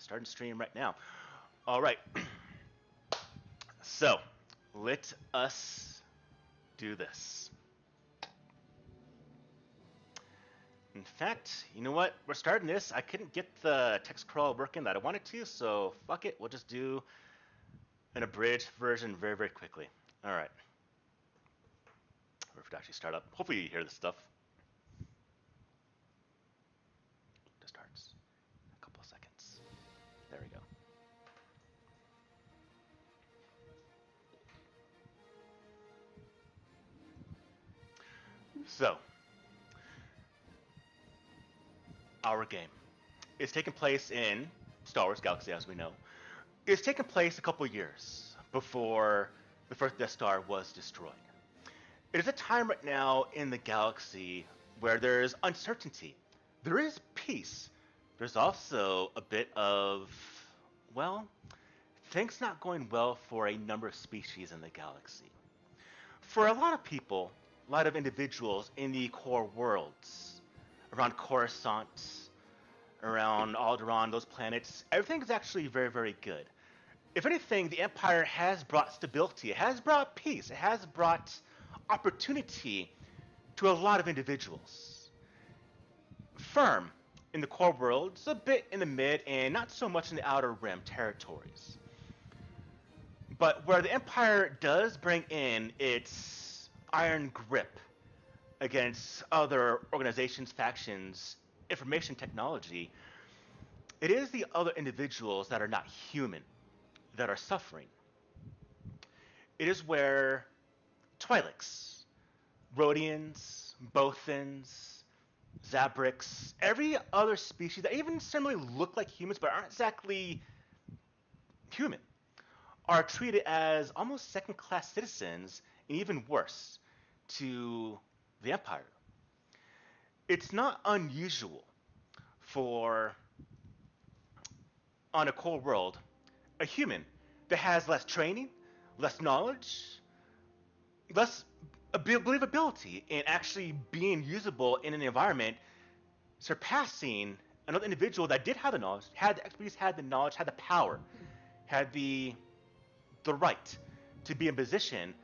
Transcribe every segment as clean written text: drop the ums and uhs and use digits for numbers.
starting stream right now. All right. So, let us do this. In fact, you know what? We're starting this. I couldn't get the text crawl working that I wanted to, so fuck it. We'll just do an abridged version very, very quickly. All right. Or if it actually start up. Hopefully you hear this stuff. Just starts. A couple of seconds. There we go. So, our game is taking place in Star Wars Galaxy, as we know. It's taken place a couple years before the first Death Star was destroyed. It is a time right now in the galaxy where there's uncertainty. There is peace. There's also a bit of, well, things not going well for a number of species in the galaxy. For a lot of people, a lot of individuals in the core worlds, around Coruscant, around Alderaan, those planets, everything is actually very, very good. If anything, the Empire has brought stability, it has brought peace, it has brought opportunity to a lot of individuals. Firm in the core worlds, a bit in the mid, and not so much in the outer rim territories. But where the Empire does bring in its iron grip against other organizations, factions, information technology, it is the other individuals that are not human that are suffering. It is where Twi'leks, Rhodians, Bothans, Zabrix, every other species that even similarly look like humans but aren't exactly human, are treated as almost second-class citizens, and even worse, to the Empire. It's not unusual for, on a core world, a human that has less training, less knowledge, less believability in actually being usable in an environment, surpassing another individual that did have the knowledge, had the expertise, had the knowledge, had the power, had the right to be in position,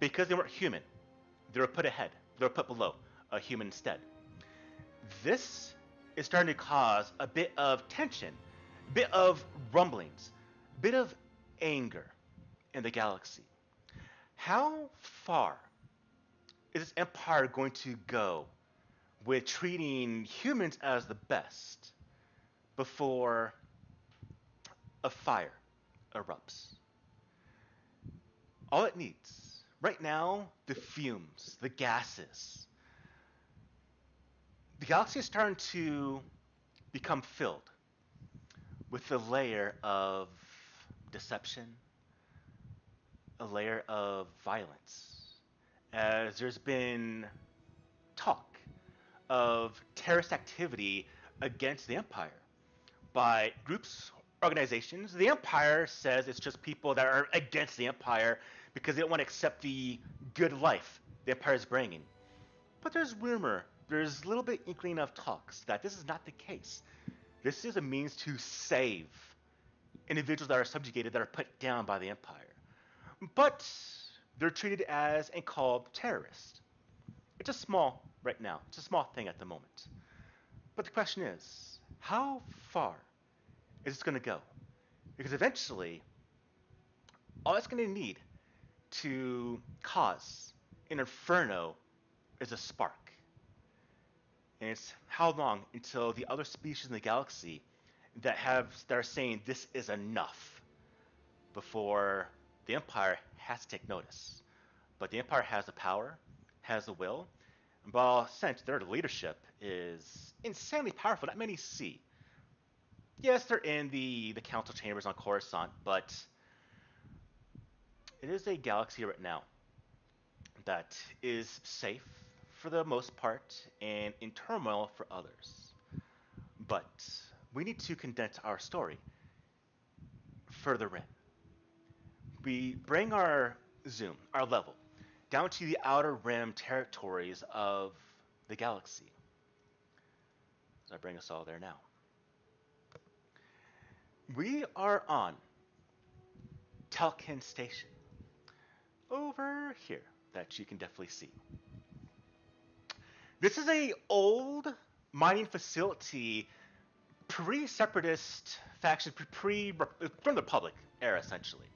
because they weren't human. They were put ahead. They were put below a human instead. This is starting to cause a bit of tension, a bit of rumblings, a bit of anger in the galaxy. How far is this empire going to go with treating humans as the best before a fire erupts? All it needs, right now, the fumes, the gases. The galaxy is starting to become filled with a layer of deception, a layer of violence, as there's been talk of terrorist activity against the Empire by groups, organizations. The Empire says it's just people that are against the Empire because they don't want to accept the good life the Empire is bringing. But there's rumor, there's a little bit inkling of talks that this is not the case. This is a means to save individuals that are subjugated, that are put down by the Empire. But they're treated as and called terrorists. It's a small, right now, it's a small thing at the moment. But the question is, how far is this going to go? Because eventually, all it's going to need to cause an inferno is a spark. And it's how long until the other species in the galaxy that are saying this is enough before the Empire has to take notice. But the Empire has the power, has the will, and by all sense, their leadership is insanely powerful. Not many see. Yes, they're in the council chambers on Coruscant, but it is a galaxy right now that is safe for the most part and in turmoil for others. But we need to condense our story further in. We bring our zoom, our level, down to the outer rim territories of the galaxy. So I bring us all there now. We are on Telkin Station. Over here, that you can definitely see. This is a old mining facility, pre-separatist faction, from the Republic era, essentially.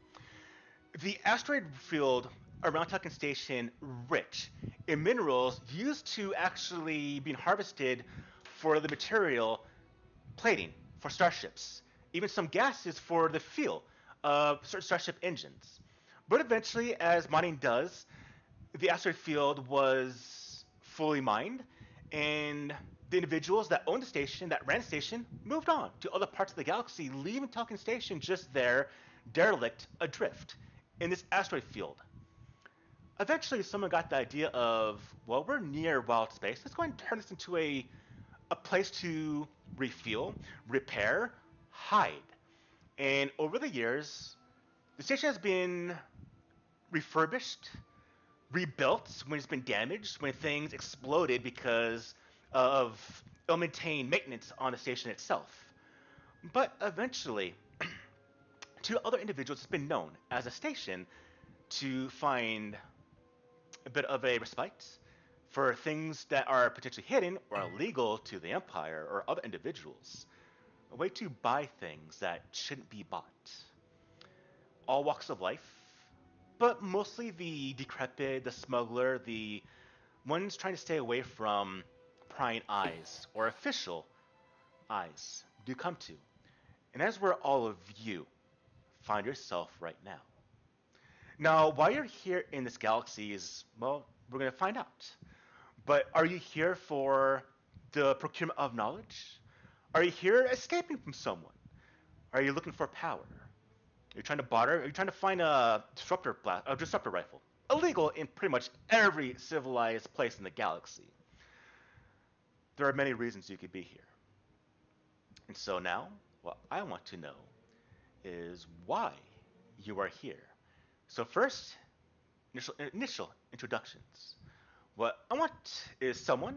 The asteroid field around Tucson Station rich in minerals used to actually being harvested for the material plating for starships, even some gases for the fuel of certain starship engines. But eventually, as mining does, the asteroid field was fully mined, and the individuals that owned the station, that ran the station, moved on to other parts of the galaxy, leaving Talking Station just there, derelict, adrift in this asteroid field. Eventually, someone got the idea of, well, we're near wild space. Let's go ahead and turn this into a place to refuel, repair, hide. And over the years, the station has been refurbished, rebuilt when it's been damaged, when things exploded because of ill-maintained maintenance on the station itself. But eventually, to other individuals, it's been known as a station to find a bit of a respite for things that are potentially hidden or illegal to the Empire or other individuals. A way to buy things that shouldn't be bought. All walks of life, but mostly the decrepit, the smuggler, the ones trying to stay away from prying eyes or official eyes do come to. And that's where all of you find yourself right now. Now, why you're here in this galaxy is, well, we're going to find out. But are you here for the procurement of knowledge? Are you here escaping from someone? Are you looking for power? Are you trying to barter? Are you trying to find a disruptor rifle? Illegal in pretty much every civilized place in the galaxy. There are many reasons you could be here. And so now, what I want to know is why you are here. So first, initial introductions. What I want is someone.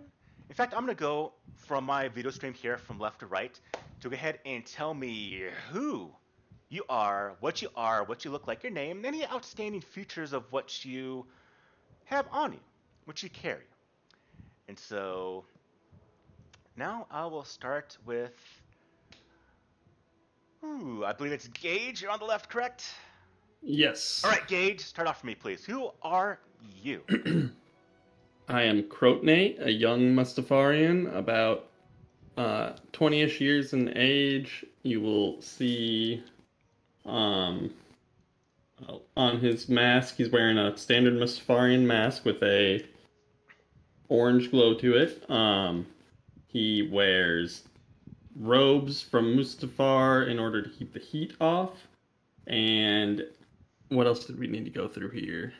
In fact, I'm going to go from my video stream here from left to right to go ahead and tell me who you are, what you look like, your name, and any outstanding features of what you have on you, what you carry. And so now I will start with, I believe it's Gage. You're on the left, correct? Yes. All right, Gage, start off for me, please. Who are you? I am Krotne, a young Mustafarian, about 20-ish years in age. You will see on his mask, he's wearing a standard Mustafarian mask with a orange glow to it. He wears robes from Mustafar in order to keep the heat off. And what else did we need to go through here?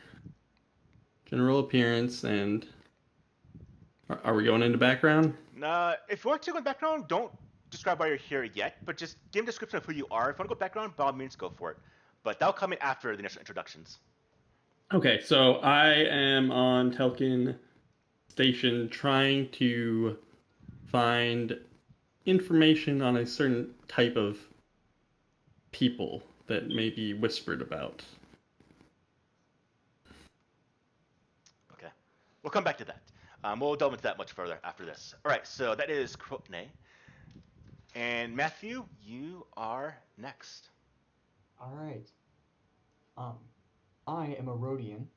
General appearance and... Are we going into background? If you want to go background, don't describe why you're here yet, but just give a description of who you are. If you want to go background, by all means, go for it. But that'll come in after the initial introductions. Okay, so I am on Telkin Station trying to find information on a certain type of people that may be whispered about. Okay. We'll come back to that. We'll delve into that much further after this. All right, so that is Krotne. And Matthew, you are next. All right. I am a Rhodian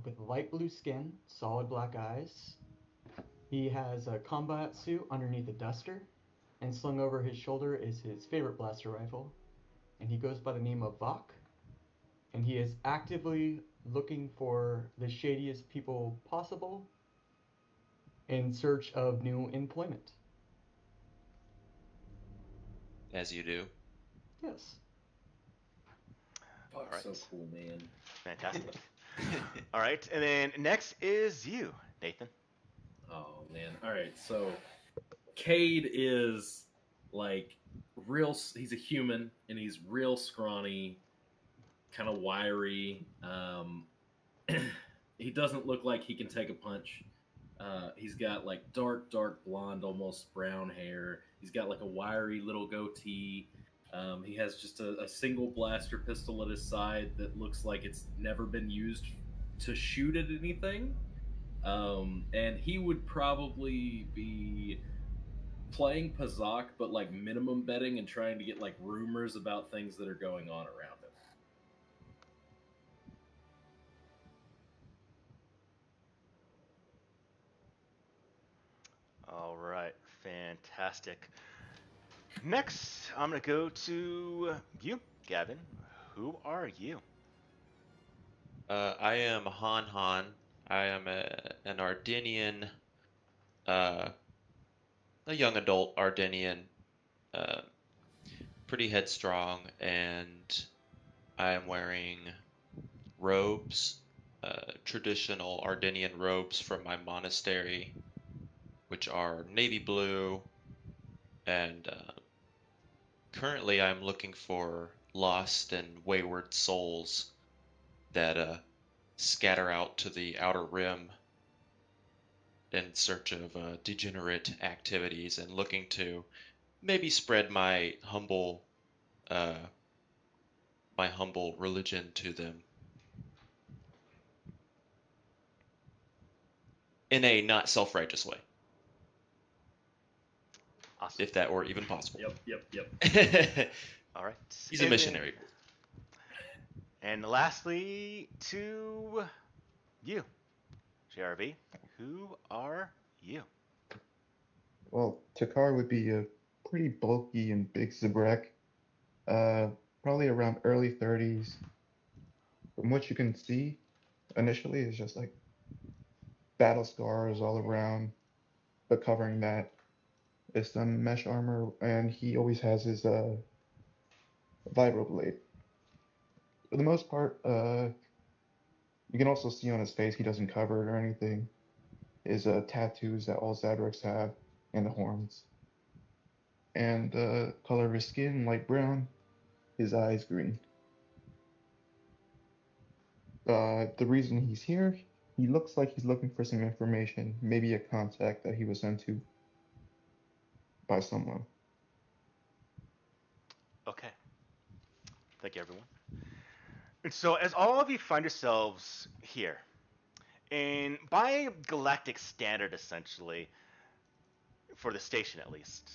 with light blue skin, solid black eyes. He has a combat suit underneath a duster, and slung over his shoulder is his favorite blaster rifle. And he goes by the name of Vok, and he is actively looking for the shadiest people possible in search of new employment. As you do. Yes. All right. So cool, man. Fantastic. All right, and then next is you, Nathan. Oh man. All right. So Cade is like real. He's a human, and he's real scrawny, kind of wiry. He doesn't look like he can take a punch. He's got like dark blonde, almost brown hair. He's got like a wiry little goatee. He has just a single blaster pistol at his side that looks like it's never been used to shoot at anything. And he would probably be playing Pazak, but like minimum betting and trying to get like rumors about things that are going on around him. All right, fantastic. Next, I'm gonna go to you, Gavin. Who are you? I am Han Han. I am an Ardenian, uh, a young adult Ardenian, uh, pretty headstrong, and I am wearing robes, traditional Ardenian robes from my monastery, which are navy blue, and currently I'm looking for lost and wayward souls that scatter out to the outer rim in search of degenerate activities and looking to maybe spread uh, my humble religion to them in a not self-righteous way, Awesome. if that were even possible. Yep. All right. He's a And then, missionary. and lastly, to you, JRV. Who are you? Well, Takar would be a pretty bulky and big Zabrak, uh, probably around early 30s. From what you can see initially, it's just like battle scars all around, but covering that is some mesh armor, and he always has his vibroblade. For the most part, you can also see on his face he doesn't cover it or anything. His tattoos that all Zabraks have, and the horns. And the color of his skin, light brown, his eyes green. The reason he's here, he looks like he's looking for some information, maybe a contact that he was sent to by someone. Okay. Thank you, everyone. And so, as all of you find yourselves here, and by galactic standard, essentially, for the station at least,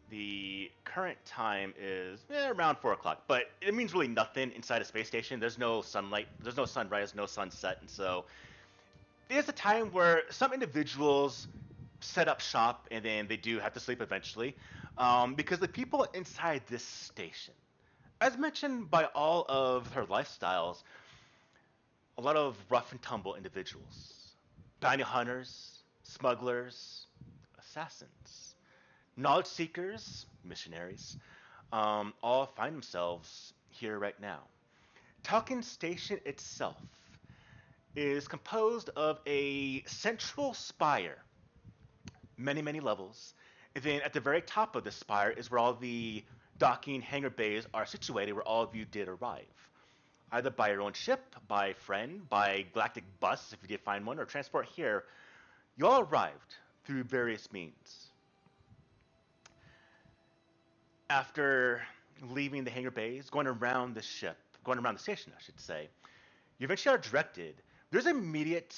the current time is around 4 o'clock, but it means really nothing inside a space station. There's no sunlight, there's no sunrise, no sunset, and so there's a time where some individuals set up shop and then they do have to sleep eventually, because the people inside this station, as mentioned by all of her lifestyles, a lot of rough and tumble individuals, bounty hunters, smugglers, assassins, knowledge seekers, missionaries, all find themselves here right now. Talkin Station itself is composed of a central spire, many, many levels. And then at the very top of the spire is where all the docking hangar bays are situated, where all of you did arrive. Either by your own ship, by friend, by galactic bus, if you did find one, or transport here, you all arrived through various means. After leaving the hangar bays, going around the ship, going around the station, I should say, you eventually are directed. There's immediate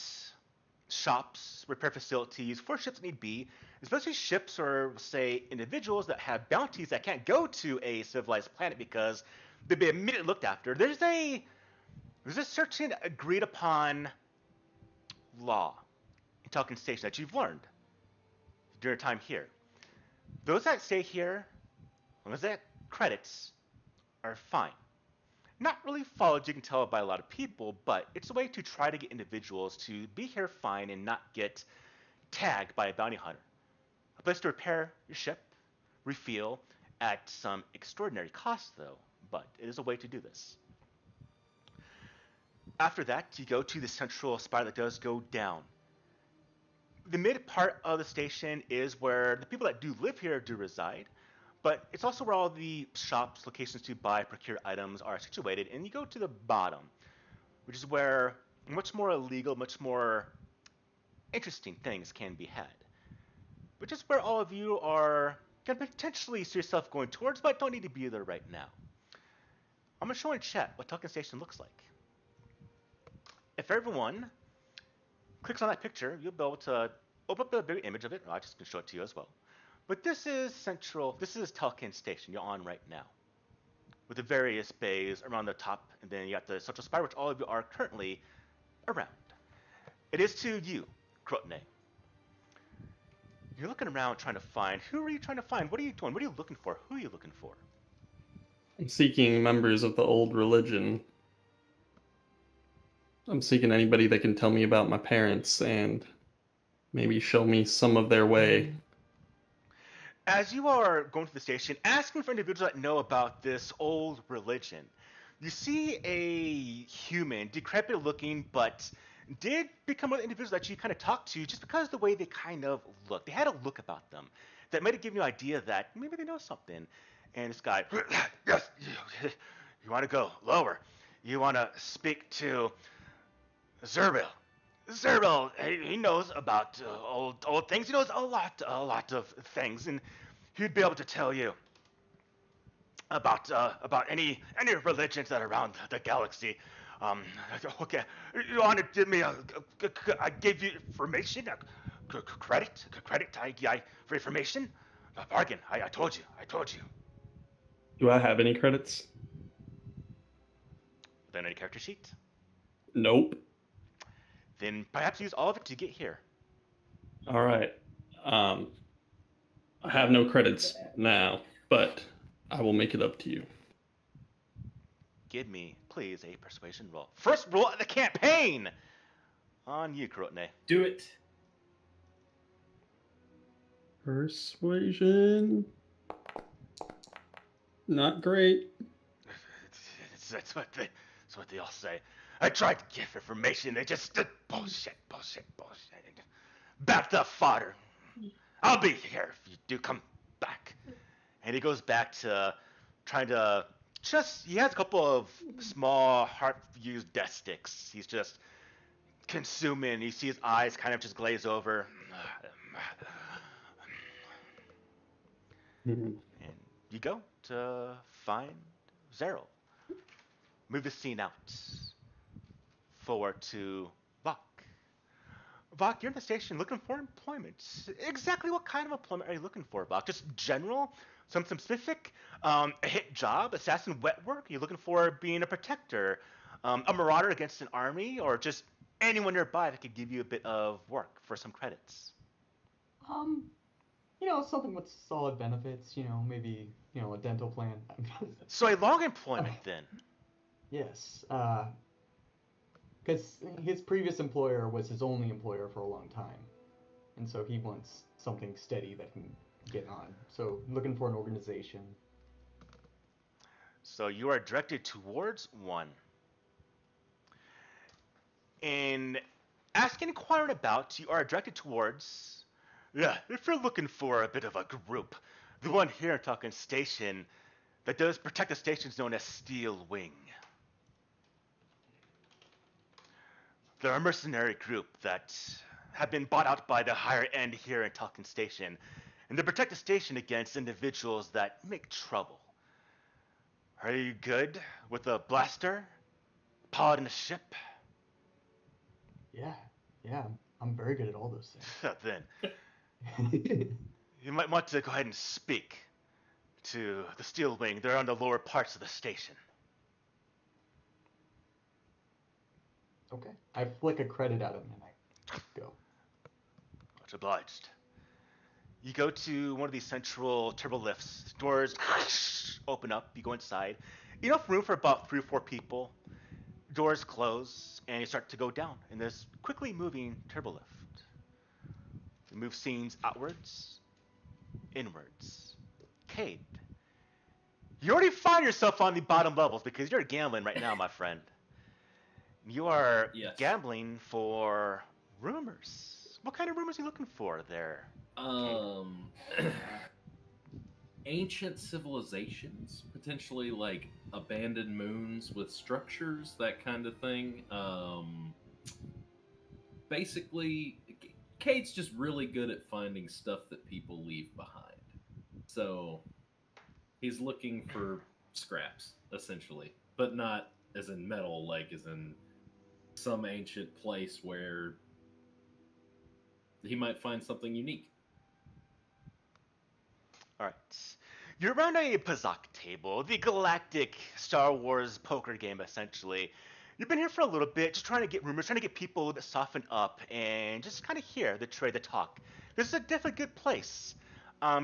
shops, repair facilities for ships that need be, especially ships or, say, individuals that have bounties that can't go to a civilized planet because they'd be immediately looked after. There's a certain agreed upon law in Talking Station that you've learned during your time here. Those that stay here, as long as they have credits, are fine. Not really followed, you can tell by a lot of people, but it's a way to try to get individuals to be here fine and not get tagged by a bounty hunter. A place to repair your ship, refuel, at some extraordinary cost though, but it is a way to do this. After that, you go to the central spire that does go down. The mid part of the station is where the people that do live here do reside, but it's also where all the shops, locations to buy, procure items are situated, and you go to the bottom, which is where much more illegal, much more interesting things can be had. Which is where all of you are can potentially see yourself going towards, but don't need to be there right now. I'm going to show in chat what Talking Station looks like. If everyone clicks on that picture, you'll be able to open up a big image of it. I just can show it to you as well. But this is Talking Station you're on right now, with the various bays around the top, and then you got the central spire, which all of you are currently around. It is to you, Krotne. You're looking around trying to find. Who are you trying to find? What are you doing? What are you looking for? Who are you looking for? I'm seeking members of the old religion. I'm seeking anybody that can tell me about my parents and maybe show me some of their way. As you are going to the station, asking for individuals that know about this old religion, you see a human, decrepit looking, but did become one of the individuals that you kind of talked to just because of the way they kind of looked. They had a look about them that might have given you an idea that maybe they know something. And this guy, yes, you want to go lower. You want to speak to Zerbil. Zerbil, he knows about old things. He knows a lot of things, and he'd be able to tell you about any religions that are around the galaxy. Okay, you want to give me I gave you information, credit for information. A bargain. I told you. Do I have any credits? Then any character sheet. Nope. Then perhaps use all of it to get here. All right. I have no credits now, but I will make it up to you. Give me, please, a persuasion roll. First roll of the campaign! On you, Krotne. Do it. Persuasion. Not great. That's what they all say. I tried to give information. They just bullshit. Back the fodder. I'll be here if you do come back. And he goes back to trying to he has a couple of small heart-used death sticks. He's just consuming. You see his eyes kind of just glaze over. And you go to find Zeril. Move the scene out. Forward to Vok. Vok, you're in the station looking for employment. Exactly what kind of employment are you looking for, Vok? Just general? Something specific? A hit job? Assassin wet work? Are you looking for being a protector? A marauder against an army? Or just anyone nearby that could give you a bit of work for some credits? Something with solid benefits, maybe, a dental plan. So a long employment then? Yes, because his previous employer was his only employer for a long time, and so he wants something steady that can get on. So looking for an organization. So you are directed towards one. In asking and inquiring about, you are directed towards... Yeah, if you're looking for a bit of a group, the one here in Talking Station that does protect the station is known as Steel Wing. They're a mercenary group that have been bought out by the higher end here in Talking Station, and they protect the station against individuals that make trouble. Are you good with a blaster? Piloting a ship? Yeah, I'm very good at all those Then things. you might want to go ahead and speak to the Steel Wing. They're on the lower parts of the station. Okay. I flick a credit at him and I go. Much obliged. You go to one of these central turbo lifts. Doors open up. You go inside. Enough room for about 3 or 4 people. Doors close, and you start to go down in this quickly moving turbo lift. You move scenes outwards, inwards. Cade, you already find yourself on the bottom levels because you're gambling right now, my friend. You are gambling for rumors. What kind of rumors are you looking for there? Ancient civilizations, potentially like abandoned moons with structures, that kind of thing. Basically, Cade's just really good at finding stuff that people leave behind. So he's looking for scraps, essentially, but not as in metal, like as in some ancient place where he might find something unique. All right. You're around a Pazak table, the galactic Star Wars poker game, essentially. You've been here for a little bit, just trying to get rumors, trying to get people a little bit softened up, and just kind of hear the trade, the talk. This is a definitely good place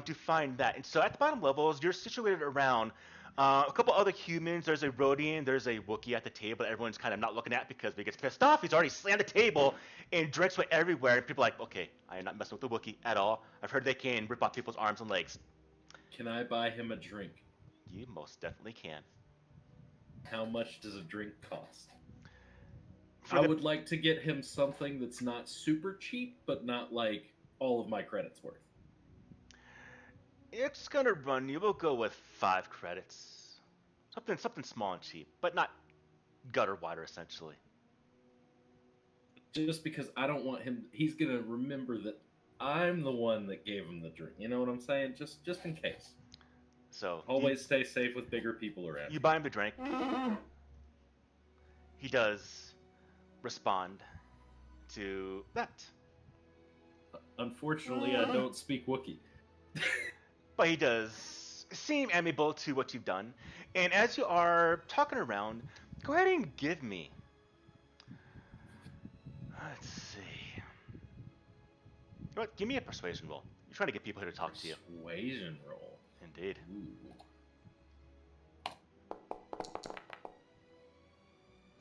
to find that. And so at the bottom levels, you're situated around a couple other humans. There's a Rhodian, there's a Wookiee at the table that everyone's kind of not looking at because if he gets pissed off, he's already slammed the table and drinks went everywhere. And people are like, okay, I am not messing with the Wookiee at all. I've heard they can rip off people's arms and legs. Can I buy him a drink? You most definitely can. How much does a drink cost? For I the- would like to get him something that's not super cheap, but not like all of my credits worth. It's gonna run you. We'll go with 5 credits. Something small and cheap, but not gutter water essentially. Just because I don't want him, he's gonna remember that I'm the one that gave him the drink. You know what I'm saying? Just in case. So Always stay safe with bigger people around. you buy him the drink. He does respond to that, Unfortunately, I don't speak Wookiee. but he does seem amiable to what you've done. And as you are talking around, go ahead and give me. Let's see. You know what? Give me a persuasion roll. You're trying to get people here to talk to you. Persuasion roll. Indeed. Ooh.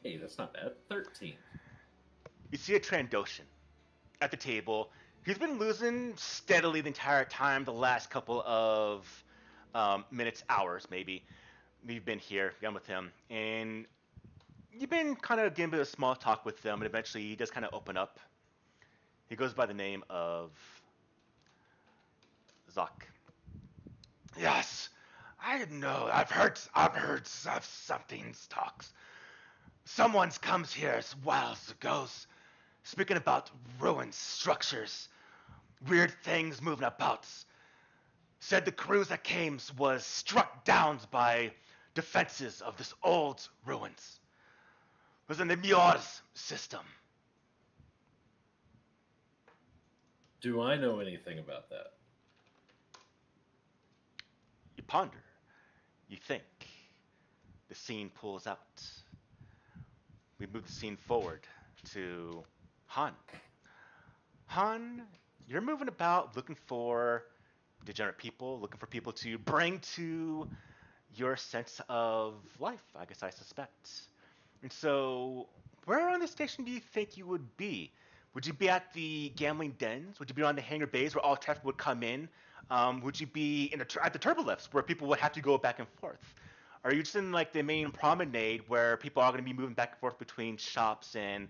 Hey, that's not bad. 13. You see a Trandoshan at the table. He's been losing steadily the entire time, the last couple of minutes, hours maybe. You've been here, gone with him, and you've been kind of getting a bit of small talk with them, and eventually he does kind of open up. He goes by the name of Zok. Yes, I know. I've heard of something's talks. Someone's comes here as whiles ago, speaking about ruined structures, weird things moving about. Said the cruise that came was struck down by defenses of this old ruins. It was in the Muir's system. Do I know anything about that? You ponder. You think. The scene pulls out. We move the scene forward to Han. Han, you're moving about looking for degenerate people, looking for people to bring to your sense of life, I guess I suspect. And so, where on the station do you think you would be? Would you be at the gambling dens? Would you be on the hangar bays where all traffic would come in? Would you be at the turbolifts where people would have to go back and forth? Are you just in like the main promenade where people are going to be moving back and forth between shops and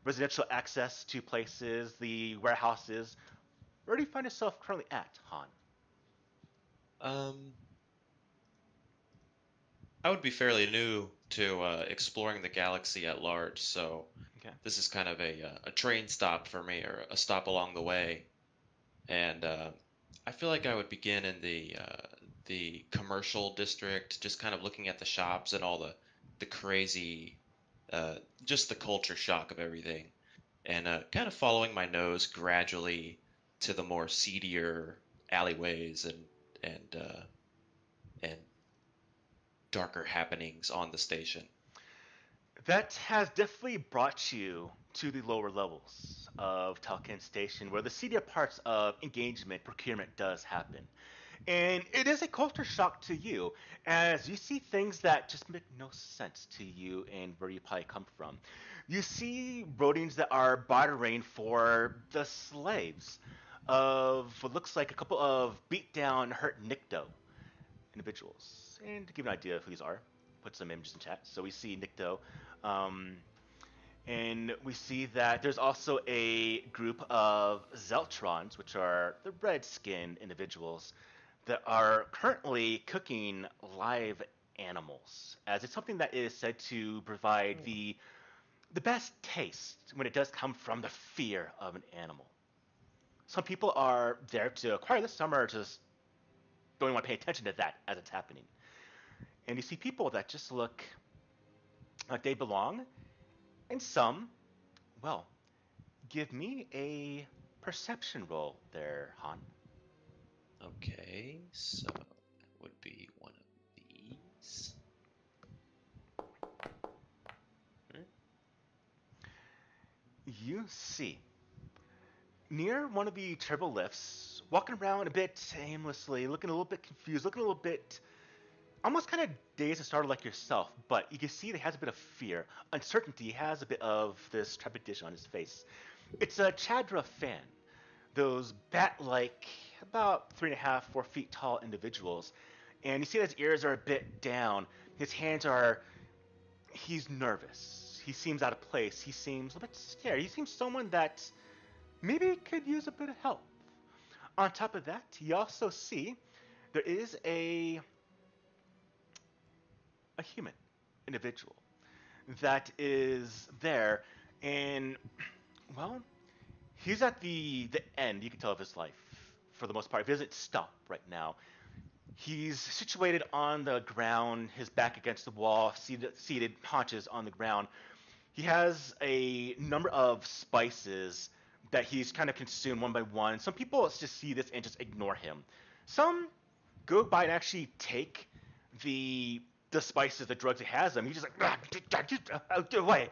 residential access to places, the warehouses? Where do you find yourself currently at, Han? I would be fairly new to exploring the galaxy at large, so Okay. this is kind of a train stop for me or a stop along the way. And I feel like I would begin in the commercial district, just kind of looking at the shops and all the crazy, just the culture shock of everything, and kind of following my nose gradually to the more seedier alleyways and darker happenings on the station. That has definitely brought you to the lower levels of Talcan Station, where the seedier parts of engagement, procurement does happen. And it is a culture shock to you, as you see things that just make no sense to you and where you probably come from. You see Rhodians that are bartering for the slaves of what looks like a couple of beat down, hurt Nikto individuals. And to give you an idea of who these are, put some images in chat. So we see Nikto, um, and we see that there's also a group of Zeltrons, which are the red-skinned individuals that are currently cooking live animals, as it's something that is said to provide the best taste when it does come from the fear of an animal. Some people are there to acquire this, some are just don't even want to pay attention to that as it's happening. And you see people that just look like they belong, and some, well, give me a perception roll there, Han. Okay, so that would be one of these. Hmm, You see near one of the turbo lifts, walking around a bit aimlessly, looking a little bit confused, looking a little bit almost kind of dazed and startled like yourself, but you can see that he has a bit of fear, uncertainty. He has a bit of this trepidation on his face. It's a Chadra fan, those bat-like, about 3.5, 4 feet tall individuals, and you see that his ears are a bit down. His hands are. He's nervous. He seems out of place. He seems a bit scared. He seems someone that maybe could use a bit of help. On top of that, you also see there is a human individual that is there, and well, he's at the end. You can tell of his life for the most part. He doesn't stop right now. He's situated on the ground, his back against the wall, seated haunches on the ground. He has a number of spices that he's kind of consumed one by one. Some people just see this and just ignore him. Some go by and actually take the spices, the drugs he has them. He's just like, get away.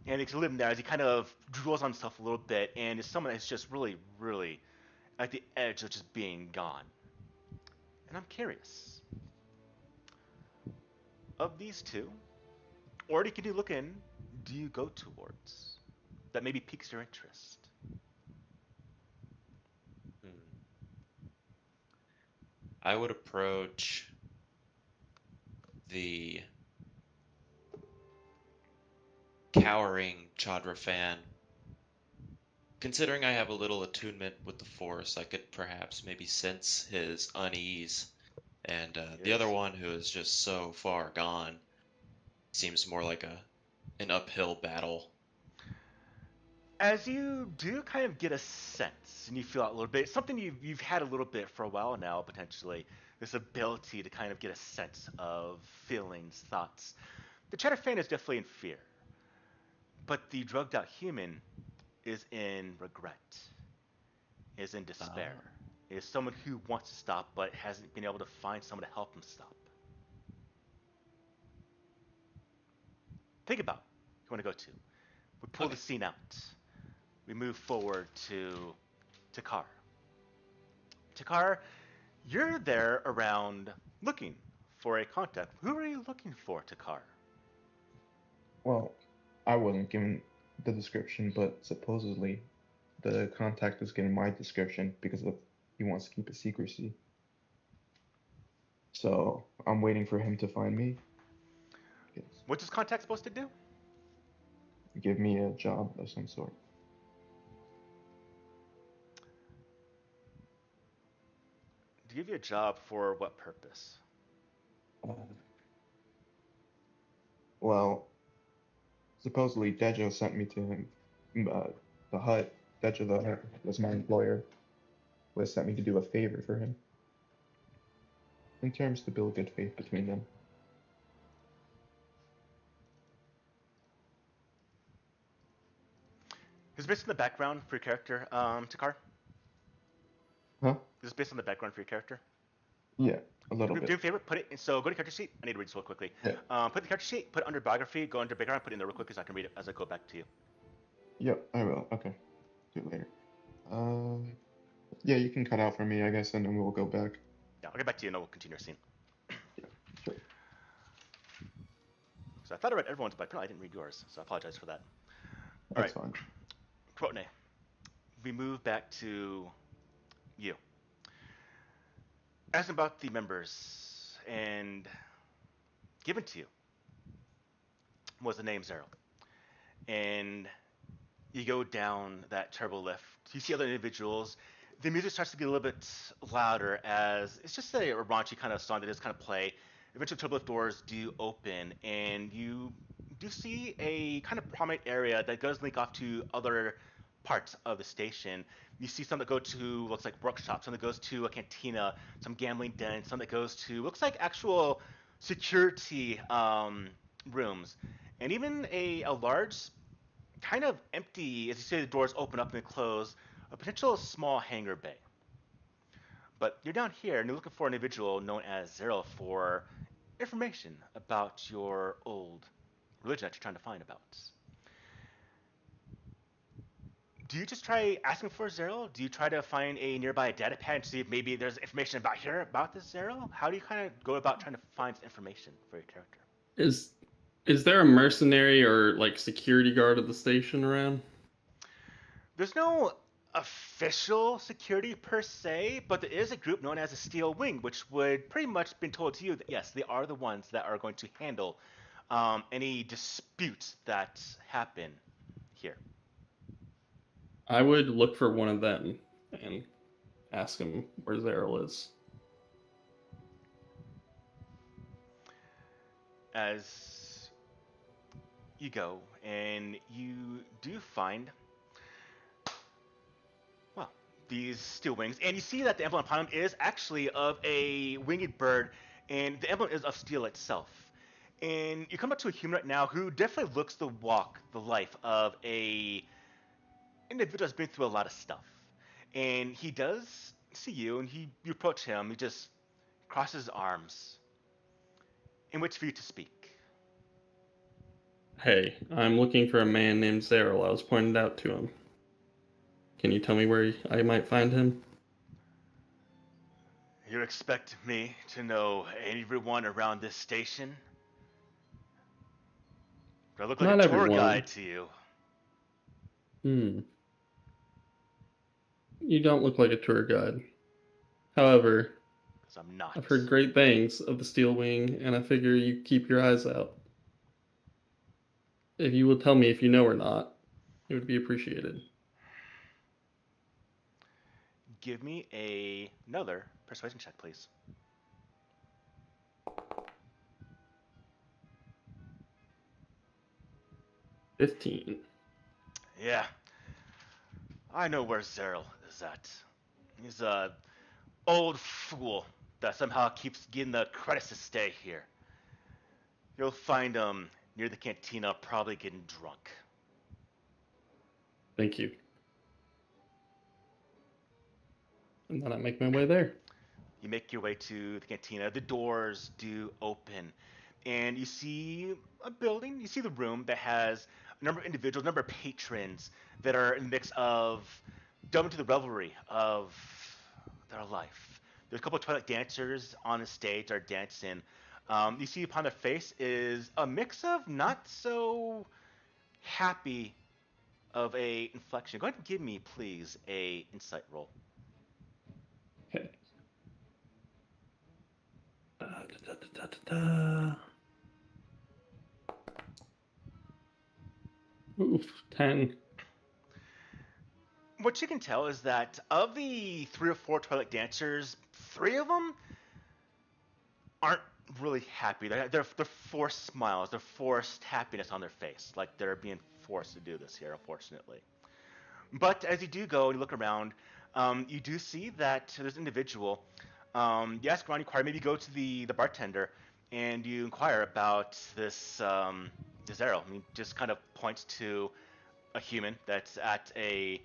And he's living there as he kind of drools on himself a little bit, and is someone that's just really, really at the edge of just being gone. And I'm curious, of these two, or do you look in, do you go towards that maybe piques your interest? hmm. I would approach the cowering Chandra fan. Considering I have a little attunement with the Force, I could perhaps maybe sense his unease. And the other Yes. one, who is just so far gone, seems more like an uphill battle. As you do kind of get a sense, and you feel out a little bit, something you've had a little bit for a while now, potentially, this ability to kind of get a sense of feelings, thoughts. The Cheddar fan is definitely in fear, but the drugged out human is in regret, is in despair, Ah, is someone who wants to stop but hasn't been able to find someone to help him stop. Think about who you want to go to. We pull the okay. scene out. We move forward to Takar. Takar, you're there around looking for a contact. Who are you looking for, Takar? Well, I wasn't given the description, but supposedly the contact was given my description because of he wants to keep a secrecy. So I'm waiting for him to find me. Yes. What's this contact supposed to do? Give me a job of some sort. To give you a job for what purpose? Uh, well, supposedly Dejo sent me to him. The hut. Dejo the hut was my employer. Was sent me to do a favor for him. In terms to build good faith between them. Is this based on the background for your character, Takar? Huh? Is this based on the background for your character? Yeah, a little Do me a bit. favor, put it in. So go to character sheet. I need to read this real quickly. Yeah. Put the character sheet, put it under biography, go under background, put it in there real quick so I can read it as I go back to you. Yep, I will. Okay. Do it later. Yeah, you can cut out for me, I guess, and then we'll go back. Yeah, I'll get back to you and then we'll continue our scene. Yeah, sure. So I thought I read everyone's, but apparently I didn't read yours, so I apologize for that. All That's right, fine. Krotne, we move back to you. Asking about the members, and given to you was the name Zero. And you go down that turbo lift. You see other individuals. The music starts to get a little bit louder as it's just a raunchy kind of song that is kind of play. Eventually, turbo lift doors do open, and you do see a kind of prominent area that does link off to other parts of the station. You see some that go to looks like workshops, some that goes to a cantina, some gambling den, some that goes to looks like actual security rooms, and even a large kind of empty, as you see the doors open up and close, a potential small hangar bay. But you're down here and you're looking for an individual known as Zero for information about your old religion that you're trying to find about. Do you just try asking for Zero? Do you try to find a nearby data pad and see if maybe there's information about here about this Zero? How do you kind of go about trying to find information for your character? Is is there a mercenary or like security guard at the station around? There's no official security per se, but there is a group known as a Steel Wing, which would pretty much been told to you that yes, they are the ones that are going to handle any disputes that happen here. I would look for one of them and ask him where Zeril is. As you go and you do find, well, these steel wings, and you see that the emblem upon them is actually of a winged bird, and the emblem is of steel itself. And you come up to a human right now who definitely looks the walk, the life of a individual that's been through a lot of stuff. And he does see you, and you approach him. He just crosses his arms and waits for you to speak. Hey, I'm looking for a man named Zeril. I was pointed out to him. Can you tell me where I might find him? You expect me to know everyone around this station? Do I look like Not a tour everyone. guide to you? You don't look like a tour guide. However, Because I'm not. I've heard great things of the Steel Wing, and I figure you keep your eyes out. If you will tell me if you know or not, it would be appreciated. Give me another persuasion check, please. $15. Yeah. I know where Zeril is at. He's a old fool that somehow keeps getting the credits to stay here. You'll find him near the cantina, probably getting drunk. Thank you. And then I make my way there. You make your way to the cantina. The doors do open, and you see a building. You see the room that has a number of individuals, a number of patrons that are in the mix of delving into the revelry of their life. There's a couple of toilet dancers on the stage that are dancing. You see upon their face is a mix of not so happy of a inflection. Go ahead and give me, please, a insight roll. Okay. Da, da, da, da, da, da. Oof, 10. What you can tell is that of the 3 or 4 toilet dancers, 3 of them aren't really happy. They're forced smiles. They're forced happiness on their face, like they're being forced to do this here, unfortunately. But as you do go and you look around, you do see that there's an individual. You ask around, you inquire, maybe go to the bartender, and you inquire about this Zero. I mean, just kind of points to a human that's at the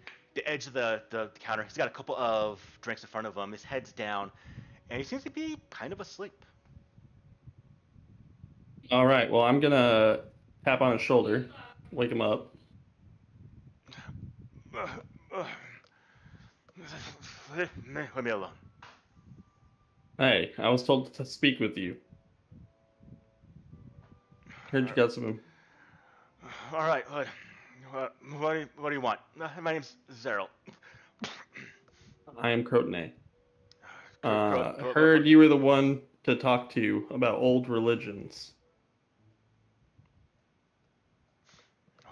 edge of the counter. He's got a couple of drinks in front of him. His head's down, and he seems to be kind of asleep. All right, well, I'm gonna tap on his shoulder, wake him up. Leave me alone. Hey, I was told to speak with you. Heard you got some. All right, what do you want? My name's Zeril. I am Crotone. Cro- Heard you were the one to talk to about old religions.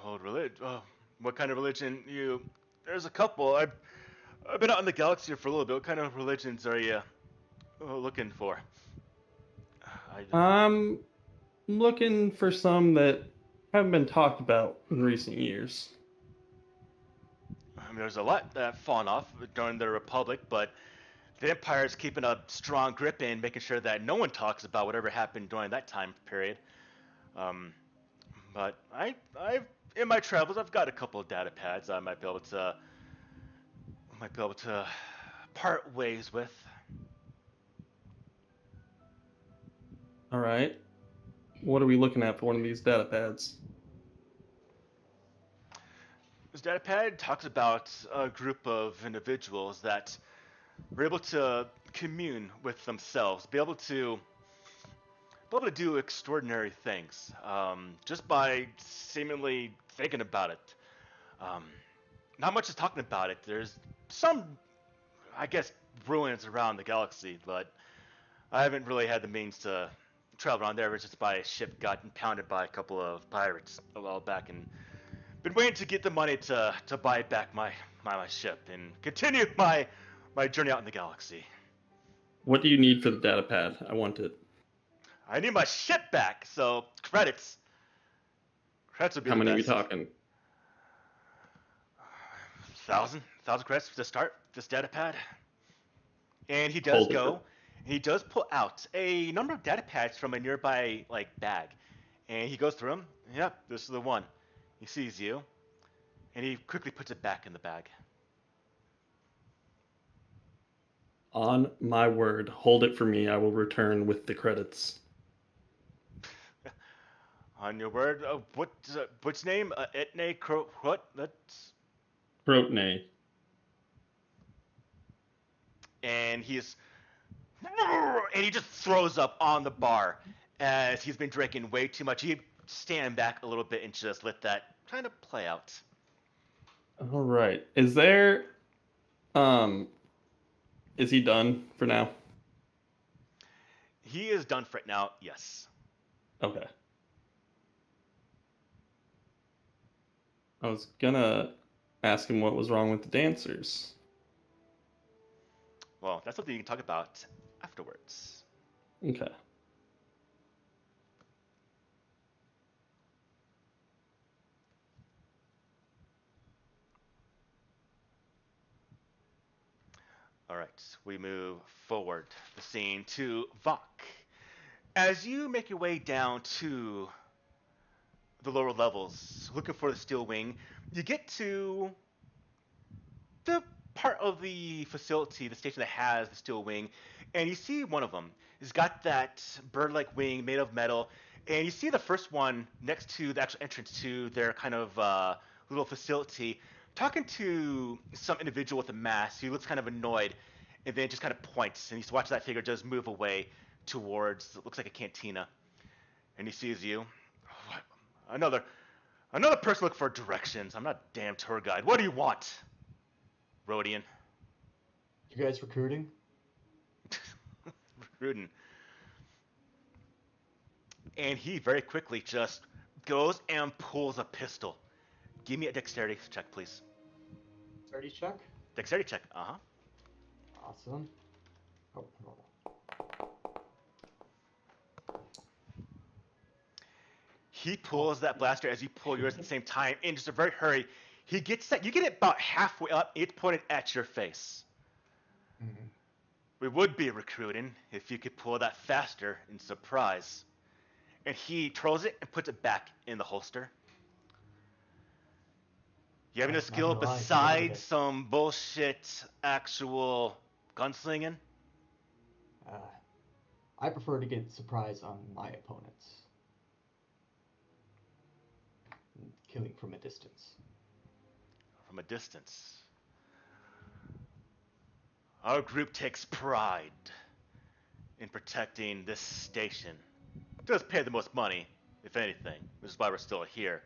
Old religion. Oh, what kind of religion? There's a couple. I've been out in the galaxy for a little bit. What kind of religions are you looking for? I'm looking for some that haven't been talked about in recent years. I mean, there's a lot that fallen off during the Republic, but the Empire's keeping a strong grip in making sure that no one talks about whatever happened during that time period. Um, but in my travels, I've got a couple of data pads I might be able to part ways with. All right. What are we looking at for one of these data pads? This data pad talks about a group of individuals that were able to commune with themselves, be able to do extraordinary things, just by seemingly thinking about it. Um, Not much is talking about it. There's some, I guess, ruins around the galaxy, but I haven't really had the means to travel around there. It's just by a ship got impounded by a couple of pirates a while back, and been waiting to get the money to buy back my ship and continue my journey out in the galaxy. What do you need for the data pad? I want it. I need my ship back, so credits. Credits would be How the many are we best. talking? 1,000 credits to start this data pad. And he does Hold it. go, and he does pull out a number of data pads from a nearby bag, and he goes through them. Yep, this is the one. He sees you, and he quickly puts it back in the bag. On my word, hold it for me. I will return with the credits. On your word, what's name? Etne Crow. What? That's. Crotney. And he just throws up on the bar as he's been drinking way too much. He stand back a little bit and just let that kind of play out. All right. Is there is he done for now? He is done for it now. Yes. Okay. I was gonna ask him what was wrong with the dancers. Well, that's something you can talk about afterwards. Okay. All right, we move forward the scene to Vok. As you make your way down to the lower levels, looking for the steel wing, you get to the part of the facility, the station that has the steel wing, and you see one of them. It's got that bird-like wing made of metal, and you see the first one next to the actual entrance to their kind of little facility, talking to some individual with a mask who looks kind of annoyed, and then just kind of points, and you watch that figure just move away towards it looks like a cantina, and he sees you. Another person looking for directions. I'm not a damn tour guide. What do you want, Rodian? You guys recruiting? Rudin. And he very quickly just goes and pulls a pistol. Give me a dexterity check, please. Dexterity check? Dexterity check. Uh-huh. Awesome. Oh, hold on. He pulls that blaster as you pull yours at the same time in just a very hurry. He gets that. You get it about halfway up. It's pointed at your face. Mhm. We would be recruiting if you could pull that faster in surprise. And he twirls it and puts it back in the holster. You have any Not skill gonna lie, he nailed besides it. some bullshit actual gunslinging? Uh, I prefer to get surprise on my opponents. Killing from a distance. From a distance. Our group takes pride in protecting this station. It does pay the most money, if anything, which is why we're still here.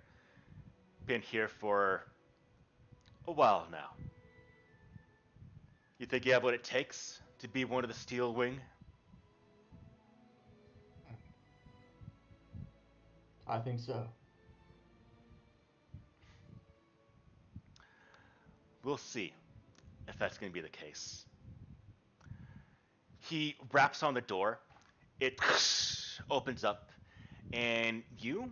Been here for a while now. You think you have what it takes to be one of the Steel Wing? I think so. We'll see if that's going to be the case. He raps on the door. It opens up, and you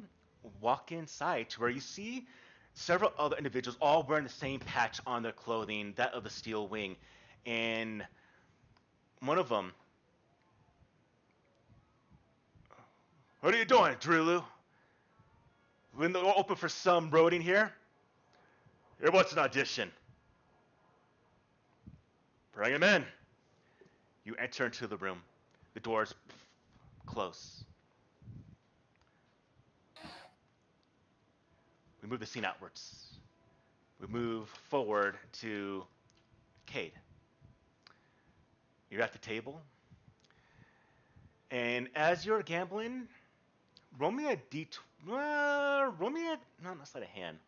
walk inside to where you see several other individuals, all wearing the same patch on their clothing, that of the Steel Wing, and one of them, "What are you doing, Drulu? Window open for some roading here? It was an audition. Bring him in." You enter into the room. The doors close. We move the scene outwards. We move forward to Cade. You're at the table, and as you're gambling, roll me a d. Roll me a not sleight of hand.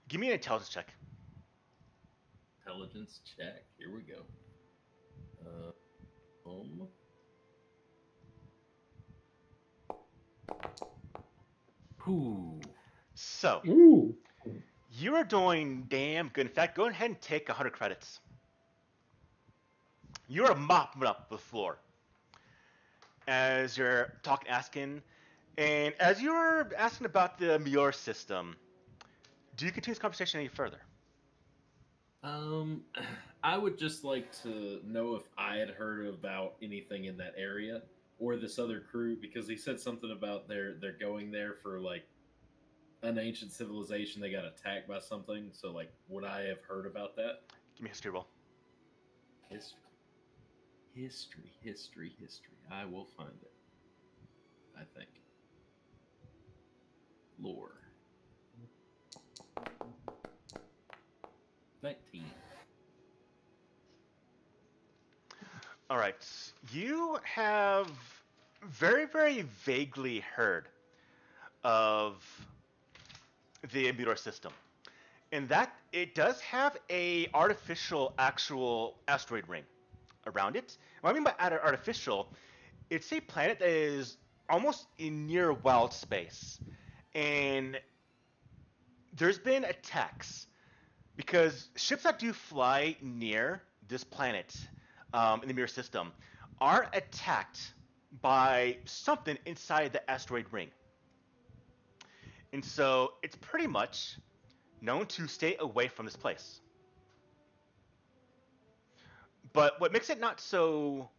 Give me an intelligence check. Intelligence check. Here we go. Um. Whew. So Ooh. you are doing damn good. In fact, go ahead and take 100 credits. You are mopping up the floor as you're talking, asking, and as you're asking about the Muir system. Do you continue this conversation any further? I would just like to know if I had heard about anything in that area or this other crew, because he said something about they're going there for like an ancient civilization. They got attacked by something. So like, would I have heard about that? Give me a history roll. History. I will find it. I think. Lore. 19. All right. You have very, very vaguely heard of the Muir system, in that it does have a artificial, actual asteroid ring around it. What I mean by artificial, it's a planet that is almost in near wild space, and there's been attacks because ships that do fly near this planet in the Mirror system are attacked by something inside the asteroid ring. And so it's pretty much known to stay away from this place. But what makes it not so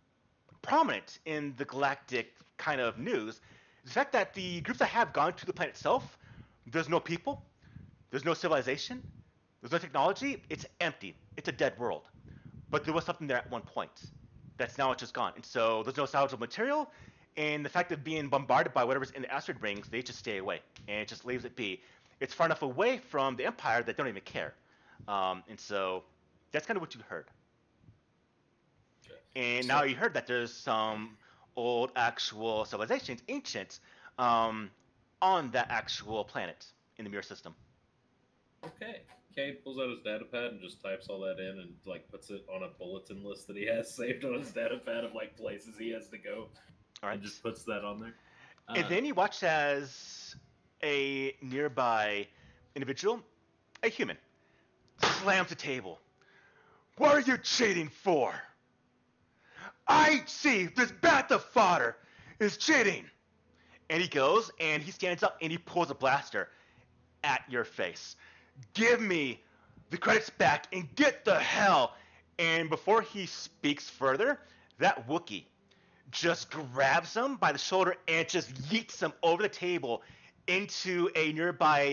prominent in the galactic kind of news is the fact that the groups that have gone to the planet itself, there's no people, there's no civilization, there's no technology, it's empty. It's a dead world. But there was something there at one point. That's now it's just gone. And so there's no salvageable material, and the fact of being bombarded by whatever's in the asteroid rings, they just stay away, and it just leaves it be. It's far enough away from the Empire that they don't even care. And so that's kind of what you heard. And now you heard that there's some old actual civilizations, ancient, on that actual planet in the Mirror system. Okay. Cade pulls out his datapad and just types all that in and like puts it on a bulletin list that he has saved on his datapad of like places he has to go. All right. And just puts that on there. And then you watch as a nearby individual, a human, slams the table. "What are you cheating for? I see this bath of fodder is cheating." And he goes and he stands up and he pulls a blaster at your face. "Give me the credits back and get the hell." And before he speaks further, that Wookiee just grabs him by the shoulder and just yeets him over the table into a nearby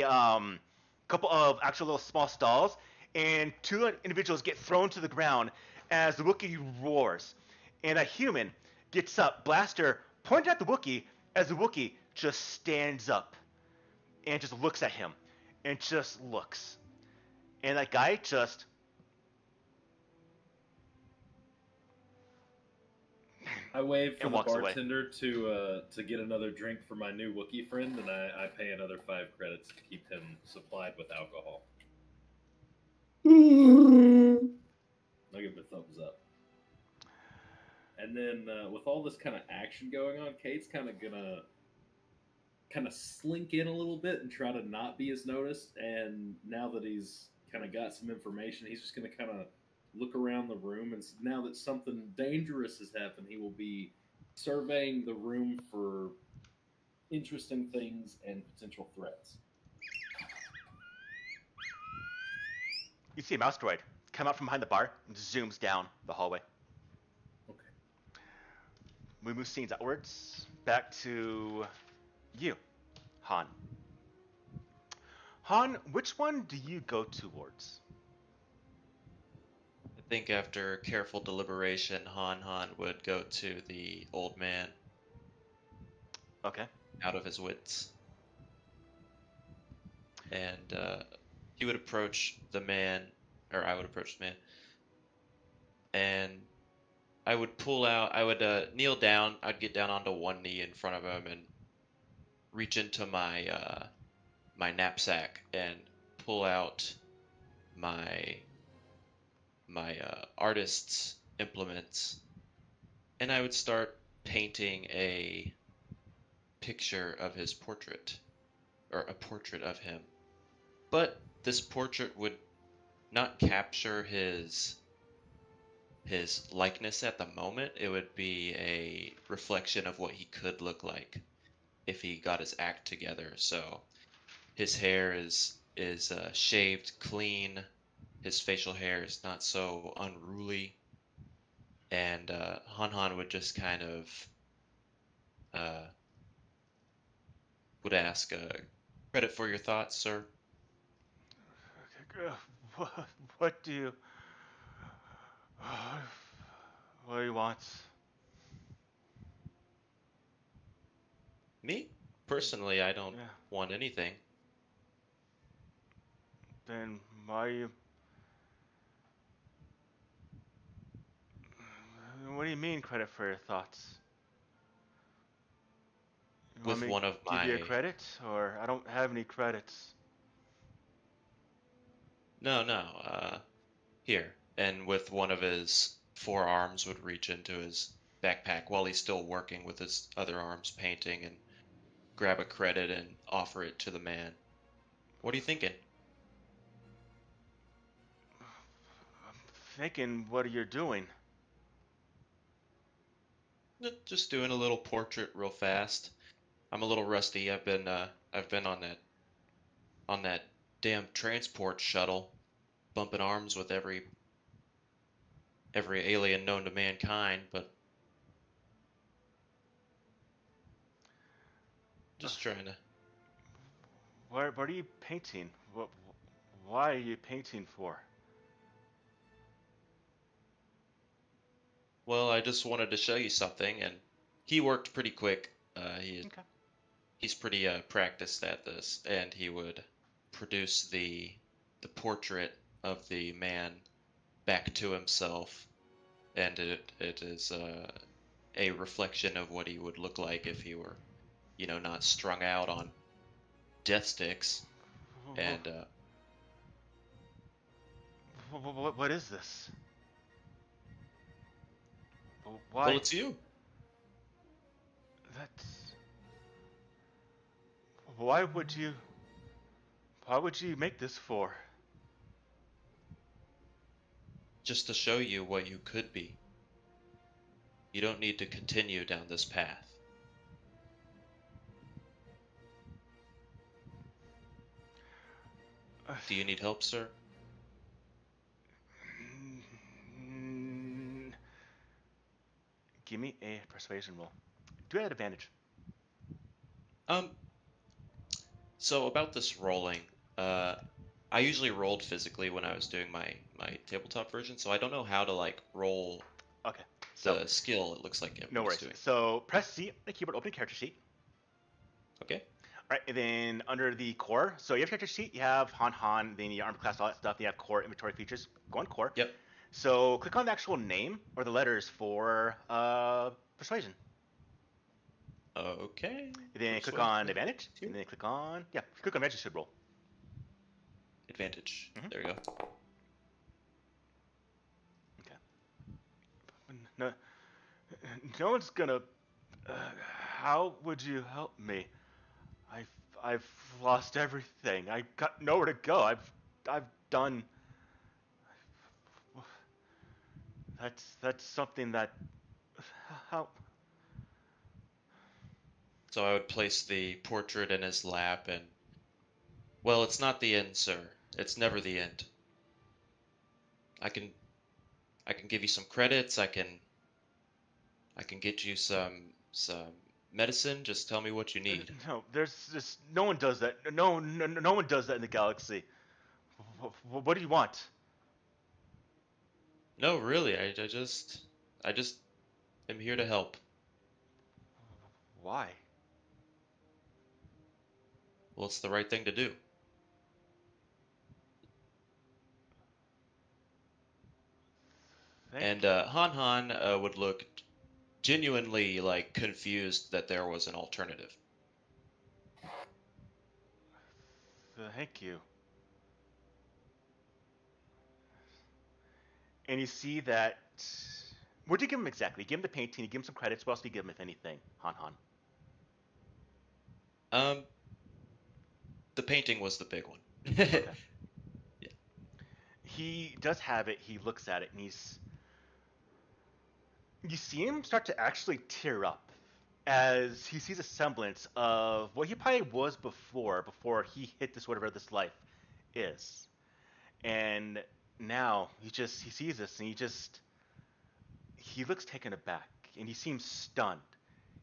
couple of actual little small stalls, and two individuals get thrown to the ground as the Wookiee roars. And a human gets up, blaster pointed at the Wookiee, as the Wookiee just stands up and just looks at him and just looks. And that guy just... I wave for and the walks away. bartender to get another drink for my new Wookiee friend, and I pay another 5 credits to keep him supplied with alcohol. I give him a thumbs up. And then with all this kind of action going on, Kate's kind of gonna slink in a little bit and try to not be as noticed. And now that he's kind of got some information, he's just gonna kind of look around the room. And now that something dangerous has happened, he will be surveying the room for interesting things and potential threats. You see a mouse droid come out from behind the bar and zooms down the hallway. Okay. We move scenes outwards back to you, Han. Han, which one do you go towards? I think after careful deliberation, Han would go to the old man, Okay. out of his wits, and he would approach the man, or I would approach the man, and I would kneel down. I'd get down onto one knee in front of him and reach into my knapsack and pull out my artist's implements, and I would start painting a picture of his portrait, or a portrait of him. But this portrait would not capture his likeness at the moment. It would be a reflection of what he could look like if he got his act together. So his hair is shaved clean. His facial hair is not so unruly, and Han would just kind of uh, would ask, "Credit for your thoughts, sir." What, what do you. What do you want? Me personally, I don't Yeah. want anything. Then why you. What do you mean credit for your thoughts? You want With me to one of give you a my credit? Or I don't have any credits. no, here, and with one of his forearms would reach into his backpack while he's still working with his other arms painting and grab a credit and offer it to the man. What are you thinking? I'm thinking, what are you doing? Just doing a little portrait real fast. I'm a little rusty. I've been on that damn transport shuttle, bumping arms with every alien known to mankind, but Uh, just trying to. what are you painting? Why are you painting for? Well, I just wanted to show you something, and he worked pretty quick. Okay. He's pretty practiced at this, and he would produce the portrait of the man back to himself, and it is a reflection of what he would look like if he were, not strung out on death sticks. And What is this? well, Why? it's you. That's. Why would you. Why would you make this for? Just to show you what you could be. You don't need to continue down this path. Do you need help, sir? Mm, Give me a persuasion roll. Do you have advantage? Um, so about this rolling, uh, I usually rolled physically when I was doing my tabletop version, so I don't know how to like roll Okay. So, the skill. It looks like no everybody's worries. doing. So, press C on the keyboard, open a character sheet. Okay. All right, and then under the core, so you have character sheet, you have Han, then your armor class, all that stuff. Then you have core inventory features. Go on core. Yep. So click on the actual name or the letters for persuasion. Okay. And then click on Persuasion. advantage, Two. and then click on click on advantage, it should roll. Advantage. Mhm. There you go. Okay. No, no one's gonna. Uh, how would you help me? I've I've lost everything. I got nowhere to go. I've done. That's something that. How. So I would place the portrait in his lap and, well, it's not the end, sir. It's never the end. I can I can give you some credits. I can get you some medicine. Just tell me what you need. No, there's just no one does that. No one does that in the galaxy. What do you want? No, really. I just am here to help. Why? Well, it's the right thing to do. Thank, And Han Han would look genuinely like confused that there was an alternative. thank you. And you see that. What did you give him exactly? You give him the painting. You give him some credits. What else did you give him, if anything? Han Han. Um, the painting was the big one. Okay. Yeah. He does have it. He looks at it, and he's. You see him start to actually tear up as he sees a semblance of what he probably was before he hit this whatever this life is. And now he sees this and he looks taken aback and he seems stunned.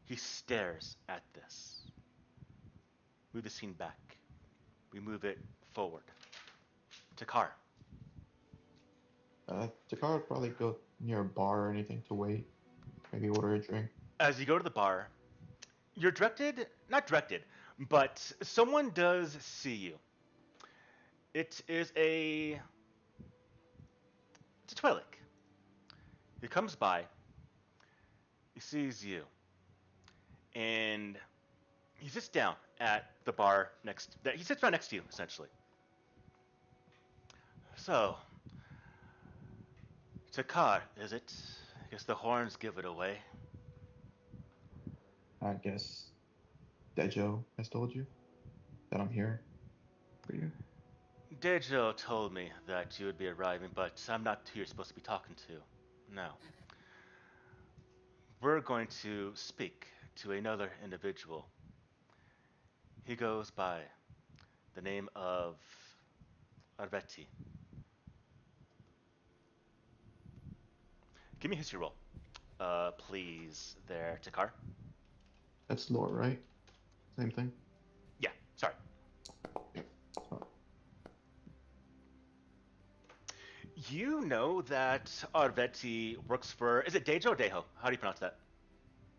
He stares at this. Move the scene back. We move it forward. Takar. Takara would probably go near a bar or anything to wait. Maybe order a drink. As you go to the bar, you're not directed, but someone does see you. It's a Twi'lek. He comes by, he sees you, and he sits down at the bar he sits right next to you, essentially. So, Takar, is it? I guess the horns give it away. I guess Dejo has told you that I'm here for you. Dejo told me that you would be arriving, but I'm not who you're supposed to be talking to. No. We're going to speak to another individual. He goes by the name of Arveti. Give me a history roll, please, there, Takar. That's lore, right? Same thing? Yeah, sorry. Oh, You know that Arveti works for. Is it Dejo or Deho? How do you pronounce that?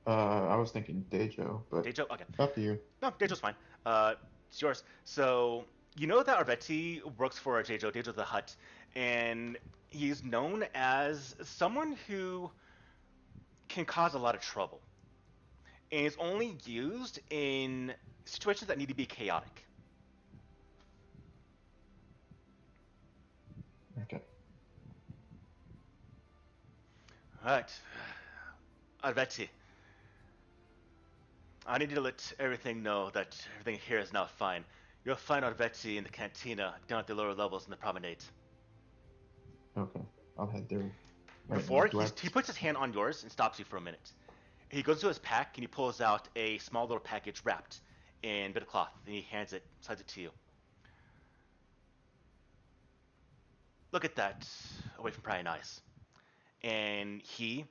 I was thinking Dejo, but Dejo? Okay. up to you. No, Dejo's fine. It's yours. So, you know that Arveti works for Dejo the Hutt, and he's known as someone who can cause a lot of trouble. And is only used in situations that need to be chaotic. Okay. Alright. Arveti. I need you to let everything know that everything here is now fine. You'll find Arveti in the cantina down at the lower levels in the promenade. Okay. I'll head there. Right Before, now. Do I- he puts his hand on yours and stops you for a minute. He goes to his pack and he pulls out a small little package wrapped in a bit of cloth. And he slides it to you. Look at that, away from prying eyes. And he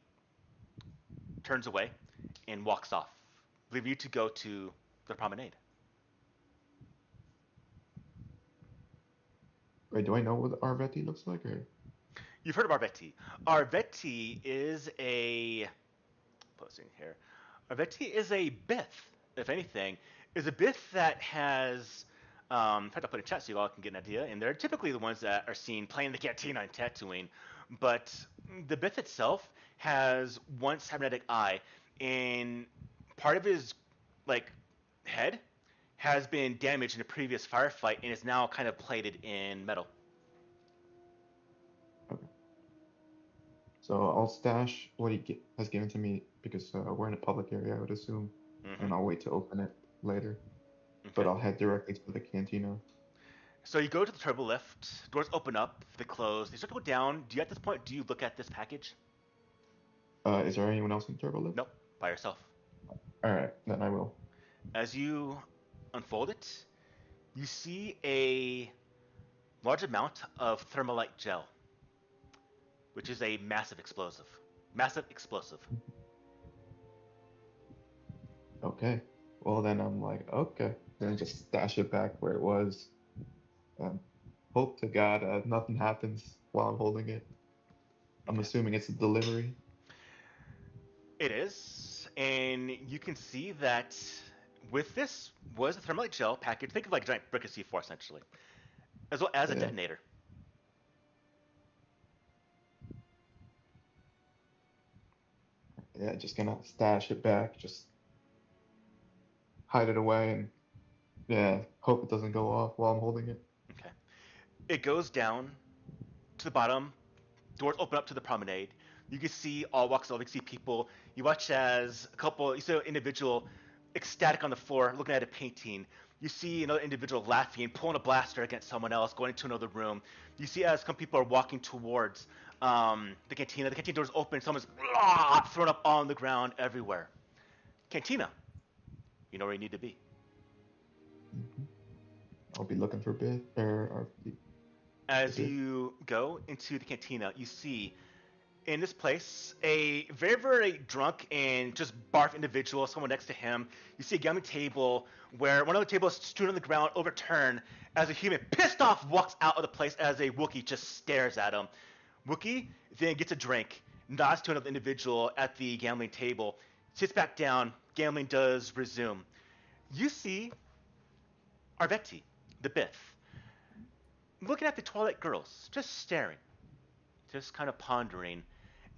turns away and walks off, leaving you to go to the promenade. Wait, do I know what Arveti looks like? Or You've heard of Arveti. Arveti is a posting here. Arveti is a Bith, if anything, is a Bith that has. In fact, I'll put it in chat so you all can get an idea. And they're typically the ones that are seen playing the cantina on Tatooine. But the Bith itself has one cybernetic eye, and part of his head has been damaged in a previous firefight and is now kind of plated in metal. so I'll stash what has given to me because we're in a public area, I would assume, Mm-hmm. and I'll wait to open it later. Okay. But I'll head directly to the cantina. So you go to the turbo lift. Doors open up. They close. They start to go down. At this point, do you look at this package? Is there anyone else in the turbo lift? Nope. By yourself. All right, then I will. As you unfold it, you see a large amount of thermalite gel, which is a massive explosive. Massive explosive. Okay. Well, then I'm like, okay. Then just stash it back where it was. Um, hope to God nothing happens while I'm holding it. I'm Okay. assuming it's a delivery. It is, and you can see that with this was a thermalite gel package. Think of like a giant brick of C4 essentially, as well as a Yeah. detonator. Yeah, just gonna stash it back, just hide it away, and yeah, hope it doesn't go off while I'm holding it. Okay. It goes down to the bottom. Doors open up to the promenade. You can see all walks of life. You can see people. You watch as you see an individual ecstatic on the floor looking at a painting. You see another individual laughing, pulling a blaster against someone else, going into another room. You see as some people are walking towards the cantina. The cantina doors open. Someone's thrown up on the ground everywhere. Cantina. You know where you need to be. Hmm. I'll be looking for Biff or As Biff. you go into the cantina, you see in this place a very, very drunk and just barf individual, someone next to him. You see a gambling table where one of the tables is strewn on the ground, overturned, as a human pissed off walks out of the place as a Wookiee just stares at him. Wookiee then gets a drink, nods to another individual at the gambling table, sits back down, gambling does resume. You see Arvetti, the Biff, looking at the Twilight girls, just staring, just kind of pondering,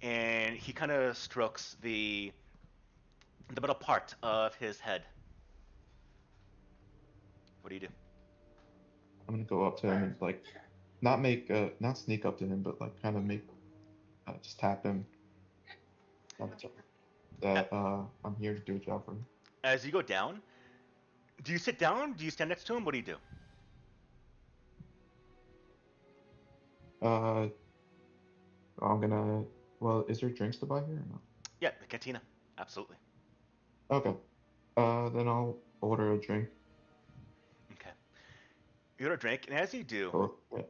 and he kind of strokes the middle part of his head. What do you do? I'm gonna go up to him and like not sneak up to him, but like kind of make just tap him on the shoulder that I'm here to do a job for him. As you go down, do you sit down? Do you stand next to him? What do you do? Uh, I'm gonna. Well, is there drinks to buy here or no? Yeah, the cantina. Absolutely. Okay. Then I'll order a drink. Okay. You order a drink, and as you do Both. Yeah.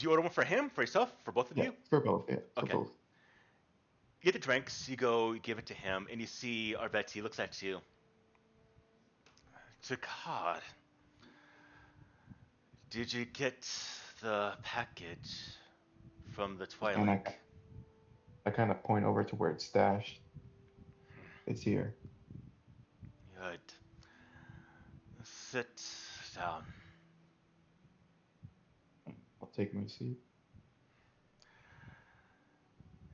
you order one for him, for yourself, for both of Yeah. you? For both. Yeah. For Okay. both. You get the drinks, you go, you give it to him, and you see Arvetti he looks at you. To God, did you get the package from the And Twilight? I kind of point over to where it's stashed. It's here. Good. Sit down. I'll take my seat.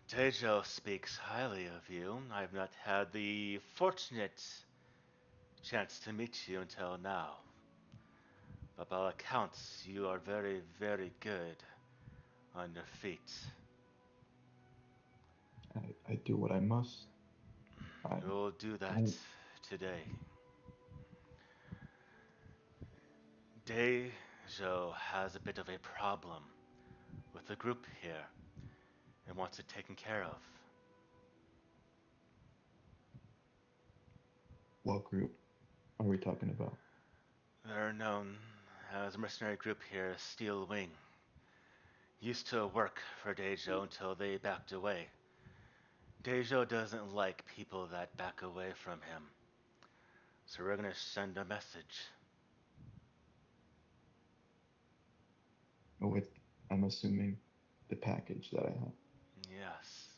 Tejo speaks highly of you. I have not had the fortunate chance to meet you until now. But by all accounts, you are very, very good on your feet. I do what I must. I You will do that don't. today. Dejo has a bit of a problem with the group here and wants it taken care of. What group are we talking about? They're known as a mercenary group here, Steel Wing. Used to work for Dejo until they backed away. Dejo doesn't like people that back away from him. So we're gonna send a message. With, I'm assuming, the package that I have. Yes.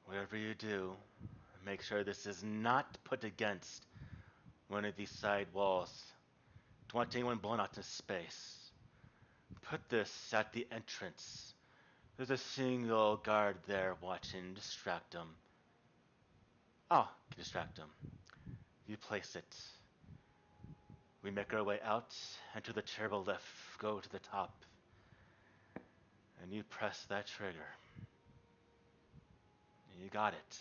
Whatever you do, make sure this is not put against one of these side walls. Don't want anyone blown out into space. Put this at the entrance. There's a single guard there watching. Distract him. Oh, distract him. You place it. We make our way out, enter the turbo lift, go to the top, and you press that trigger. You got it.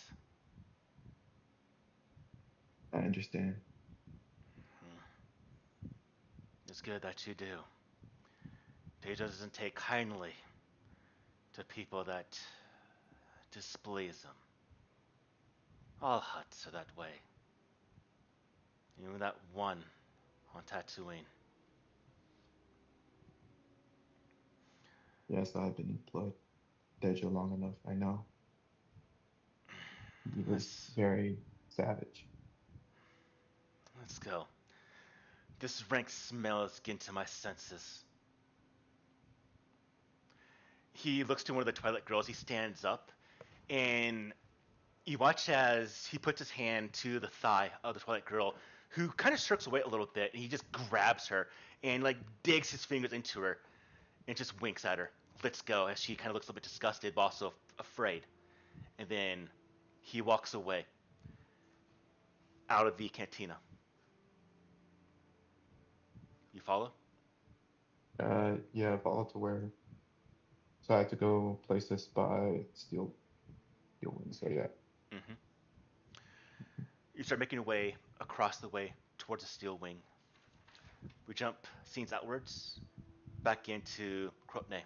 I understand. It's good that you do. Deja doesn't take kindly to people that displease him. All huts are that way. You know that one on Tatooine. Yes, I've been employed Deja long enough. I know. He was Let's very savage. let's go. This rank smell is getting to my senses. He looks to one of the Twilight girls. He stands up, and you watch as he puts his hand to the thigh of the Twilight girl, who kind of shirks away a little bit, and he just grabs her and like digs his fingers into her and just winks at her. Let's go, as she kind of looks a little bit disgusted, but also afraid. And then he walks away out of the cantina. You follow? Yeah, volatile where. So I had to go places by steel wing. So yeah. Mm-hmm. You start making your way across the way towards the steel wing. We jump scenes outwards, back into Krotne.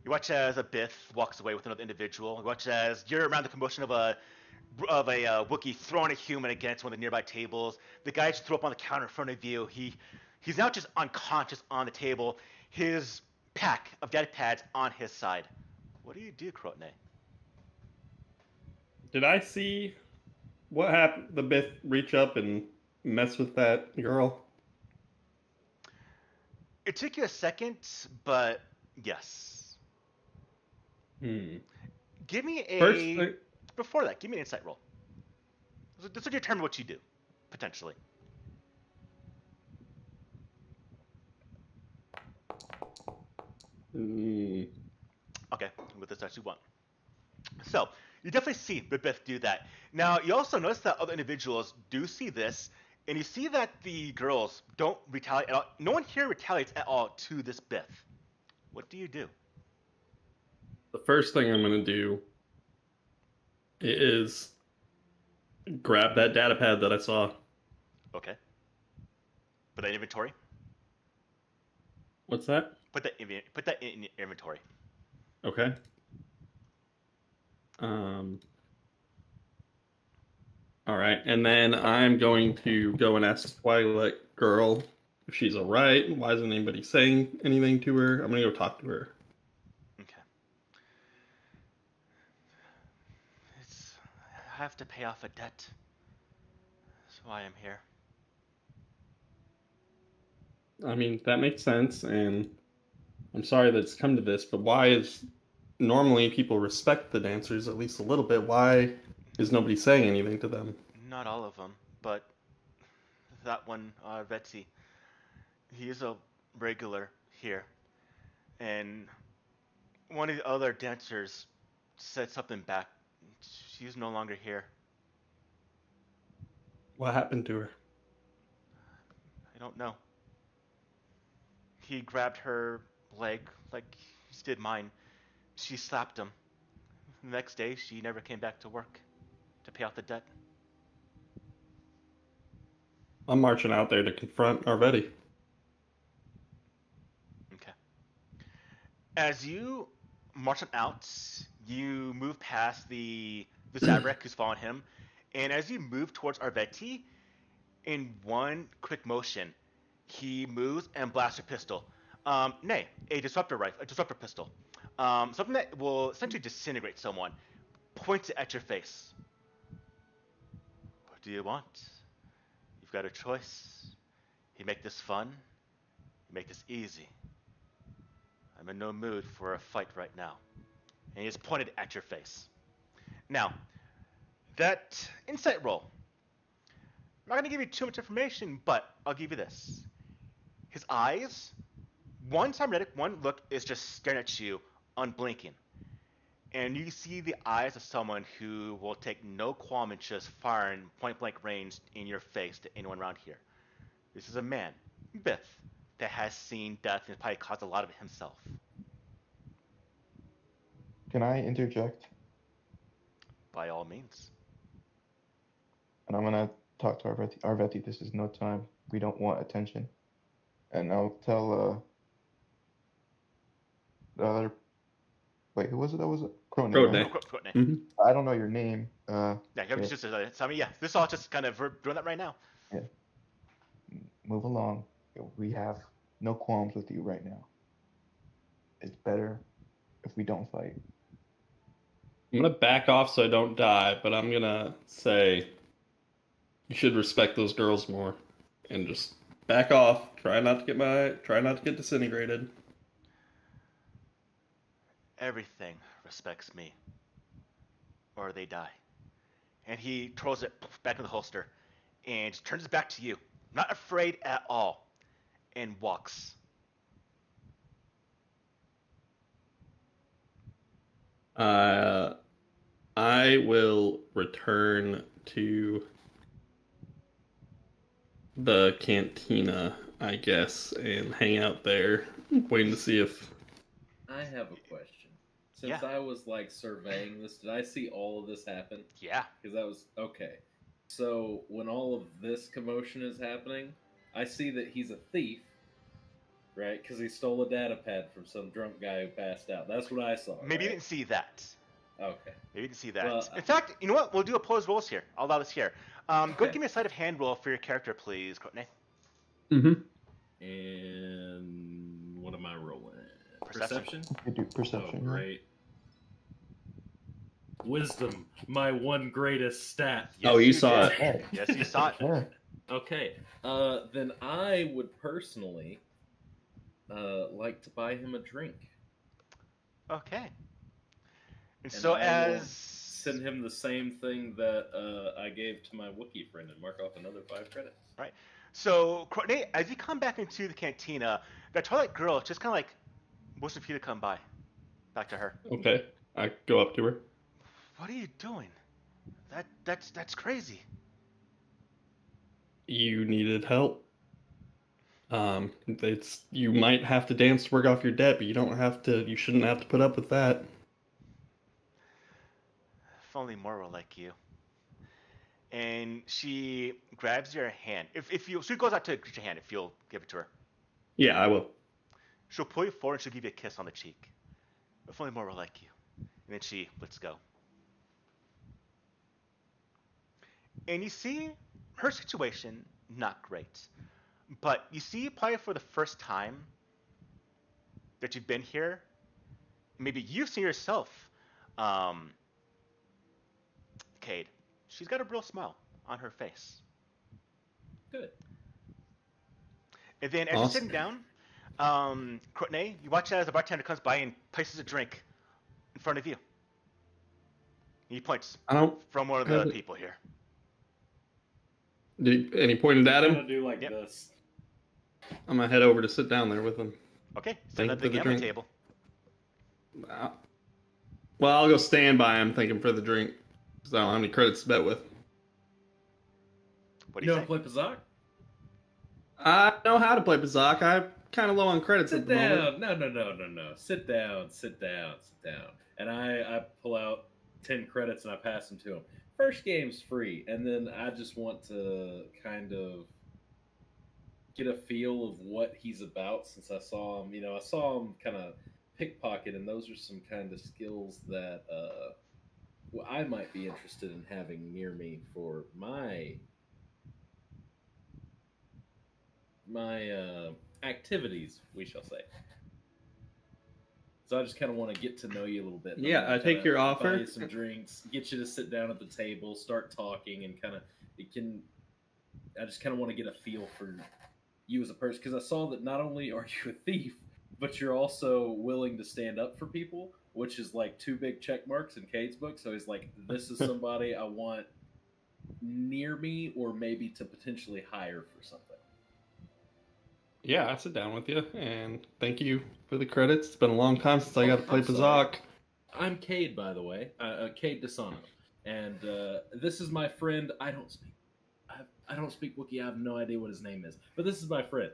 You watch as a Bith walks away with another individual. You watch as you're around the commotion of a Wookiee throwing a human against one of the nearby tables. The guy just threw up on the counter in front of you. He's now just unconscious on the table. His pack of data pads on his side. What do you do, Krotne? Did I see what happened? The Bith reach up and mess with that girl? It took you a second, but yes. Hmm. Give me First a thing, before that. Give me an insight roll. This will determine what you do, potentially. hmm, Okay, with this actually one. So you definitely see Bibith do that. Now you also notice that other individuals do see this, and you see that the girls don't retaliate at all. No one here retaliates at all to this Bith. What do you do? the first thing I'm gonna do is grab that data pad that I saw. Okay. Put that in inventory. What's that? Put that in inventory. Okay. Um. All right, and then I'm going to go and ask Twilight Girl if she's all right. Why isn't anybody saying anything to her? I'm gonna go talk to her. Okay. I have to pay off a debt. That's why I'm here. I mean, that makes sense, and I'm sorry that it's come to this, but why is normally people respect the dancers at least a little bit? Why is nobody saying anything to them? Not all of them, but that one, Betsy. He is a regular here, and one of the other dancers said something back. She's no longer here. What happened to her? I don't know. He grabbed her leg like he did mine. She slapped him. The next day, she never came back to work to pay off the debt. I'm marching out there to confront Arvetti. Okay. As you march him out, you move past the Zabrak who's following him, and as you move towards Arvetti, in one quick motion, he moves and blasts a pistol. Nay, a disruptor rifle, a disruptor pistol. Something that will essentially disintegrate someone. Points it at your face. What do you want? You've got a choice. You make this fun. You make this easy. I'm in no mood for a fight right now. And he just pointed at your face. Now, that insight roll. I'm not going to give you too much information, but I'll give you this. His eyes, one cybernetic, one look is just staring at you, unblinking. And you see the eyes of someone who will take no qualm in just firing point blank range in your face to anyone around here. This is a man, Bith, that has seen death and has probably caused a lot of it himself. Can I interject? By all means. And I'm gonna talk to Arvetti. Arvetti, this is no time. We don't want attention. And I'll tell the other. Wait, who was it? That was it. Crone, Road right? day. Courtney. Mm-hmm. I don't know your name, Yeah, yeah, just I mean, yeah, this is all just kind of we're doing that right now. yeah. Move along. We have no qualms with you right now. It's better if we don't fight. I'm gonna back off so I don't die, but I'm gonna say you should respect those girls more and just back off. Try not to get disintegrated. Everything respects me, or they die. And he throws it back in the holster and just turns it back to you, not afraid at all, and walks. Uh, I will return to the cantina, I guess, and hang out there, waiting to see if. I have a question. Since Yeah. I was like surveying this, did I see all of this happen? Yeah. Because that was okay. So when all of this commotion is happening, I see that he's a thief, right? Because he stole a data pad from some drunk guy who passed out. That's what I saw. Maybe you right? didn't see that. Okay. Maybe you didn't see that. Well, In fact, you know what? We'll do opposed rolls here. I'll allow this here. Go Okay. give me a sleight of hand roll for your character, please, Courtney. Mm-hmm. And what am I rolling? Perception. You do perception. Oh, great. Wisdom, my one greatest stat. Yes, Oh, you saw did. it. Yes, you saw it. Yeah. Okay. Then I would personally like to buy him a drink. Okay. And And so I will as send him the same thing that I gave to my Wookiee friend and mark off another 5 credits. Right. So, Courtney, as you come back into the cantina, that Twilight girl just kind of like motions for you to come by. Back to her. Okay, I go up to her. What are you doing? That's crazy. You needed help. It's you might have to dance to work off your debt, but you don't have to. You shouldn't have to put up with that. If only more were like you. And she grabs your hand. If you, she goes out to greet your hand. If you'll give it to her, Yeah, I will. she'll pull you forward and she'll give you a kiss on the cheek. If only more were like you. And then she lets go. And you see her situation not great, but you see probably for the first time that you've been here, maybe you've seen yourself, Cade. She's got a real smile on her face. Good. And then as you're Awesome. sitting down, Courtney, you watch as the bartender comes by and places a drink in front of you. He points I don't. from one of the people here. And he pointed at I'm him. gonna do like Yep. this. I'm gonna head over to sit down there with him. Okay, Thank stand you up for the the gambling drink. table. Well, I'll go stand by him, thanking for the drink. Because I don't have any credits to bet with. What do You you know say? play Pazak? I know how to play Bazak. I'm kind of low on credits Sit at the moment. down. No. Sit down. And I pull out 10 credits and I pass them to him. First game's free, and then I just want to kind of get a feel of what he's about since I saw him. I saw him kind of pickpocket, and those are some kind of skills that I might be interested in having near me for my activities, we shall say. So I just kind of want to get to know you a little bit. Yeah, I'm gonna I take kinda your buy offer. you some drinks, get you to sit down at the table, start talking, and I just kind of want to get a feel for you as a person, because I saw that not only are you a thief, but you're also willing to stand up for people, which is like 2 big check marks in Cade's book. So he's like, this is somebody I want near me, or maybe to potentially hire for something. Yeah, I sit down with you, and thank you for the credits. It's been a long time since I got to play I'm sorry. Bazak. I'm Cade, by the way, Cade Desano, and this is my friend. I don't speak Wookiee. I have no idea what his name is, but this is my friend.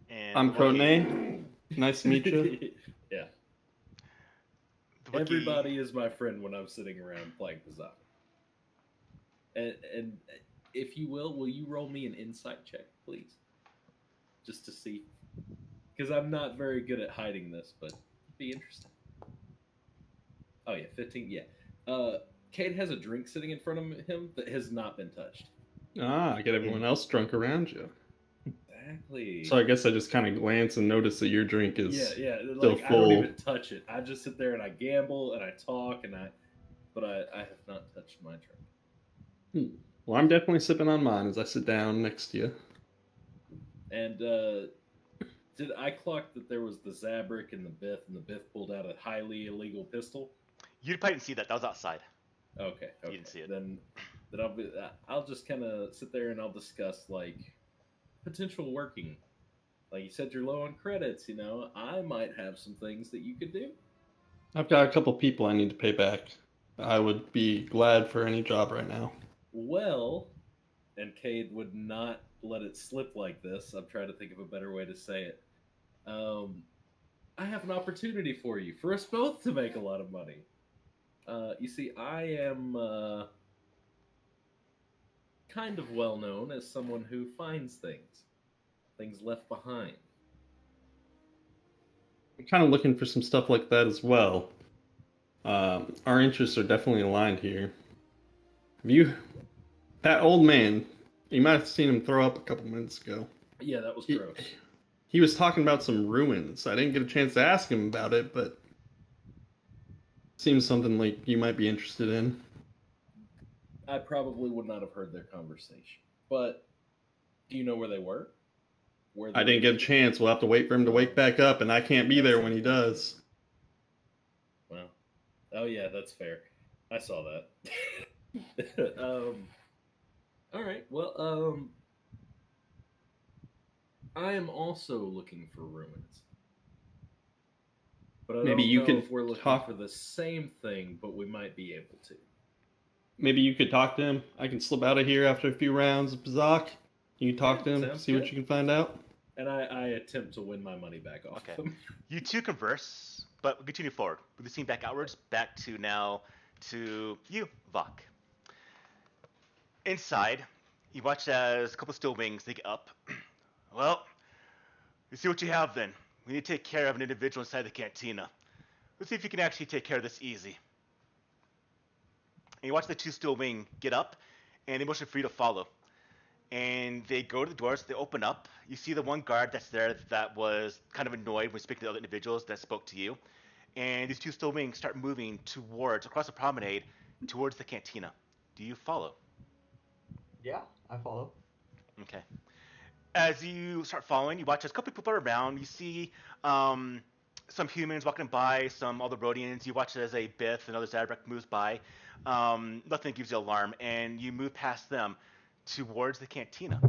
And I'm the Wookiee- Crone. Nice to meet you. Yeah, the Wookiee- everybody is my friend when I'm sitting around playing Pazak. And if you will you roll me an insight check, please? Just to see. Because I'm not very good at hiding this, but it'd be interesting. Oh, yeah, 15, yeah. Cade has a drink sitting in front of him that has not been touched. Get everyone else drunk around you. Exactly. So I guess I just kind of glance and notice that your drink is yeah. still Like I don't full. even touch it. I just sit there and I gamble and I talk but I have not touched my drink. Well, I'm definitely sipping on mine as I sit down next to you. And did I clock that there was the Zabrak and the Biff pulled out a highly illegal pistol? You probably didn't see that. That was outside. Okay. You didn't see it. Then I'll just kind of sit there and I'll discuss like potential working. Like you said, you're low on credits. You know, I might have some things that you could do. I've got a couple people I need to pay back. I would be glad for any job right now. Well, and Cade would not let it slip like this. I'm trying to think of a better way to say it. I have an opportunity for you, for us both to make a lot of money. You see, I am kind of well known as someone who finds things left behind. I'm kind of looking for some stuff like that as well. Our interests are definitely aligned here. That old man, you might have seen him throw up a couple minutes ago. Yeah, that was gross. He was talking about some ruins. I didn't get a chance to ask him about it, but seems something like you might be interested in. I probably would not have heard their conversation. But do you know where they were? I didn't get a chance. We'll have to wait for him to wake back up, and I can't be there when he does. Well, oh yeah, that's fair. I saw that. All right. Well, I am also looking for ruins, but I Maybe don't you know can if we're looking talk- for the same thing, but we might be able to. Maybe you could talk to him. I can slip out of here after a few rounds of Bazak. You can talk to him, sounds see good. what you can find out. And I attempt to win my money back off Okay. them. You two converse, but we'll continue forward. With the scene back outwards, back to now to you, Vok. Inside, you watch as a couple steel wings they get up. Well, you see what you have then. We need to take care of an individual inside the cantina. Let's see if you can actually take care of this easy. And you watch the two steel wing get up, and they motion for you to follow. And they go to the doors, they open up. You see the one guard that's there that was kind of annoyed when speaking to other individuals that spoke to you. And these two steel wings start moving across the promenade, towards the cantina. Do you follow? Yeah, I follow. Okay. As you start following, you watch as a couple people are around. You see some humans walking by, some other Rhodians. You watch as a Bith, another Zabrak moves by. Nothing gives you alarm, and you move past them towards the cantina.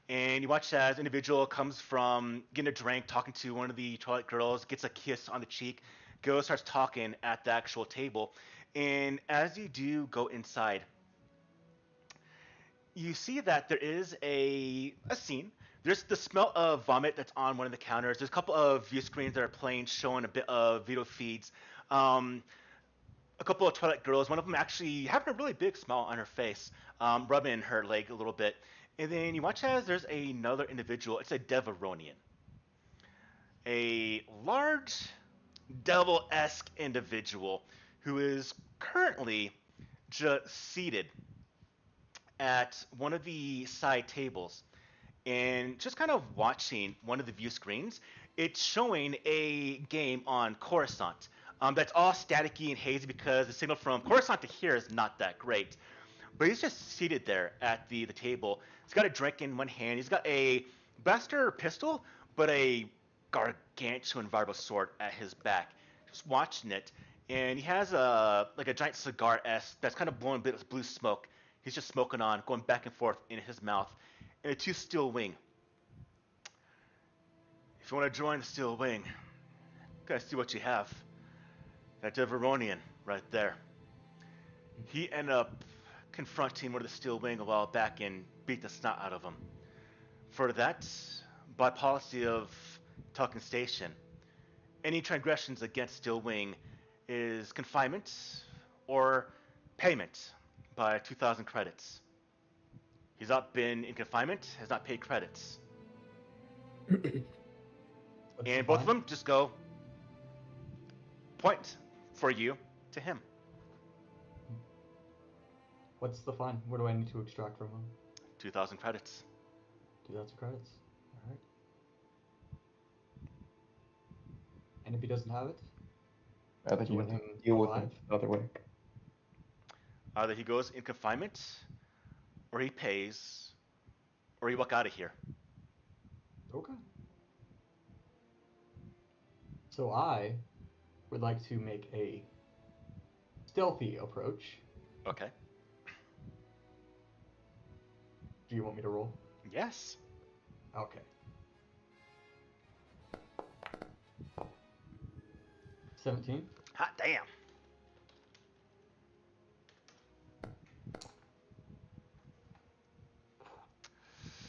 And you watch as an individual comes from getting a drink, talking to one of the toilet girls, gets a kiss on the cheek, goes, starts talking at the actual table. And as you do go inside, you see that there is a scene. There's the smell of vomit that's on one of the counters. There's a couple of view screens that are playing, showing a bit of video feeds. A couple of toilet girls, one of them actually having a really big smile on her face, rubbing her leg a little bit. And then you watch as there's another individual. It's a Deveronian. A large, devil-esque individual who is currently just seated at one of the side tables and just kind of watching one of the view screens. It's showing a game on Coruscant. That's all staticky and hazy because the signal from Coruscant to here is not that great. But he's just seated there at the table. He's got a drink in one hand. He's got a blaster pistol, but a gargantuan variable sword at his back. Just watching it, and he has a giant cigar that's kind of blowing a bit of blue smoke. He's just smoking on, going back and forth in his mouth, and a two steel wing. If you want to join the steel wing, gotta see what you have. That Deveronian right there. He ended up confronting one of the steel wing a while back and beat the snot out of him. For that, by policy of Tulkun Station, any transgressions against steel wing is confinement or payment by 2,000 credits. He's not been in confinement, has not paid credits. And both of them just go point for you to him. What's the fine? What do I need to extract from him? 2,000 credits. 2,000 credits. All right. And if he doesn't have it, I think do you you want have him to deal with alive? him the other way. Either he goes in confinement, or he pays, or you walk out of here. Okay. So I would like to make a stealthy approach. Okay. Do you want me to roll? Yes. Okay. 17. Hot damn.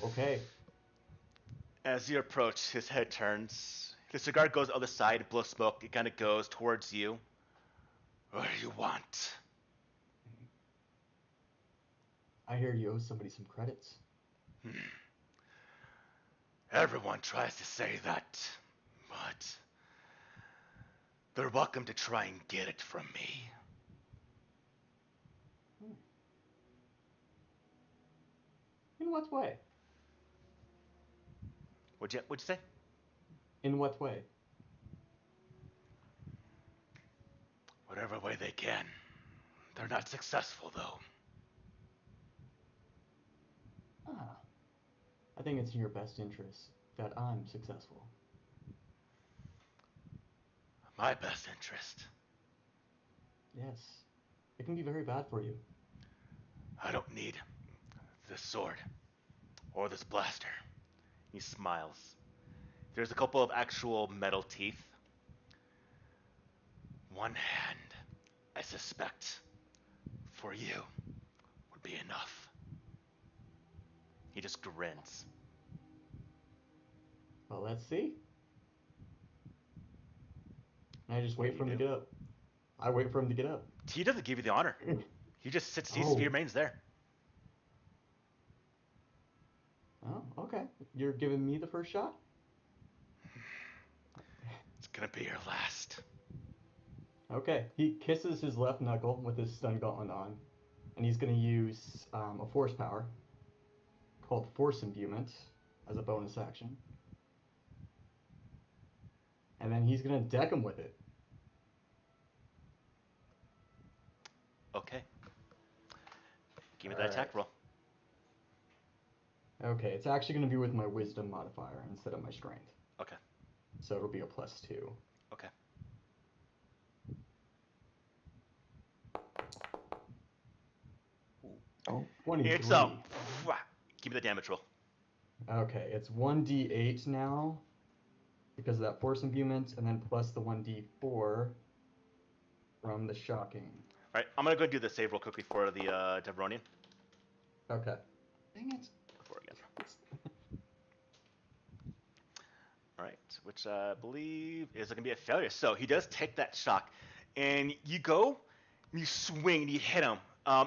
Okay. As you approach, his head turns. The cigar goes the other side, blows smoke. It kind of goes towards you. What do you want? I hear you owe somebody some credits. Everyone tries to say that, but they're welcome to try and get it from me. In what way? What'd you say? In what way? Whatever way they can. They're not successful, though. Ah. I think it's in your best interest that I'm successful. My best interest. Yes. It can be very bad for you. I don't need this sword or this blaster. He smiles. There's a couple of actual metal teeth. One hand, I suspect, for you would be enough. He just grins. Well, let's see. And I just What wait do for him you to do? get up. I wait for him to get up. He doesn't give you the honor. He just sits, he Oh. remains there. Oh, okay. You're giving me the first shot? It's gonna be your last. Okay. He kisses his left knuckle with his stun gauntlet on, and he's going to use a force power called Force Imbuement as a bonus action. And then he's going to deck him with it. Okay. Give me that Alright. attack roll. Okay, it's actually going to be with my Wisdom modifier instead of my Strength. Okay. So it'll be a +2. Okay. Oh, 23. It's give me the damage roll. Okay, it's 1d8 now because of that Force Imbuement, and then plus the 1d4 from the Shocking. Alright, I'm gonna go do the save real quickly for the Devronian. Okay. Dang it. Before again. Alright, which I believe is gonna be a failure. So he does take that shock, and you go, and you swing, and you hit him,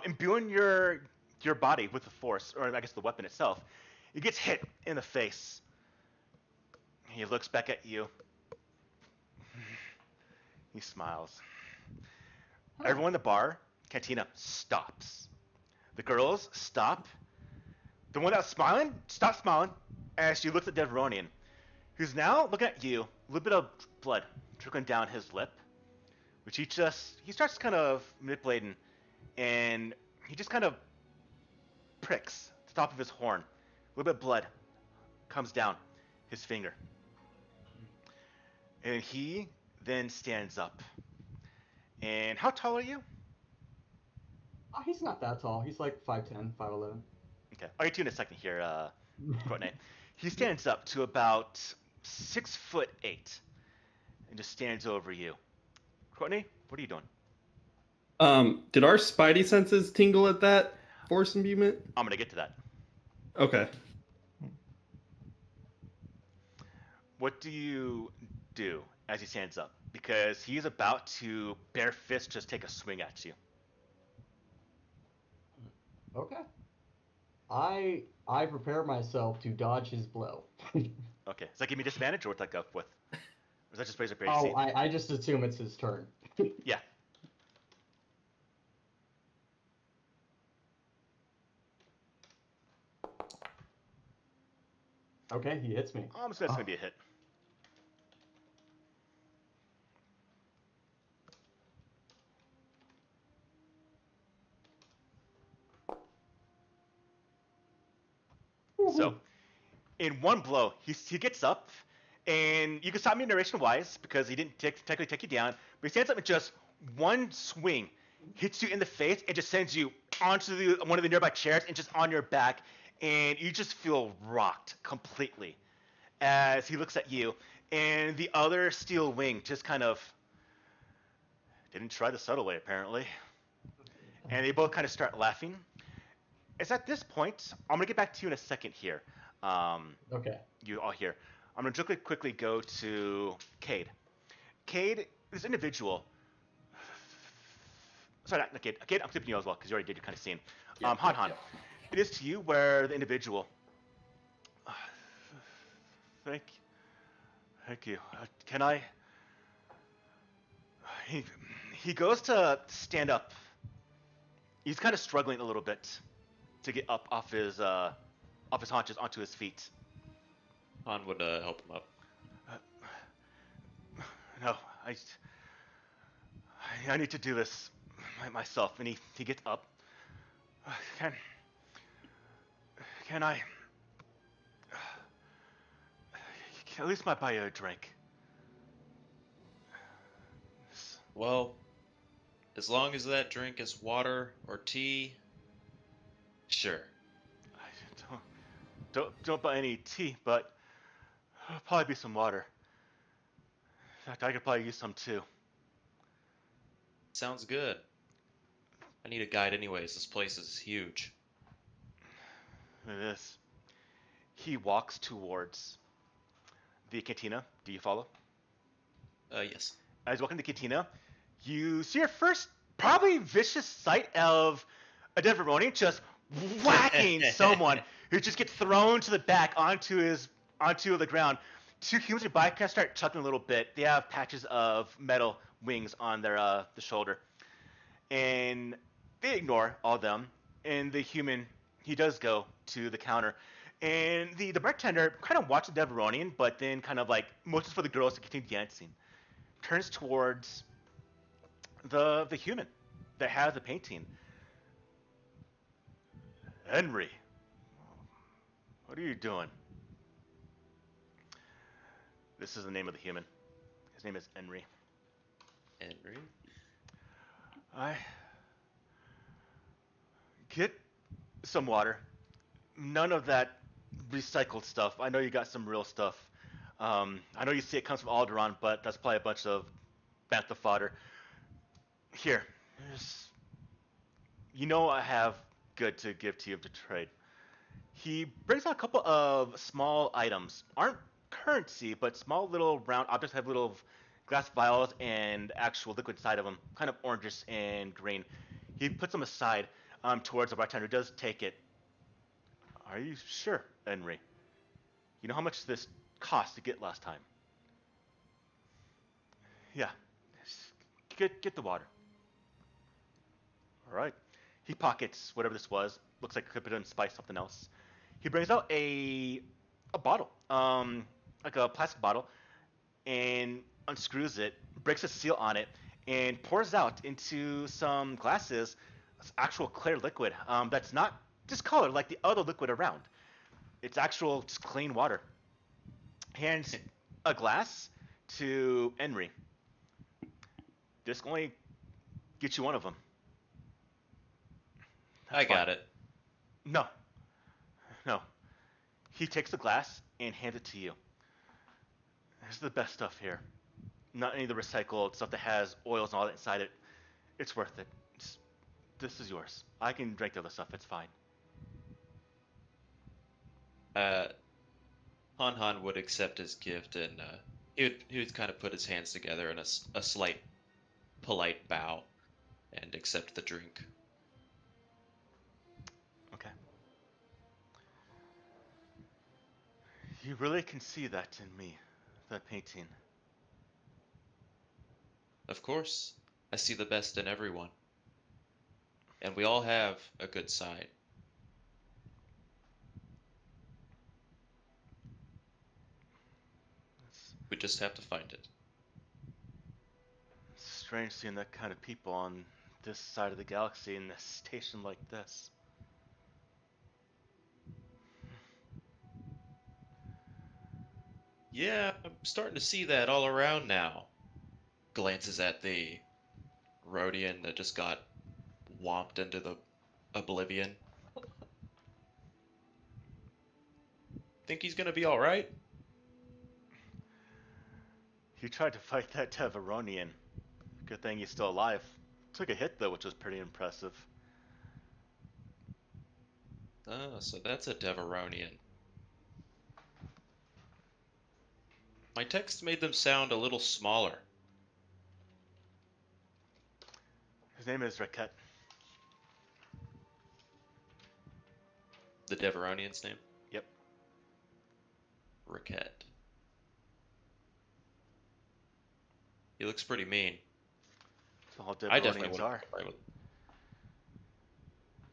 imbuing your body with the force, or I guess the weapon itself. He gets hit in the face. He looks back at you. He smiles. Everyone in the bar, cantina, stops. The girls stop. The one that's smiling stops smiling as she looks at Devronian, who's now looking at you. A little bit of blood trickling down his lip, which he starts kind of manipulating, and he just kind of pricks the top of his horn. A little bit of blood comes down his finger. And he then stands up. And how tall are you? He's not that tall. He's like 5'10", 5'11". Okay, I'll get to you in a second here, Courtney. He stands up to about 6'8", and just stands over you. Courtney, what are you doing? Did our spidey senses tingle at that force imbuement? I'm gonna get to that. Okay. What do you do as he stands up? Because he's about to bare fist just take a swing at you. Okay. I prepare myself to dodge his blow. Okay, does that give me disadvantage, or what's that go with? Or is that just raise up your Oh, AC? I just assume it's his turn. Yeah. Okay, he hits me. I'm assuming that's going to be a hit. So, in one blow, he gets up, and you can stop me narration-wise because he didn't technically take you down, but he stands up and just one swing hits you in the face and just sends you onto one of the nearby chairs and just on your back, and you just feel rocked completely as he looks at you, and the other steel wing just kind of didn't try the subtle way apparently, and they both kind of start laughing. It's at this point, I'm gonna get back to you in a second here. Okay. You all here. I'm gonna quickly go to Cade. Cade, this individual. Sorry, not Cade. Cade, I'm skipping you as well because you already did your kind of scene. Yeah, Han Han. yeah. It is to you where the individual. Thank you. Can I? He he goes to stand up. He's kind of struggling a little bit to get up off his haunches onto his feet. Han would help him up. No, I need to do this myself. And he gets up. Can I? At least might buy you a drink. Well, as long as that drink is water or tea, sure. Don't buy any tea, but probably be some water. In fact, I could probably use some too. Sounds good. I need a guide anyways. This place is huge. It is. He walks towards the cantina. Do you follow? Yes. As you walk into the cantina, you see your first probably vicious sight of a Deveronian just whacking someone who just gets thrown to the back onto the ground. Two humans nearby kind of start chuckling a little bit. They have patches of metal wings on their the shoulder, and they ignore all of them. And the human, he does go to the counter, and the bartender kind of watches the Deveronian, but then kind of like motions for the girls to continue dancing. Turns towards the human that has the painting. Henry, what are you doing? This is the name of the human. His name is Henry. Henry? I get some water. None of that recycled stuff. I know you got some real stuff. I know you see it comes from Alderaan, but that's probably a bunch of bantha fodder. Here, you know I have good to give to you to trade. He brings out a couple of small items. Aren't currency, but small little round objects have little glass vials and actual liquid inside of them, kind of orangish and green. He puts them aside towards the bartender, who does take it. Are you sure, Henry? You know how much this cost to get last time? Yeah. Get the water. All right. He pockets whatever this was. Looks like it could have been spice, something else. He brings out a bottle, like a plastic bottle, and unscrews it, breaks a seal on it, and pours out into some glasses actual clear liquid that's not discolored like the other liquid around. It's actual just clean water. Hands a glass to Henry. This can only get you one of them. I got it. No. He takes the glass and hands it to you. This is the best stuff here. Not any of the recycled stuff that has oils and all that inside it. It's worth it. This is yours. I can drink the other stuff. It's fine. Han would accept his gift, and he would kind of put his hands together in a slight polite bow and accept the drink. Okay. You really can see that in me, that painting. Of course, I see the best in everyone. And we all have a good side. We just have to find it. It's strange seeing that kind of people on this side of the galaxy in a station like this. Yeah, I'm starting to see that all around now. Glances at the Rhodian that just got whomped into the oblivion. Think he's gonna be alright? You tried to fight that Devaronian. Good thing he's still alive. Took a hit though, which was pretty impressive. Ah, so that's a Devaronian. My text made them sound a little smaller. His name is Raquette. The Devaronian's name? Yep. Raquette. He looks pretty mean. That's all I definitely Devaronians wouldn't are. fight with.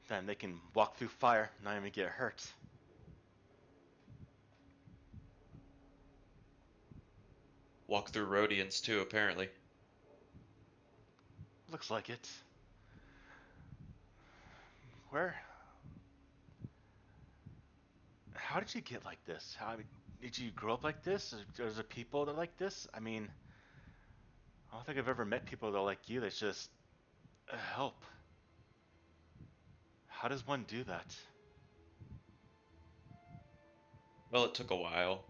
Then they can walk through fire, not even get hurt. Walk through Rhodians too, apparently. Looks like it. Where? How did you get like this? Did you grow up like this? Are there people that are like this? I mean, I don't think I've ever met people that are like you. That's just help. How does one do that? Well, it took a while.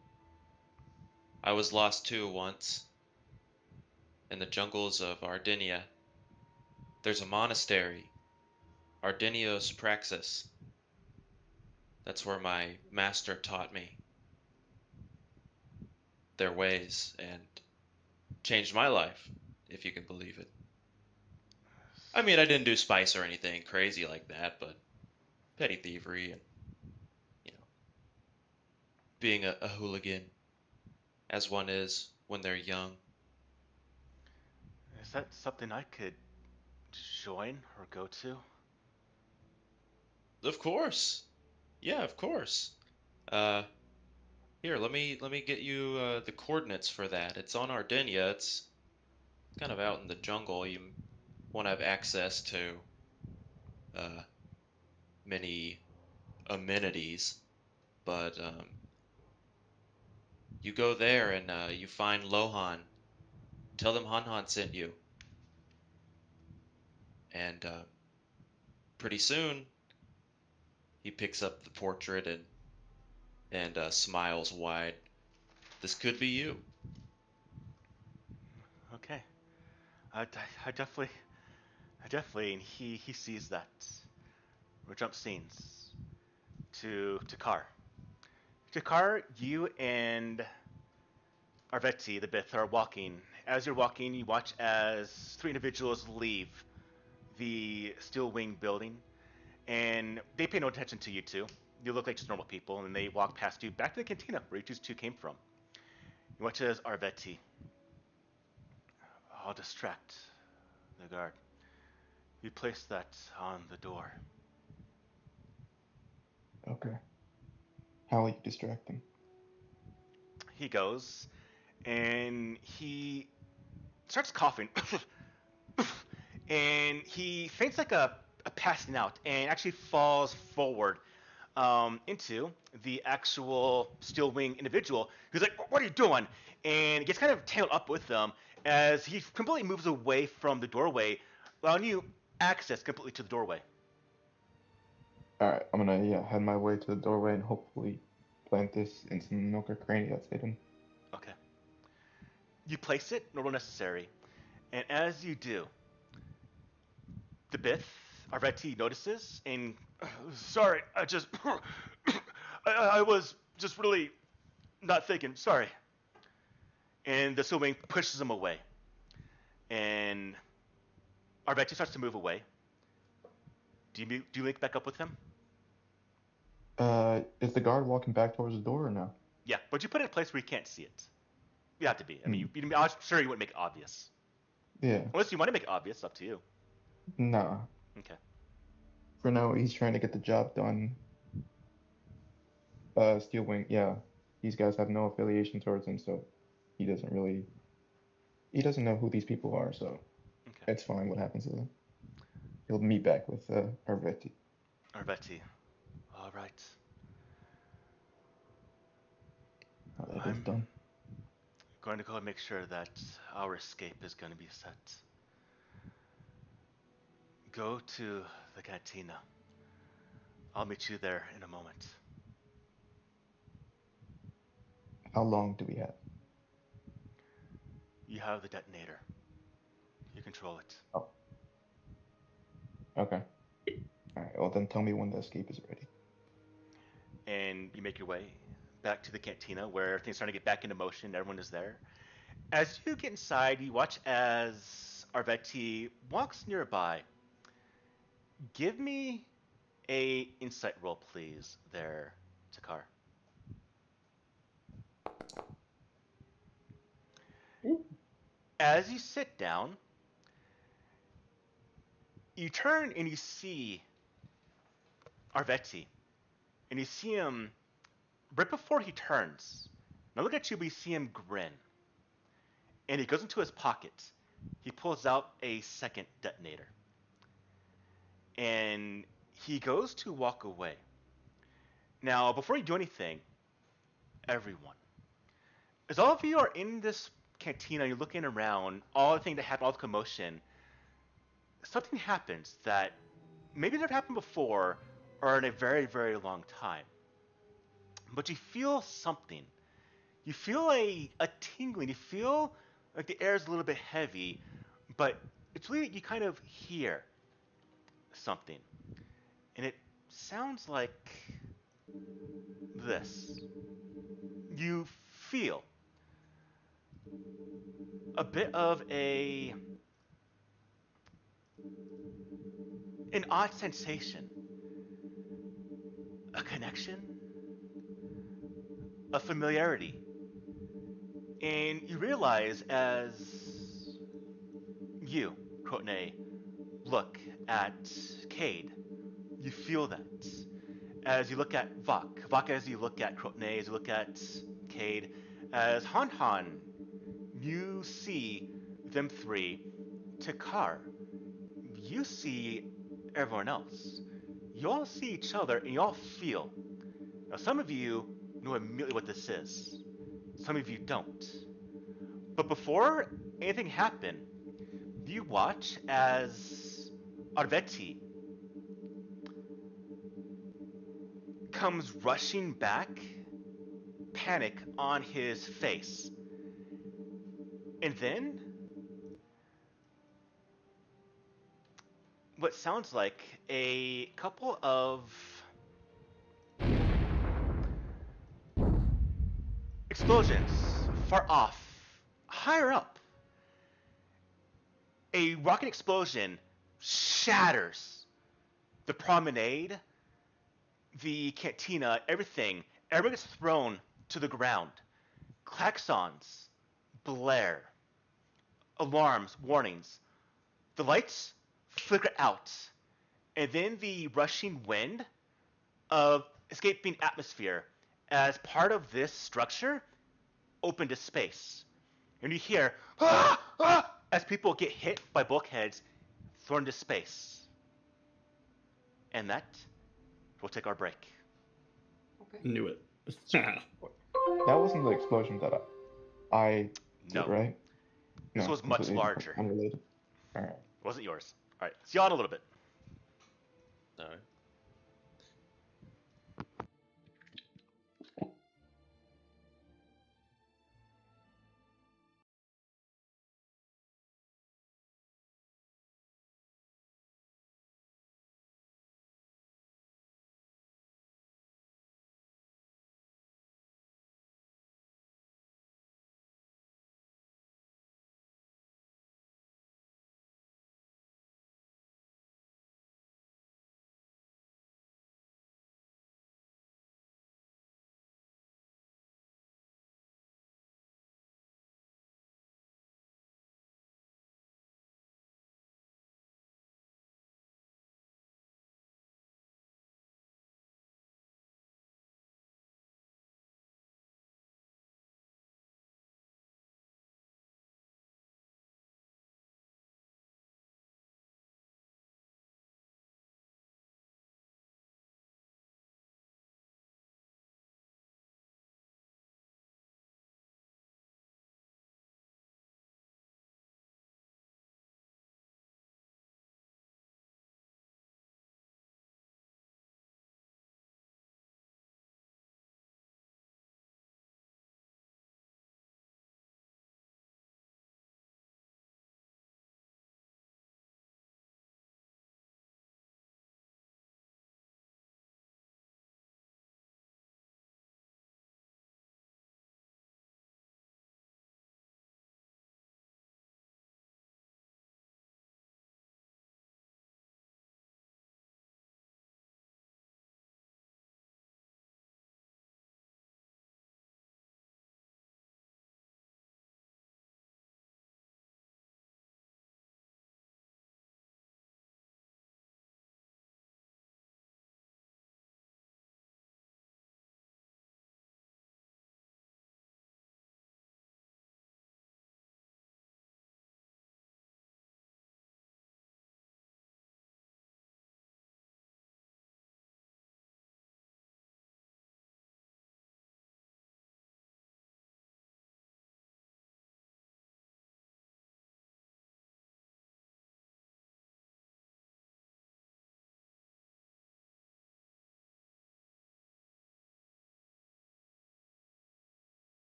I was lost too once. In the jungles of Ardinia. There's a monastery. Ardinios Praxis. That's where my master taught me their ways and changed my life, if you can believe it. I mean, I didn't do spice or anything crazy like that, but petty thievery and, you know, being a hooligan, as one is when they're young. Is that something I could join or go to? Of course. Yeah, of course. Uh, Here, let me get you the coordinates for that. It's on Ardinia. It's kind of out in the jungle. You won't have access to uh, many amenities, but you go there and you find Lohan. Tell them Han Han sent you, and pretty soon he picks up the portrait and smiles wide. This could be you. Okay. I, I definitely, and he sees that. We jump scenes to Takar. Takar, you and Arveti, the Bith, are walking. As you're walking, you watch as three individuals leave the Steel Wing building, and they pay no attention to you two. You look like just normal people, and they walk past you back to the cantina where you two came from. You watch as Arveti. I'll distract the guard. We place that on the door. Okay. How will you distract them? He goes, and he starts coughing. And he faints like a passing out and actually falls forward into the actual steel wing individual who's like, "What are you doing?" And gets kind of tangled up with them as he completely moves away from the doorway, allowing you access completely to the doorway. Alright, I'm gonna head my way to the doorway and hopefully plant this in some nook or cranny that's hidden. Okay. You place it, no roll necessary, and as you do, the Bith, Arveti notices, and sorry, I was just really not thinking. Sorry. And the Steel Wing pushes him away, and Arveti starts to move away. Do you link back up with him? Is the guard walking back towards the door or no? Yeah, but you put it in a place where you can't see it. You have to be. I mean, I'm sure you wouldn't make it obvious. Yeah. Unless you want to make it obvious, up to you. Nah. Okay. For now, he's trying to get the job done. Steel Wing, yeah. These guys have no affiliation towards him, so he doesn't really he doesn't know who these people are, so Okay. it's fine what happens to them. He'll meet back with Arvetti. Arvetti. All right. Now that is I'm done. going to go and make sure that our escape is going to be set. Go to the cantina. I'll meet you there in a moment. How long do we have? You have the detonator. You control it. Oh, okay. All right. Well, then tell me when the escape is ready. And you make your way back to the cantina where everything's starting to get back into motion. Everyone is there. As you get inside, you watch as Arvetti walks nearby. Give me a insight roll, please, there, Takar. As you sit down, you turn and you see Arvetti, and you see him right before he turns. Now look at you, but you see him grin, and he goes into his pocket. He pulls out a second detonator, and he goes to walk away. Now, before you do anything, everyone, as all of you are in this cantina, you're looking around, all the things that happen, all the commotion, something happens that maybe never happened before or in a very, very long time. But you feel something. You feel a tingling. You feel like the air is a little bit heavy, but it's really, you kind of hear something. And it sounds like this. You feel a bit of an odd sensation, a connection, a familiarity. And you realize as you, Crotone, look at Cade, you feel that. As you look at Vok as you look at Crotone, as you look at Cade, as Han Han, you see them three. Takar, you see everyone else. You all see each other and you all feel. Now, some of you know immediately what this is. Some of you don't. But before anything happened, you watch as Arvetti comes rushing back, panic on his face. And then, what sounds like a couple of explosions far off, higher up. A rocket explosion shatters the promenade, the cantina, everything. Everyone gets thrown to the ground. Klaxons blare. Alarms, warnings. The lights flicker out. And then the rushing wind of escaping atmosphere as part of this structure open to space. And you hear, ah, ah, as people get hit by bulkheads, thrown into space. And that will take our break. Okay. Knew it. That wasn't the explosion that I No. did, right? This No, was much completely larger. unrelated. All right. It wasn't yours. All right. See you on a little bit. No.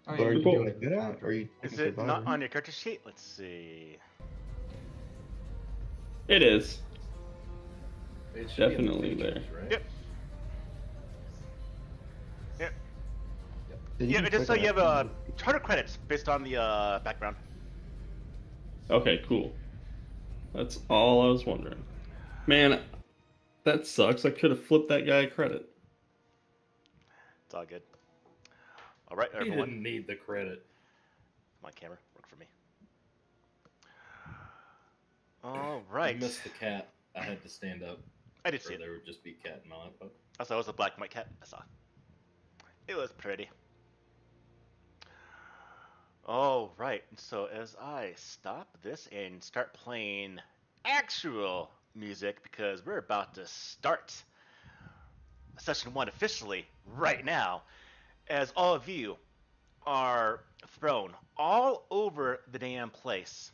Oh, But yeah, are you you can do doing it like that, after. or are you Is taking it not Survivor? on your character sheet? Let's see. It is. It should be in the Definitely features, there. right? Yep. Yep. Yeah, Yeah, can just so click you on have it. charter credits based on the background. Okay, cool. That's all I was wondering. Man, that sucks. I could have flipped that guy credit. It's all good. All right, He everyone. didn't need the credit. My camera, work for me. All I right. missed the cat. I had to stand up. I did see Or it. there would just be cat and all that. I saw it was a black and white cat. I saw. It was pretty. All right. So as I stop this and start playing actual music, because we're about to start session 1 officially right now, as all of you are thrown all over the damn place.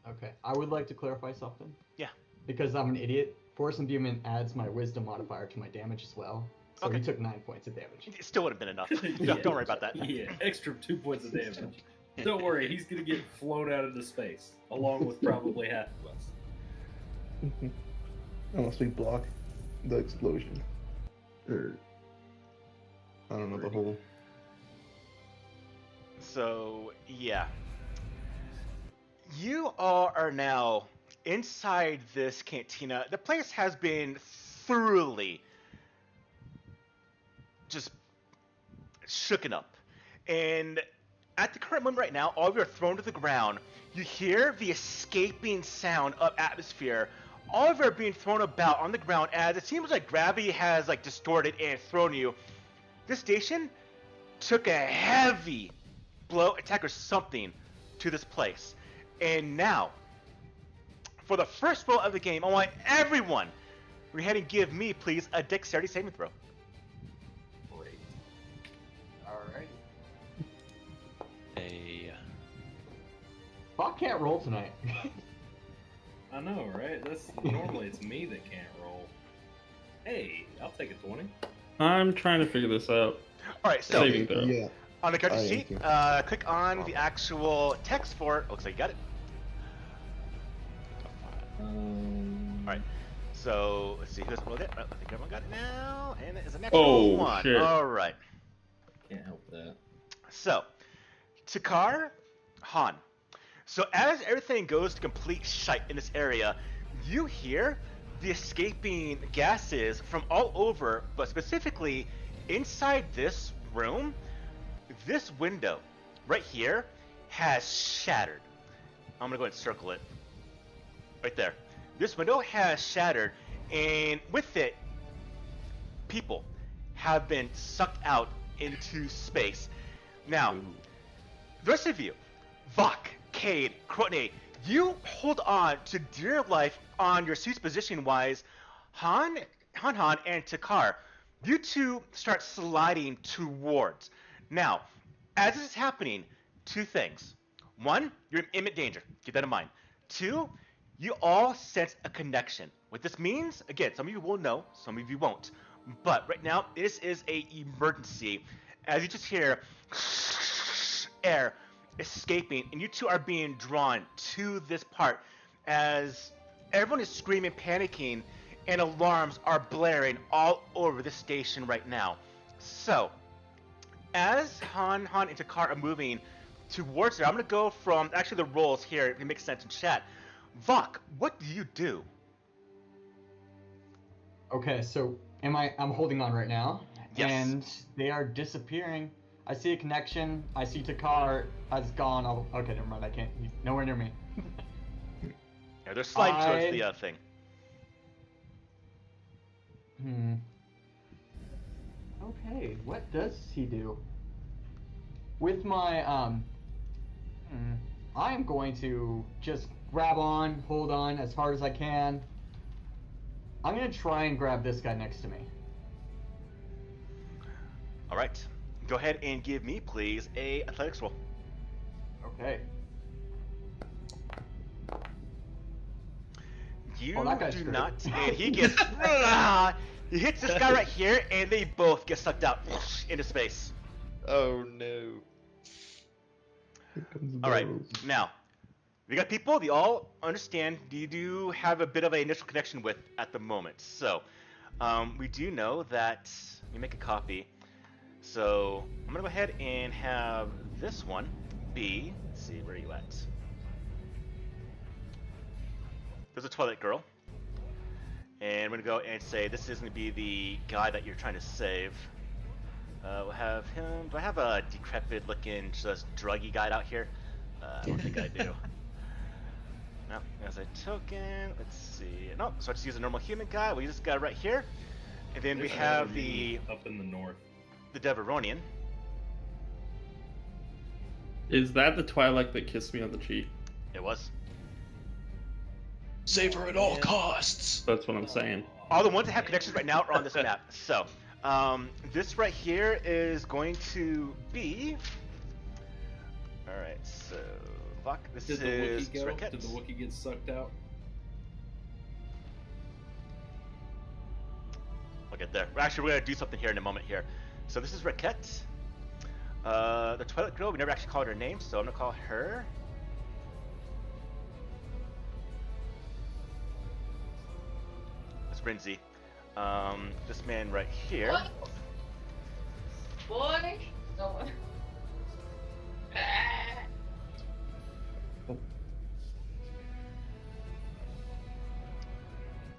Okay, I would like to clarify something. Yeah. Because I'm an idiot, Force Imbuement adds my Wisdom modifier to my damage as well. So Okay. he took 9 points of damage. It still would have been enough. Yeah. Don't worry about that. Yeah, extra 2 points of damage. Don't worry, he's gonna get flown out into space, along with probably half of us. Unless we block the explosion. Or, I don't know, the whole... So, yeah. You all are now inside this cantina. The place has been thoroughly just shooken up. And at the current moment right now, all of you are thrown to the ground. You hear the escaping sound of atmosphere. All of you are being thrown about on the ground as it seems like gravity has like distorted and thrown you. This station took a heavy blow, attack, or something to this place. And now, for the first roll of the game, I want everyone go ahead and give me, please, a dexterity saving throw. Great. Alright. A Bob can't roll tonight. I know, right? That's normally it's me that can't roll. Hey, I'll take a 20. I'm trying to figure this out. All right, so Saving throw. Yeah. on the character I am sheet, too. click on the actual text for it. Looks like you got it. Alright, so let's see who's rolled it. I think everyone got it now, and it is a natural Oh, one. shit. Alright, Can't help that. so Takar, Han. So as everything goes to complete shite in this area, you hear the escaping gases from all over, but specifically inside this room. This window right here has shattered. I'm gonna go ahead and circle it right there. This window has shattered, and with it, people have been sucked out into space. Now, the rest of you, Vok, Cade, Crotney, you hold on to dear life on your seats position-wise. Han, and Takar, you two start sliding towards. Now, as this is happening, two things. One, you're in imminent danger. Keep that in mind. Two, you all sense a connection. What this means, again, some of you will know, some of you won't. But right now, this is a emergency. As you just hear air escaping, and you two are being drawn to this part as everyone is screaming, panicking, and alarms are blaring all over the station right now. So, as Han, and Takar are moving towards there, I'm going to go from actually the rolls here. It makes sense in chat. Vok, what do you do? Okay, so I'm holding on right now. Yes. And they are disappearing. I see a connection. I see Takar has gone. Oh, okay, never mind. I can't. He's nowhere near me. Yeah, they're sliding towards the thing. Okay, what does he do? With my I am going to just grab on, hold on as hard as I can. I'm gonna try and grab this guy next to me. All right, go ahead and give me, please, a athletics roll. Okay. You Oh, that guy's do great. not, and he gets, he hits this guy right here, and they both get sucked out into space. Oh no. comes All right. those. Now, we got people you all understand you do have a bit of an initial connection with at the moment. So, we do know that you make a copy. So, I'm going to go ahead and have this one be, let's see, where are you at? There's a toilet girl. And we're going to go and say this is going to be the guy that you're trying to save. We'll have him. Do I have a decrepit looking just druggy guy out here? I don't think I do. No, as a token, let's see. No, so I just use a normal human guy. We'll use this guy right here. And then we There's have another the me up in the north. Deveronian. Is that the Twilight that kissed me on the cheek? It was. Save her at all costs. That's what I'm saying. All the ones that have connections right now are on this map. So, this right here is going to be. Alright, so. Fuck, this Did the is. Wookiee go? Ricket. Did the Wookiee get sucked out? We'll get there. Actually, we're going to do something here in a moment here. So, this is Raquette. The Twilight Girl, we never actually called her name, so I'm going to call her. It's Rinzi. This man right here. What? Boy, no one.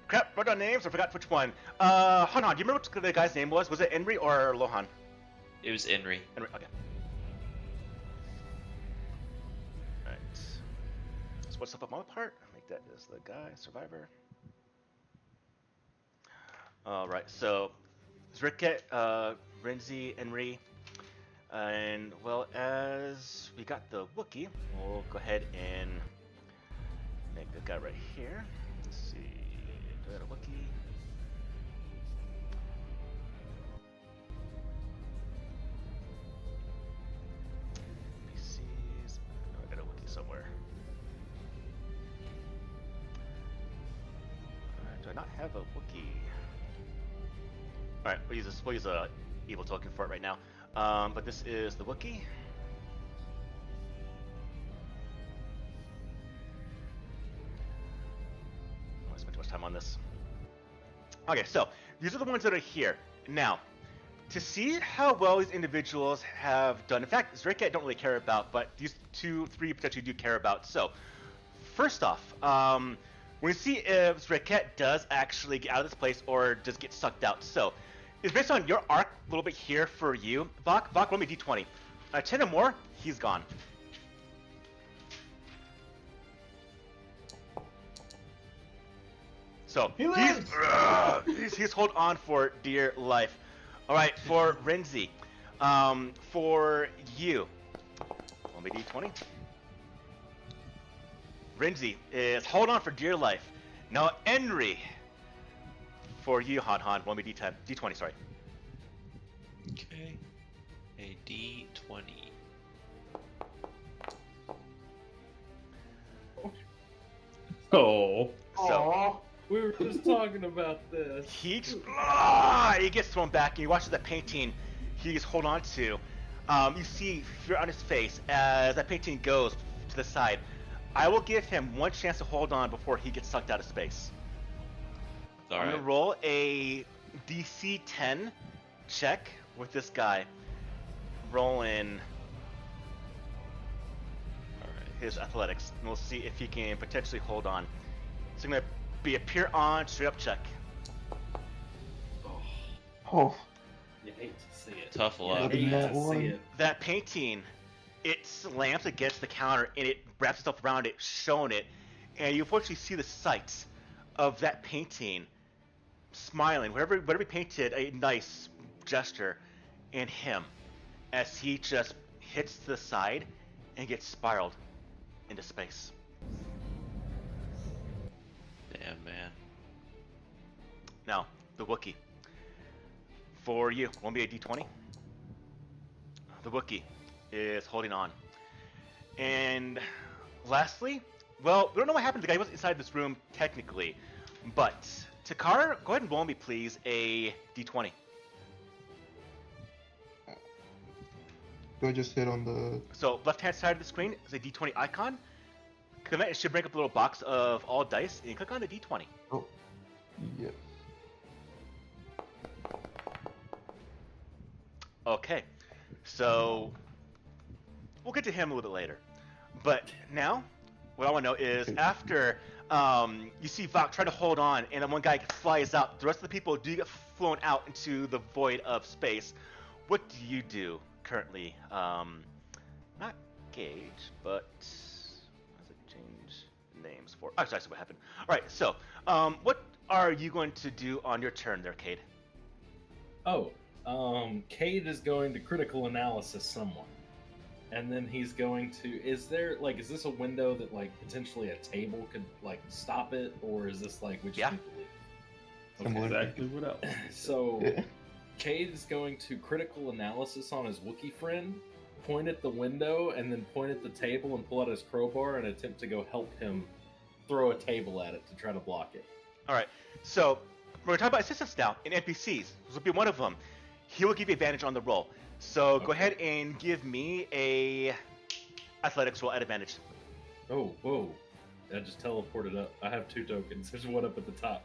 Crap, wrote down names, I forgot which one. Hold on, do you remember what the guy's name was? Was it Enri or Lohan? It was Enri. Enri, okay. Alright. Split stuff up my part. Make that as the guy, survivor. Alright, so Zriket, Renzi, Enri, and well as we got the Wookiee, we'll go ahead and make the guy right here. Let's see, do I have a Wookiee? PCs, no, I got a Wookiee somewhere. Do I not have a Wookiee? Alright, we'll use a evil token for it right now. But this is the Wookiee. I don't want to spend too much time on this. Okay, so these are the ones that are here. Now, to see how well these individuals have done, in fact, Zrika I don't really care about, but these 3 potentially do care about. So, first off, we see if Zrika does actually get out of this place or does get sucked out. So, it's based on your arc a little bit here for you. Vok, roll me d20. 10 or more, he's gone. So, He lives! he's hold on for dear life. Alright, for Renzi. For you. Roll me d20. Renzi is hold on for dear life. Now, Enri. For you, Han, roll me d10. D20, sorry. Okay. A D20. Oh. So, We were just talking about this. he gets thrown back, and you watch the painting he's hold on to. You see fear on his face as that painting goes to the side. I will give him one chance to hold on before he gets sucked out of space. All I'm right. gonna roll a DC 10 check with this guy. Rolling his athletics, and we'll see if he can potentially hold on. So I'm gonna be a pure on straight up check. Oh, You hate to see it. Tough You luck. hate That to one. see it. That painting, it slams against the counter and it wraps itself around it, showing it, and you unfortunately see the sights of that painting smiling. Whatever he painted, a nice gesture in him as he just hits the side and gets spiraled into space. Damn, man. Now, the Wookiee. For you, won't be a d20. The Wookiee is holding on. And lastly, well, we don't know what happened. The guy was inside this room technically, but Takar, go ahead and roll me, please, a d20. Do I just hit on the? So left-hand side of the screen is a D20 icon. Click on that. It should bring up a little box of all dice, and you click on the D20. Oh, yeah. Okay, so we'll get to him a little bit later. But now, what I want to know is after you see Vok try to hold on, and then one guy flies out, the rest of the people do get flown out into the void of space. What do you do currently? Not Gage, but how does it change names for? Actually, I see what happened. All right, so what are you going to do on your turn there, Cade? Oh, Cade is going to critical analysis someone. And then he's going to, is this a window that, like, potentially a table could, like, stop it? Or is this, like, we just Yeah. need to leave? Similar. Exactly what else? So, Yeah. Cade is going to critical analysis on his Wookiee friend, point at the window, and then point at the table and pull out his crowbar and attempt to go help him throw a table at it to try to block it. All right, so we're talking about assistants now in NPCs. This will be one of them. He will give you advantage on the roll. So go Okay. ahead and give me a athletics roll at advantage. Oh, whoa. I just teleported up. I have 2 tokens. There's one up at the top.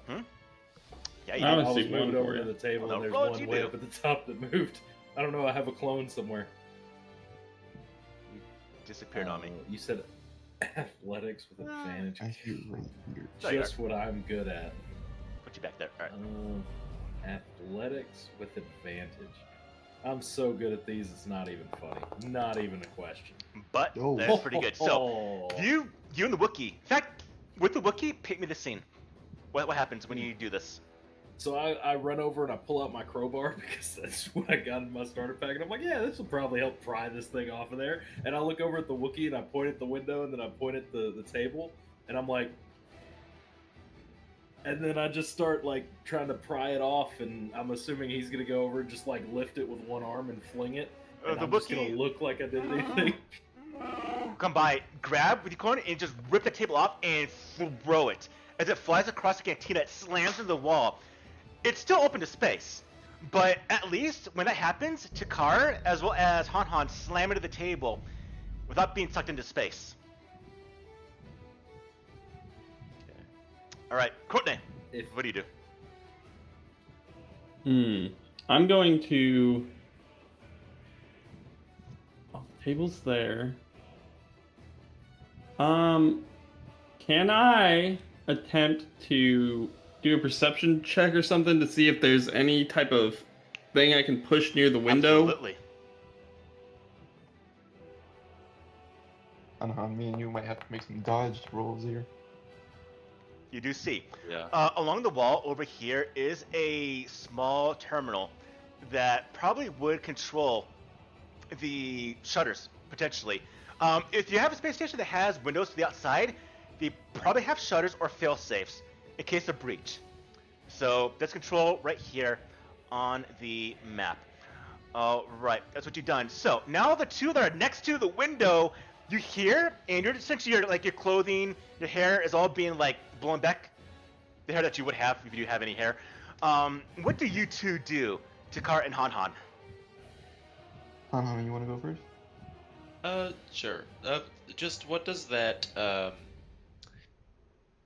Yeah, you I I would was see one moved over for to you. the table, Well, and there's roll one you way do. up at the top that moved. I don't know. I have a clone somewhere. disappeared on me. You said athletics with advantage. I see right here. Oh, you Just what I'm good at. Put you back there. All right. Athletics with advantage. I'm so good at these, it's not even funny. Not even a question. But Oh. that's pretty good. So you and the Wookiee. In fact, with the Wookiee, paint me the scene. What happens when you do this? So I run over and I pull out my crowbar because that's what I got in my starter pack. And I'm like, yeah, this will probably help pry this thing off of there. And I look over at the Wookiee and I point at the window and then I point at the table. And I'm like... And then I just start, like, trying to pry it off. And I'm assuming he's going to go over and just, like, lift it with one arm and fling it. And The I'm just going Wookiee- to look like I did anything. Come by, grab with your corner, and just rip the table off and throw it. As it flies across the cantina, it slams into the wall. It's still open to space, but at least when that happens, Takar as well as Han slam into the table without being sucked into space. Okay. All right, Courtney, If what do you do? I'm going to. Oh, table's there. Can I attempt to do a perception check or something to see if there's any type of thing I can push near the window? Absolutely. Me and you might have to make some dodge rolls here. You do see. Yeah. Along the wall over here is a small terminal that probably would control the shutters, potentially. If you have a space station that has windows to the outside, they probably have shutters or fail-safes in case of breach. So that's control right here on the map. All right, that's what you've done. So now the two that are next to the window, you hear, and you're essentially your clothing, your hair is all being like blown back. The hair that you would have if you do have any hair. What do you two do, Takar and Han? You want to go first? Sure. Just what does that,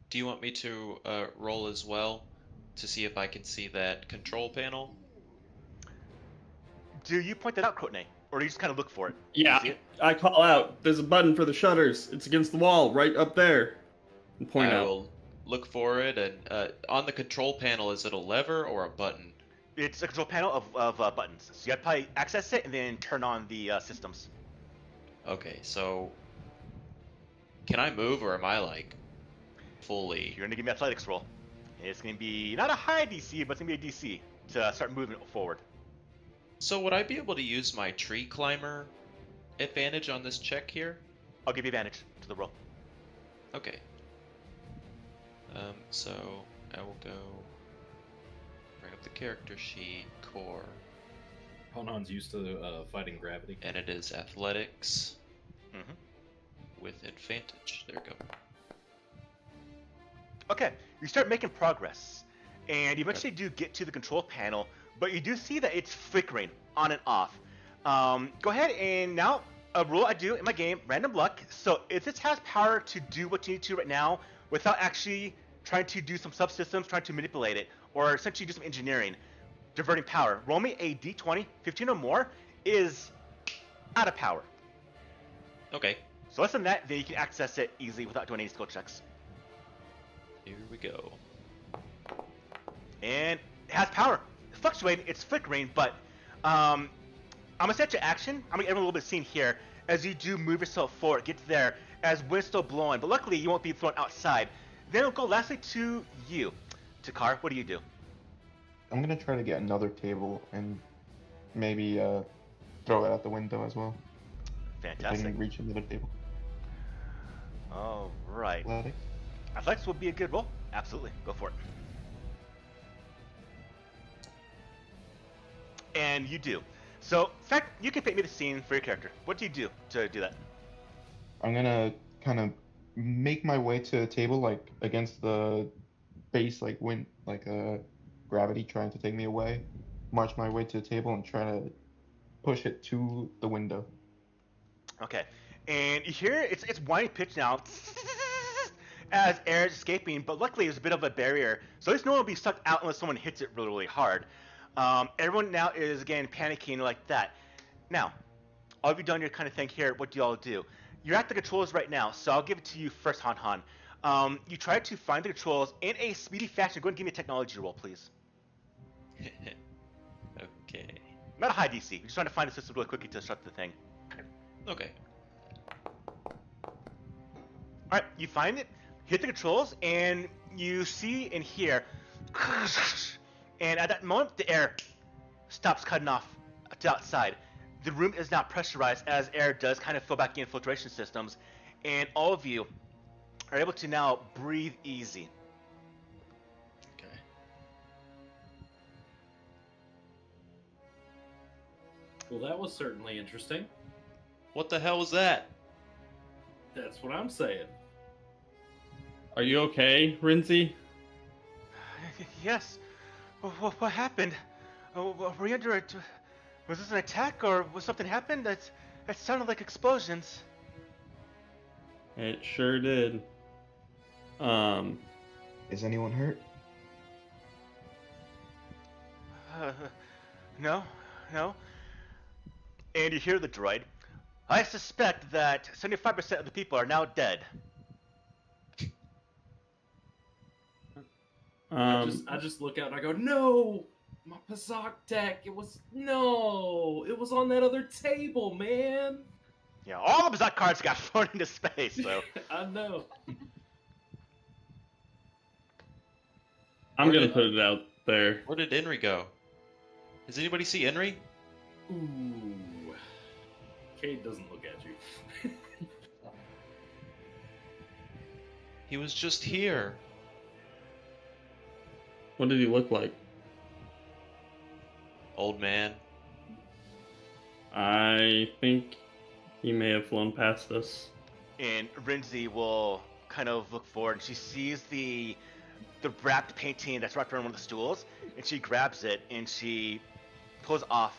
do you want me to, roll as well to see if I can see that control panel? Do you point that out, Courtney? Or do you just kind of look for it? Yeah, See it? I call out. There's a button for the shutters. It's against the wall, right up there. And point I out. will look for it, and, on the control panel, is it a lever or a button? It's a control panel of buttons. So you have to probably access it and then turn on the systems. Okay, so can I move, or am I, like, fully... You're going to give me an athletics roll. It's going to be not a high DC, but it's going to be a DC to start moving forward. So would I be able to use my tree climber advantage on this check here? I'll give you advantage to the roll. Okay. So I will go bring up the character sheet, core, Han's used to fighting gravity. and it is athletics Mm-hmm. with advantage. There we go. Okay, you start making progress, and you eventually do get to the control panel, but you do see that it's flickering on and off. Go ahead and now a rule I do in my game, random luck. So if this has power to do what you need to right now without actually trying to do some subsystems, trying to manipulate it, or essentially do some engineering, diverting power, roll me a d20, 15 or more is out of power. Okay, So less than that, then you can access it easily without doing any skill checks. here we go. And it has power. It's fluctuating, it's flickering, but I'm gonna set your action. I'm gonna get a little bit of scene here as you do move yourself forward, get there as wind's still blowing, but luckily you won't be thrown outside. Then it'll go lastly to you. Takar, what do you do? I'm gonna try to get another table and maybe throw it out the window as well. If I Fantastic. can reach another table. All right. Athletics. Athletics would be a good roll. Absolutely. Go for it. And you do. So, in fact, you can paint me the scene for your character. What do you do to do that? I'm gonna kind of make my way to the table, like against the base, like wind, like gravity trying to take me away. March my way to the table and try to push it to the window. Okay. And you hear it's whiny pitch now as air is escaping, but luckily there's a bit of a barrier, so at least no one will be sucked out unless someone hits it really, really hard. Everyone now is again panicking like that. Now, all of you done your kind of thing here. What do y'all do? You're at the controls right now, so I'll give it to you first, Han Han. You try to find the controls in a speedy fashion. Go ahead and give me a technology roll, please. Okay. Not a high DC. You're just trying to find the system really quickly to shut the thing. Okay. Alright, you find it, hit the controls, and you see and hear, and at that moment, the air stops cutting off to outside. The room is now pressurized as air does kind of fill back in filtration systems, and all of you are able to now breathe easy. Okay. Well, that was certainly interesting. What the hell was that? That's what I'm saying. Are you okay, Rinzi? Yes. What happened? Were we under a... Was this an attack or was something happened? That sounded like explosions. It sure did. Is anyone hurt? No. And you hear the droid. I suspect that 75% of the people are now dead. I just look out and I go, no, my Pazak deck. It was on that other table, man. Yeah, all the Bazak cards got thrown into space, so. I know. I'm gonna put it out there. Where did Henry go? Does anybody see Henry? Ooh, Cade doesn't look at you. He was just here. What did he look like? Old man. I think he may have flown past us. And Rinzi will kind of look forward, and she sees the wrapped painting that's wrapped around one of the stools, and she grabs it and she pulls off.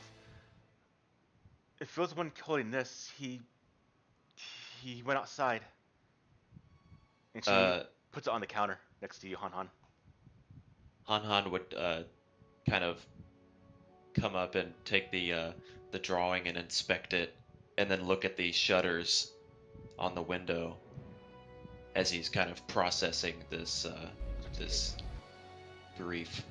If it was the one holding this, he went outside. And she puts it on the counter next to you, Han Han. Han Han would kind of come up and take the drawing and inspect it, and then look at the shutters on the window as he's kind of processing this grief.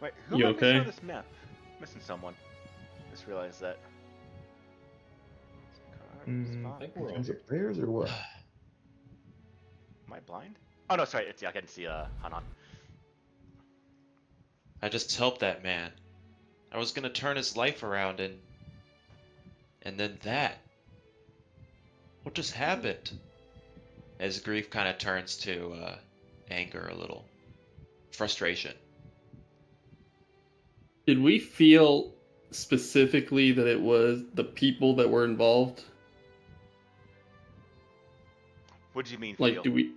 Wait, who You am I missing okay? on this map? Missing someone. Just realized that. I think we're all Is here. it players or what? Am I blind? Oh no, sorry. I can see Han Han. I just helped that man. I was gonna turn his life around, and then that. What just happened? As grief kind of turns to anger a little, frustration. Did we feel specifically that it was the people that were involved? What do you mean? Like, feel? do we?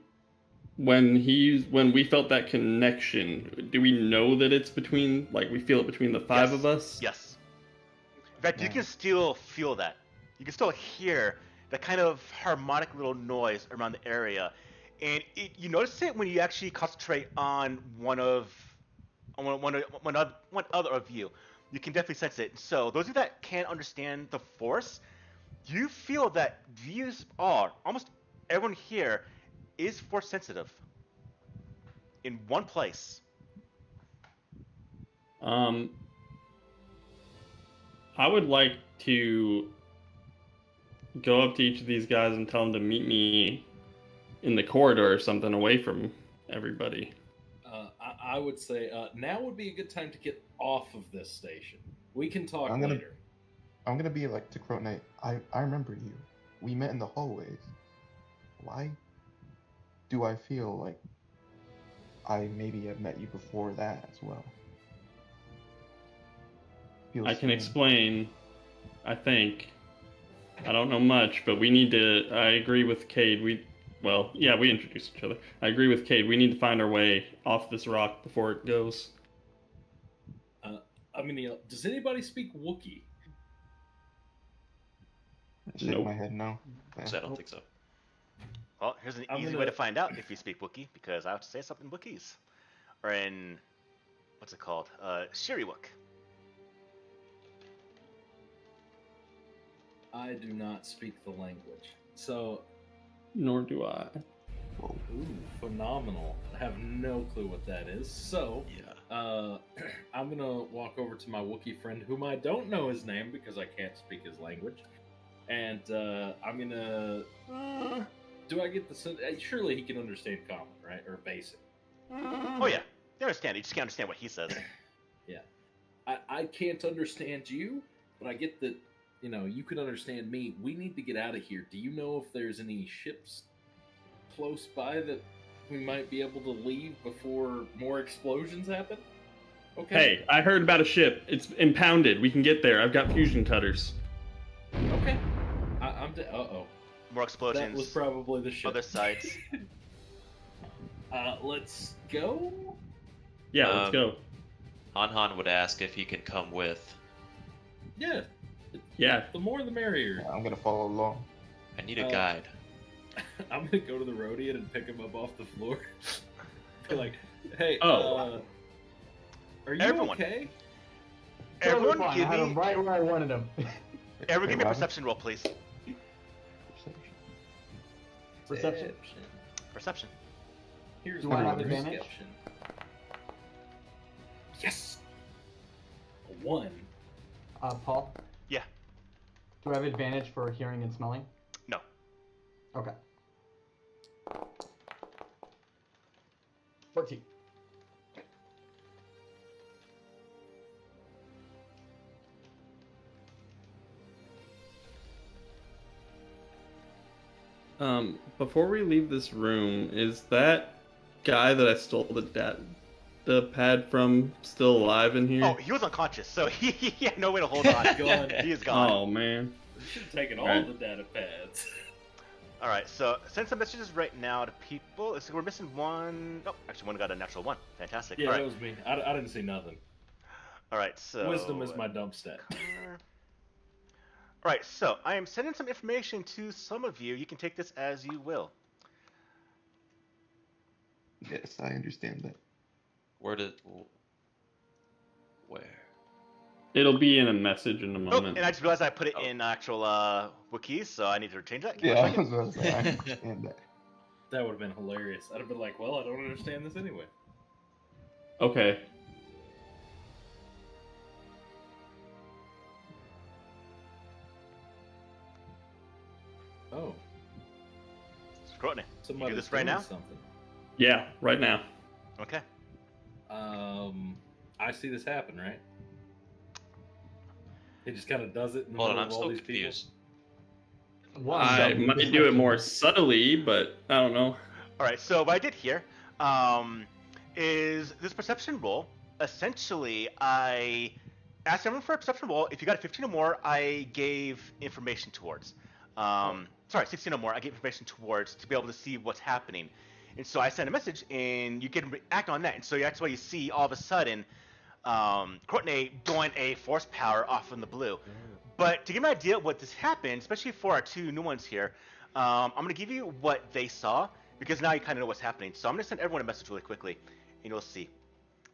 when we felt that connection, do we know that it's between, like, we feel it between the five Yes. of us? Yes. In fact, you Yeah. can still feel that. You can still hear that kind of harmonic little noise around the area, and you notice it when you actually concentrate on one other of you. You can definitely sense it. So those of you that can't understand the force, you feel that these are almost everyone here is force sensitive in one place. I would like to go up to each of these guys and tell them to meet me in the corridor or something away from everybody. I would say now would be a good time to get off of this station. We can talk I'm gonna- later. I'm gonna be like to Crotone. I remember you. We met in the hallways. Why do I feel like I maybe have met you before that as well? Feels I can strange. explain, I think. I don't know much, but we need to. I agree with Cade. We introduced each other. I agree with Cade. We need to find our way off this rock before it goes. I'm gonna yell, does anybody speak Wookiee? I shake Nope. my head no. Yeah. So I don't think so. Well, here's an I'm easy gonna- way to find out if you speak Wookiee, because I have to say something Wookiees. Or in, what's it called? Shiriwook. I do not speak the language. So, Nor do I. ooh, phenomenal. I have no clue what that is. So, Yeah. I'm gonna walk over to my Wookiee friend, whom I don't know his name because I can't speak his language, and I'm gonna. Do I get the? Surely he can understand common, right, or basic. Oh yeah, they understand. You just can't understand what he says. I can't understand you, but I get that. You know, you can understand me. We need to get out of here. Do you know if there's any ships close by that we might be able to leave before more explosions happen? Okay. Hey, I heard about a ship. It's impounded. We can get there. I've got fusion cutters. Okay. Uh-oh. More explosions. That was probably the ship. Other sides. Let's go. Yeah, let's Um, go. Han would ask if he can come with. Yeah. Yeah. The more the merrier. I'm gonna follow along. I need a guide. I'm gonna go to the Rhodian and pick him up off the floor. Be like, hey, Oh. are you Everyone. okay? Everyone, Totally fine. give I had him me, right where I wanted him. everyone, give me a Robin? perception roll, please. Perception. Perception. Here's Do my I have perception. advantage? Yes. A 1. Paul? Yeah. Do I have advantage for hearing and smelling? No. Okay. 14. Before we leave this room, is that guy that I stole the pad from still alive in here? Oh, he was unconscious, so he had no way to hold on. Gone. He is gone. Oh, man. You should have taken all Right. the data pads. All right, so send some messages right now to people. So we're missing one. Oh, actually, one got a natural one. Fantastic. Yeah, All that right. was me. I didn't see nothing. All right, so Wisdom is my dump stat. All right, so I am sending some information to some of you. You can take this as you will. Yes, I understand that. Where? It'll be in a message in a Oh, moment. and I just realized I put it in actual Wookiees, so I need to change that. Give me Yeah, a I second. was about to say, I understand that. That would have been hilarious. I'd have been like, well, I don't understand this anyway. Okay. Oh, Scrutiny. somebody's this right doing now? something. Yeah, right now. Okay. I see this happen, right? He just kind of does it in the Hold on, middle I'm of all still these confused. I might do it more subtly, but I don't know. All right, so what I did here is this perception roll. Essentially, I asked everyone for a perception roll. If you got a 15 or more, I gave information towards. Sorry, 16 or more, I gave information towards to be able to see what's happening. And so I send a message, and you can react on that. And so that's why you see all of a sudden Courtney doing a force power off from the blue. But to give you an idea of what this happened, especially for our two new ones here, I'm going to give you what they saw, because now you kind of know what's happening. So I'm going to send everyone a message really quickly, and you'll see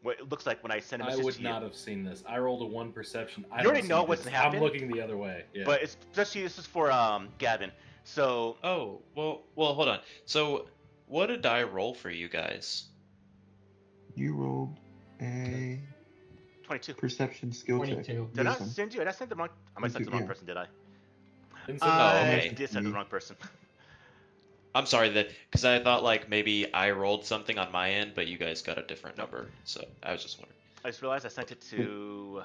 what it looks like when I send a I message would to you. not have seen this. I rolled a 1 perception. I You don't already see know what's this. happening. I'm looking the other way. Yeah. But especially this is for Gavin. So Oh, well, hold on. So, what did I roll for you guys? You rolled a 22. perception skill check. 22. Did I Wisdom. send you? Did I send the wrong? I might have sent the wrong 22, person. Did I? Didn't send I the- okay. did send the wrong person. I'm sorry that because I thought like maybe I rolled something on my end, but you guys got a different Nope. number. So I was just wondering. I just realized I sent it to.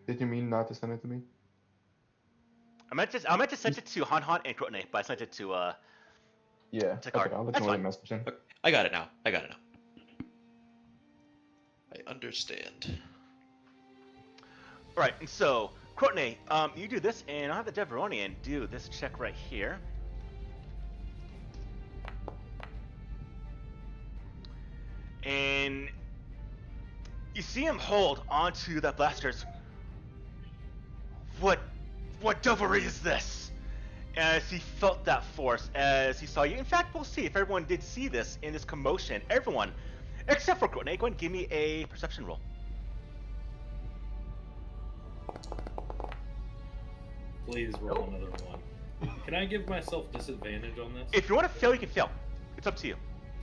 Did you mean not to send it to me? I meant to send it to Han Han and Courtney, but I sent it to Yeah. To Car. Okay, I'll let That's you know fine. the message in. Okay, I got it now. I understand. All right, and so Courtney, you do this, and I'll have the Deveronian do this check right here. And you see him hold onto that blaster's. What devilry is this? As he felt that force, as he saw you. In fact, we'll see if everyone did see this in this commotion. Everyone, except for Courtney, go ahead and give me a perception roll. Please roll another one. Can I give myself disadvantage on this? If you want to fail, you can fail. It's up to you.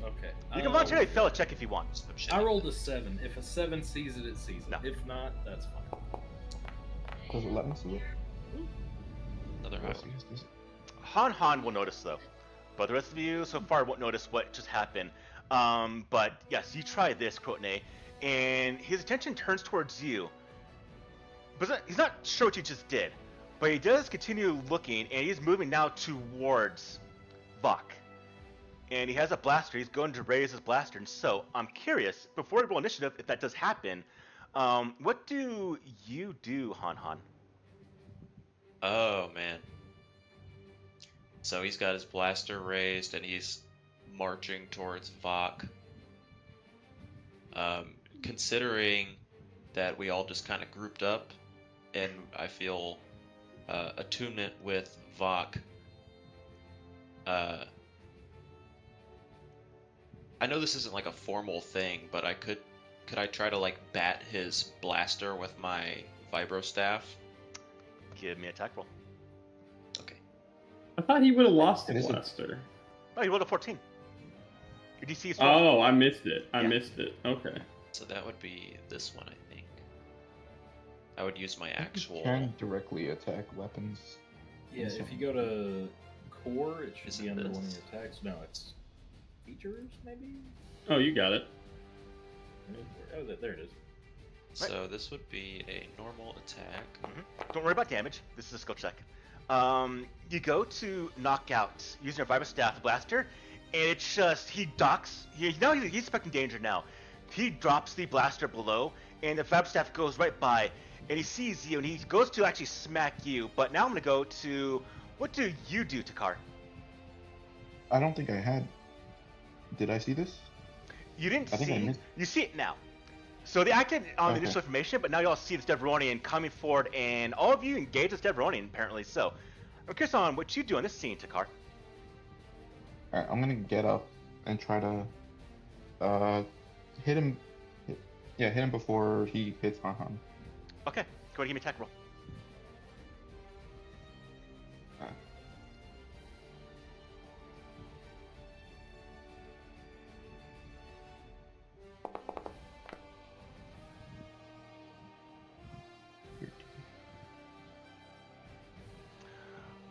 Okay. You can voluntarily fail a check if you want. I rolled a 7. If a 7 sees it, it sees it. No. If not, that's fine. Does it let me see it? Another high one. Han Han will notice though, but the rest of you so far won't notice what just happened. But yes, you try this, Courtney, and his attention turns towards you. But he's not sure what you just did, but he does continue looking, and he's moving now towards Vok. And he has a blaster. He's going to raise his blaster. And so I'm curious, before we roll initiative, if that does happen, what do you do, Han Han? Oh man. So he's got his blaster raised and he's marching towards Vok. Considering that we all just kind of grouped up, and I feel attunement with Vok. I know this isn't like a formal thing, but could I try to like bat his blaster with my vibro staff? Give me an attack roll. Okay. I thought he would have lost the It isn't. blaster. Oh, you rolled a 14. Your DC is 12. Oh, I missed it. I Yeah. missed it. Okay. So that would be this one, I think. I would use my You actual. can directly attack weapons. Yeah, if you go to core, it should Is be it under this? one of your attacks. No, it's features, maybe? Oh, you got it. Oh, there it is. So this would be a normal attack. Don't worry about damage. This is a skill check. You go to knock out using your vibro staff blaster, and it's just he docks. He's expecting danger now. He drops the blaster below, and the vibro staff goes right by, and he sees you, and he goes to actually smack you. But now I'm gonna go to what do you do, Takar? I don't think I had. Did I see this? You didn't I think I see. missed- You see it now. So they acted on the Okay. initial information, but now you all see this Deveronian coming forward, and all of you engage this Deveronian apparently. So I'm curious on what you do in this scene, Takar. Alright, I'm gonna get up and try to hit him. Hit him before he hits Han Han. Okay, go ahead and give me an attack roll.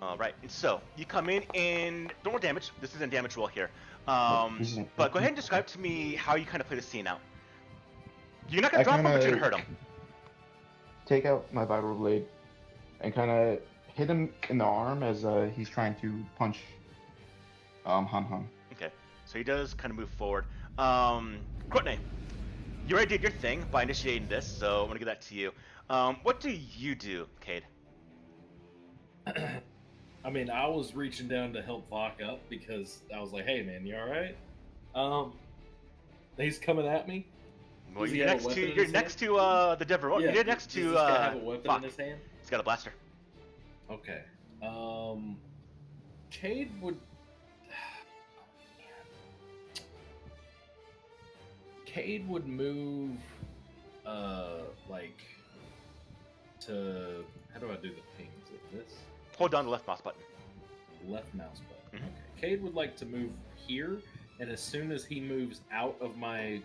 All right, and so you come in and don't roll damage. This isn't a damage roll here. This isn't- But go ahead and describe to me how you kind of play the scene out. You're not gonna I drop him, but you're kinda- gonna hurt him. Take out my vibro blade and kind of hit him in the arm as he's trying to punch Han Han. Okay, so he does kind of move forward. Courtney, you already did your thing by initiating this, so I'm gonna give that to you. What do you do, Cade? I mean, I was reaching down to help Vok up because I was like, hey, man, you alright? He's coming at me. Well, Does he you're have a next weapon to in you're his next hand? to the Dever. Yeah, You're next does to this guy have a weapon Fuck. in his hand? He's got a blaster. Okay. Cade would. Cade would move, like, to. How do I do the ping? Is it this? Hold down the left mouse button. Left mouse button. Mhm. Okay. Cade would like to move here, and as soon as he moves out of my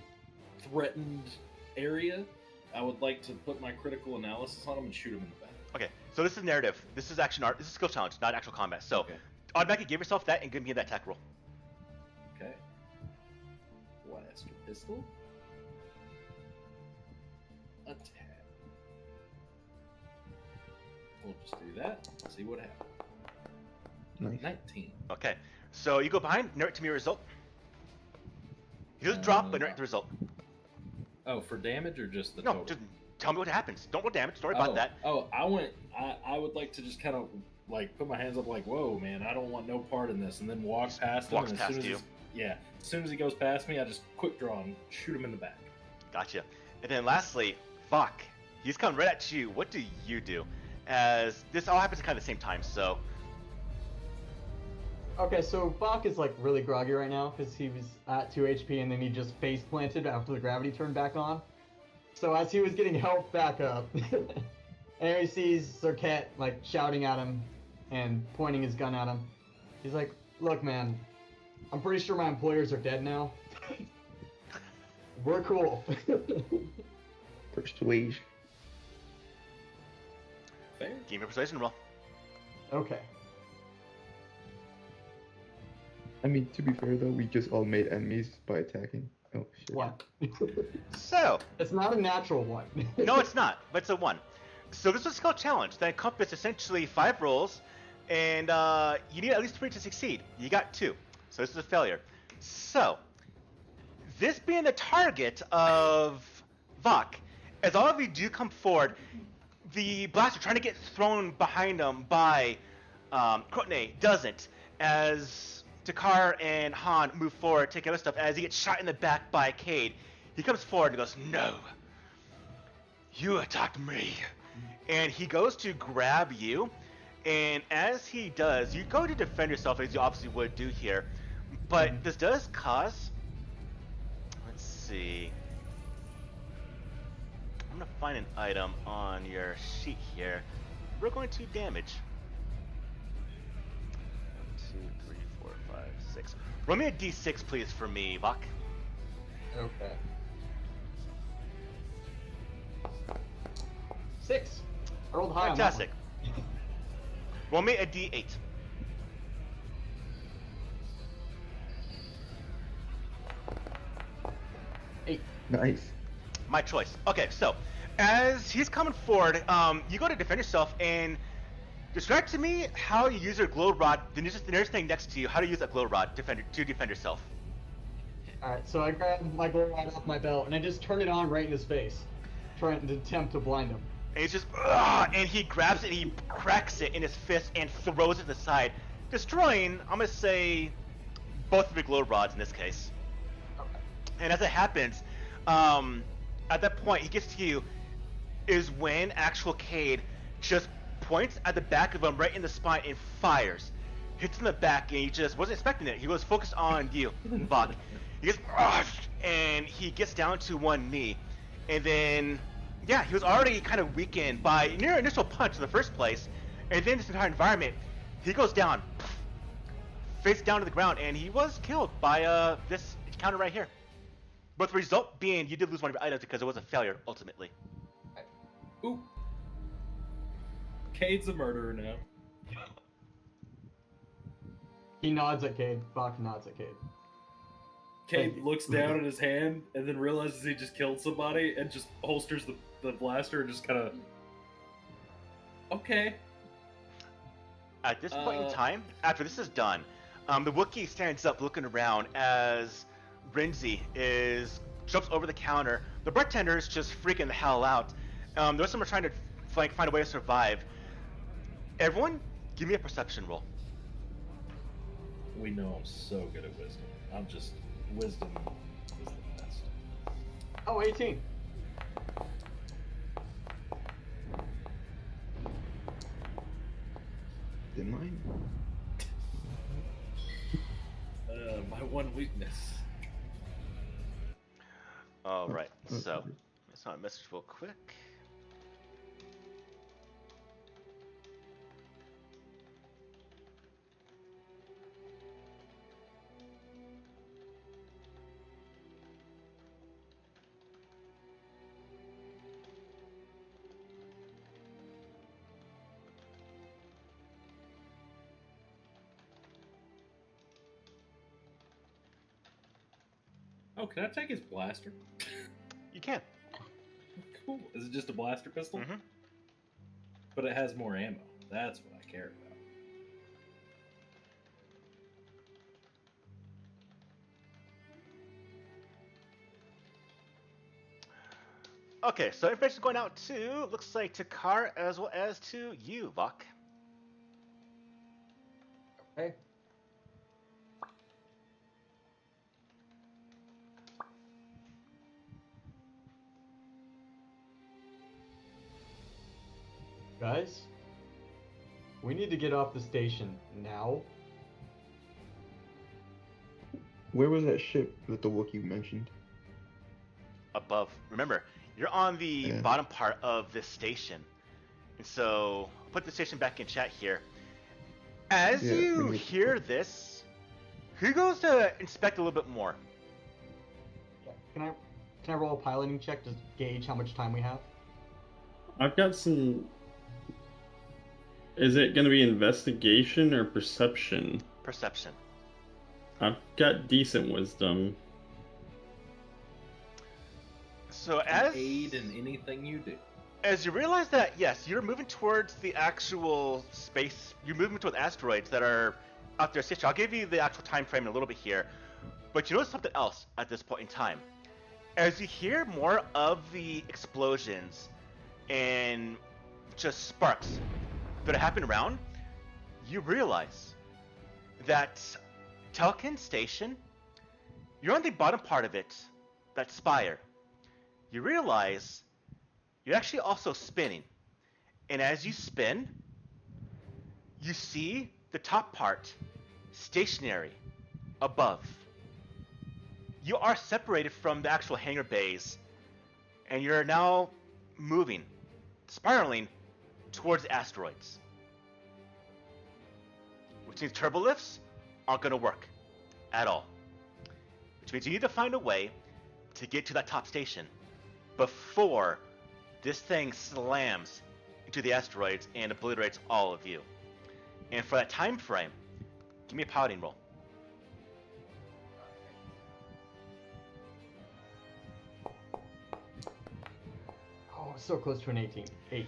threatened area, I would like to put my critical analysis on him and shoot him in the back. Okay, so this is narrative. This is action art. This is skill challenge, not actual combat. So Okay. automatically give yourself that and give me that attack roll. Okay. Blaster pistol. Attack. We'll just do that. See what happens. Nice. 19. Okay, so you go behind, narrate to me your result. You just drop, but narrate the result. Oh, for damage or just the No, total? just tell me what happens. Don't roll damage. Don't worry about that. Oh, I would like to just kind of like put my hands up like, whoa, man, I don't want no part in this, and then walk past him. Walks And as soon past as you. as soon as he goes past me, I just quick draw and shoot him in the back. Gotcha. And then lastly, Fuck. He's coming right at you. What do you do? As this all happens at kind of the same time, so. Okay, so Bach is like really groggy right now because he was at 2 HP and then he just face planted after the gravity turned back on. So as he was getting help back up, and he sees Zerket like shouting at him and pointing his gun at him. He's like, "Look, man, I'm pretty sure my employers are dead now. We're cool." Persuasion. Fair. Give me a persuasion roll. Okay. I mean, to be fair though, we just all made enemies by attacking. Oh shit. What? So, It's not a natural one. no, it's not, but it's a 1. So this is a skill challenge that encompasses essentially 5 rolls, and you need at least 3 to succeed. You got 2, so this is a failure. So, this being the target of Vok, as all of you do come forward, the blaster trying to get thrown behind him by Krotne doesn't, as Takar and Han move forward, take other stuff, as he gets shot in the back by Cade. He comes forward and goes, "No, you attacked me." And he goes to grab you, and as he does, you go to defend yourself as you obviously would do here, but this does cause, let's see, I'm gonna find an item on your sheet here. We're going to damage. 1, 2, 3, 4, 5, 6. Roll me a d6 please for me, Vok. Okay. 6. I rolled high. Fantastic. Roll me a d8. On that one. 8. Nice. My choice. Okay, so as he's coming forward, you go to defend yourself and describe to me how you use your glow rod. The nearest thing next to you, how to use that glow rod to defend yourself. Alright, so I grabbed my glow rod off my belt and I just turned it on right in his face, trying to attempt to blind him. And he's just, "Ugh," and he grabs it and he cracks it in his fist and throws it to the side, destroying, I'm gonna say, both of your glow rods in this case. Okay. And as it happens, at that point, he gets to you, is when actual Cade just points at the back of him right in the spine and fires. Hits in the back, and he just wasn't expecting it. He was focused on you, Vok. He gets, and he gets down to one knee. And then, yeah, he was already kind of weakened by near initial punch in the first place. And then this entire environment, he goes down, face down to the ground, and he was killed by this counter right here. But the result being you did lose one of your items because it was a failure, ultimately. Ooh. Cade's a murderer now. He nods at Cade. Bach nods at Cade. Cade looks down at his hand and then realizes he just killed somebody and just holsters the blaster and just kind of... Okay. At this point in time, after this is done, the Wookiee stands up looking around as Rinzi jumps over the counter. The bartender's just freaking the hell out. The rest of them are trying to find a way to survive. Everyone, give me a perception roll. We know I'm so good at wisdom. I'm just wisdom is the best. Oh, 18. Did mine? My one weakness. All right, Oh, so let's not message real quick. Oh, can I take his blaster? You can. Cool. Is it just a blaster pistol? Mm-hmm. But it has more ammo. That's what I care about. Okay, so information going out to, looks like to Car as well as to you, Vok. Okay. Guys, we need to get off the station now. Where was that ship that the Wookiee mentioned? Above. Remember, you're on the Yeah. bottom part of this station. And so, I'll put the station back in chat here. As Yeah, you we need- hear this, who goes to inspect a little bit more? Can I roll a piloting check to gauge how much time we have? I've got some. Is it going to be investigation or perception? Perception. I've got decent wisdom. So Can aid in anything you do. as you realize that, yes, you're moving towards the actual space. You're moving towards asteroids that are out there. I'll give you the actual time frame in a little bit here. But you notice something else at this point in time. As you hear more of the explosions and just sparks that are happening around, you realize that Telkin Station, you're on the bottom part of it, that spire. You realize you're actually also spinning. And as you spin, you see the top part stationary above. You are separated from the actual hangar bays, and you're now moving, spiraling towards asteroids. Which means turbolifts aren't going to work at all. Which means you need to find a way to get to that top station before this thing slams into the asteroids and obliterates all of you. And for that time frame, give me a piloting roll. Oh, so close to an 18. 8. You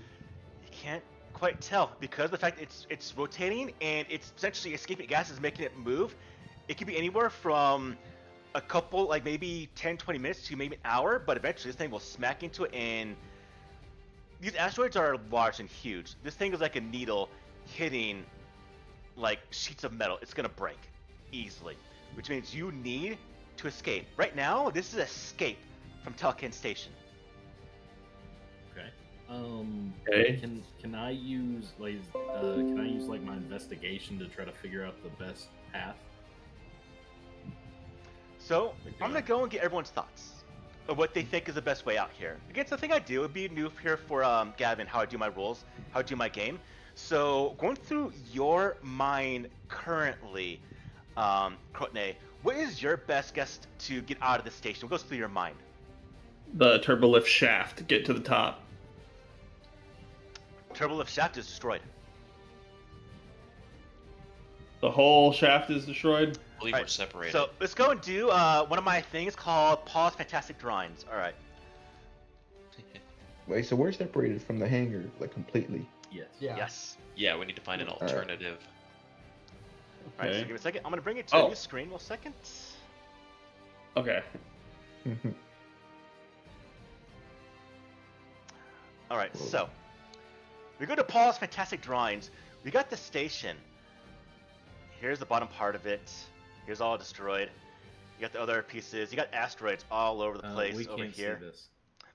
can't quite tell because of the fact it's rotating and it's essentially escaping gases making it move. It could be anywhere from a couple, like maybe 10-20 minutes to maybe an hour, but eventually this thing will smack into it. And these asteroids are large and huge. This thing is like a needle hitting like sheets of metal. It's gonna break easily, which means you need to escape. Right now, this is escape from Telkin Station. Okay. Okay. Can I use like my investigation to try to figure out the best path? So, I'm going to go and get everyone's thoughts of what they think is the best way out here. Again, it's the thing I do. It would be new here for Gavin, how I do my rules, how I do my game. So, going through your mind currently, Krotne, what is your best guess to get out of the station? What goes through your mind? The turbolift shaft. Get to the top. Turbolift shaft is destroyed. The whole shaft is destroyed. I believe Alright, we're separated. So, let's go and do one of my things called Paul's Fantastic Drawings. Alright. Wait, so we're separated from the hangar, like, completely. Yes. Yeah. Yes. Yeah, we need to find an Alright. alternative. Alright, so Okay. give me a second. I'm going to bring it to Oh. the screen one second. Okay. Alright, so we go to Paul's Fantastic Drawings. We got the station. Here's the bottom part of it. Here's all destroyed. You got the other pieces. You got asteroids all over the place We over can't here. see this.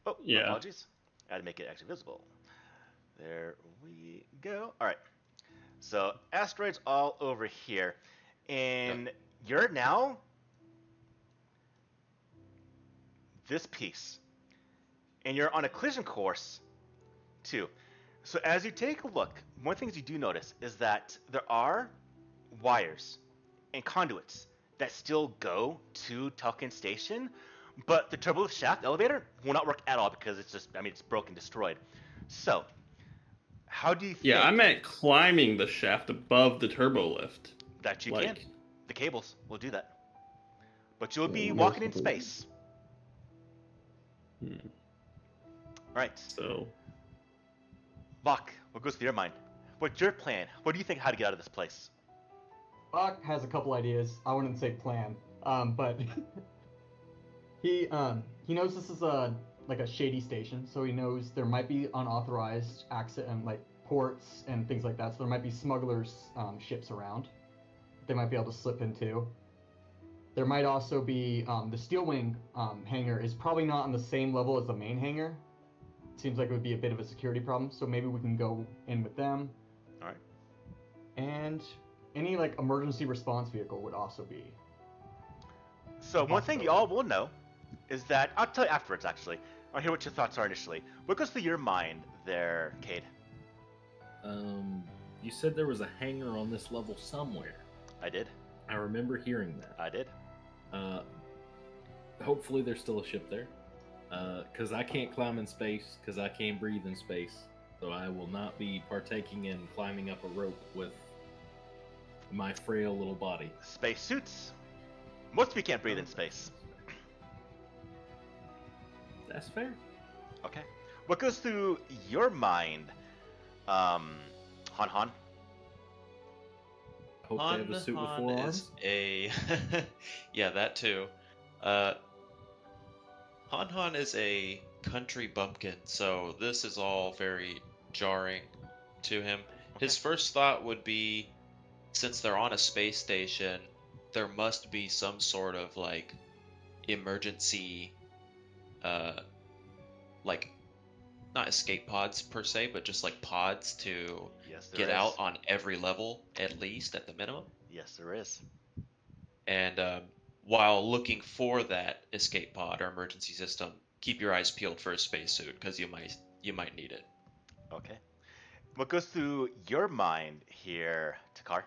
Oh, Yeah. apologies. I had to make it actually visible. There we go. All right. So asteroids all over here, and you're now this piece, and you're on a collision course too. So as you take a look, one of the things you do notice is that there are wires and conduits that still go to Tulkin Station, but the turbolift shaft elevator will not work at all because it's just, I mean, it's broken, destroyed. So, how do you think Yeah, I meant climbing the shaft above the turbo lift. that you like- can? The cables will do that. But you'll Yeah, be we'll walking go in something. space. Hmm. Right. So, Bach, what goes through your mind? What's your plan? What do you think how to get out of this place? Bach has a couple ideas. I wouldn't say plan, but he knows this is a shady station, so he knows there might be unauthorized access and like ports and things like that. So there might be smugglers' ships around. They might be able to slip into. There might also be the Steel Wing hangar is probably not on the same level as the main hangar. Seems like it would be a bit of a security problem, so maybe we can go in with them. All right. And any like emergency response vehicle would also be. So one thing you all will know is that I'll tell you afterwards. Actually, I'll hear what your thoughts are initially. What goes through your mind there, Cade? You said there was a hangar on this level somewhere. I did. I remember hearing that. I did. Hopefully there's still a ship there. Because I can't climb in space, because I can't breathe in space. So I will not be partaking in climbing up a rope with my frail little body. Space suits. Most of you can't breathe in space. That's fair. Okay. What goes through your mind, Han? Hope they have a suit with Han 4 is arms. a yeah, that too. Han is a country bumpkin, so this is all very jarring to him. His first thought would be, since they're on a space station, there must be some sort of like emergency, like not escape pods per se, but just like pods to Yes, there get is. out on every level, at least at the minimum. Yes, there is. And while looking for that escape pod or emergency system, keep your eyes peeled for a spacesuit because you might need it. Okay. What goes through your mind here, Takar?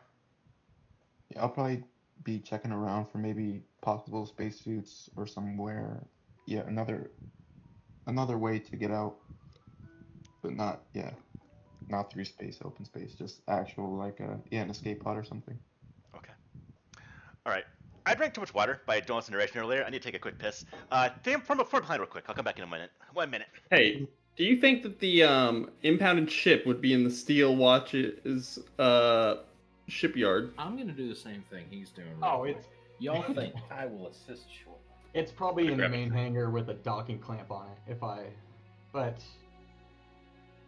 Yeah, I'll probably be checking around for maybe possible spacesuits or somewhere. Yeah, another way to get out, but not through space, open space, just actual like an escape pod or something. Okay. All right. I drank too much water by Donald's narration earlier. I need to take a quick piss. Form a plan real quick. I'll come back in a minute. 1 minute. hey, do you think that the impounded ship would be in the Steel Watch's shipyard? I'm gonna do the same thing he's doing. Oh, quick. it's Y'all think I will assist shortly? it's probably in the Grab it. main hangar with a docking clamp on it. But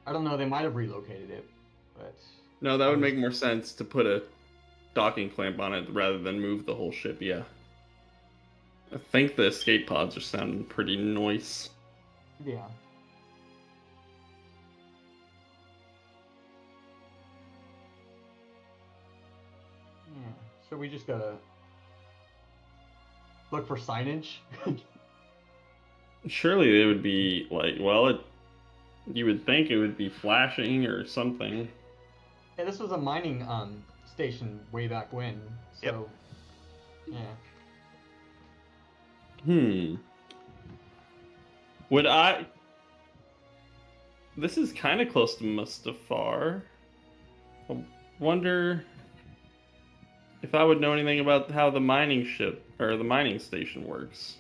I don't know. They might have relocated it, but No, that would make more sense to put a docking clamp on it rather than move the whole ship, yeah. I think the escape pods are sounding pretty nice. yeah. Yeah. So we just gotta look for signage. Surely they would be like, well, you would think it would be flashing or something. Yeah, this was a mining station way back when. So yeah. Would I... This is kind of close to Mustafar. I wonder if I would know anything about how the mining ship, or the mining station works.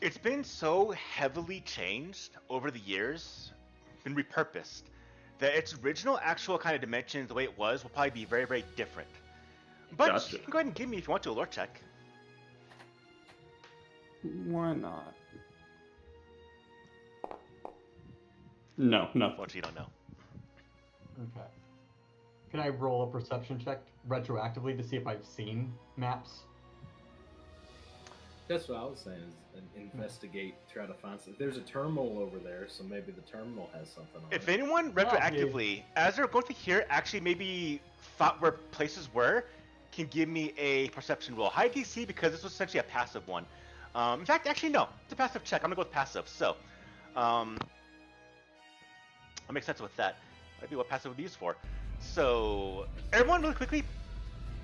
It's been so heavily changed over the years, been repurposed, that its original actual kind of dimensions, the way it was, will probably be very, very different. But Gotcha. you can go ahead and give me, if you want to, a lore check. Why not? No, nothing. What you don't know. Okay. Can I roll a perception check retroactively to see if I've seen maps? That's what I was saying. Is investigate, try to find something. There's a terminal over there, so maybe the terminal has something on If it. anyone retroactively, as they're going to here, actually maybe thought where places were, can give me a perception roll. High DC because this was essentially a passive one. In fact, actually no, it's a passive check. I'm gonna go with passive. So, I'll make sense with that. That'd be what passive would be used for. So, everyone, really quickly.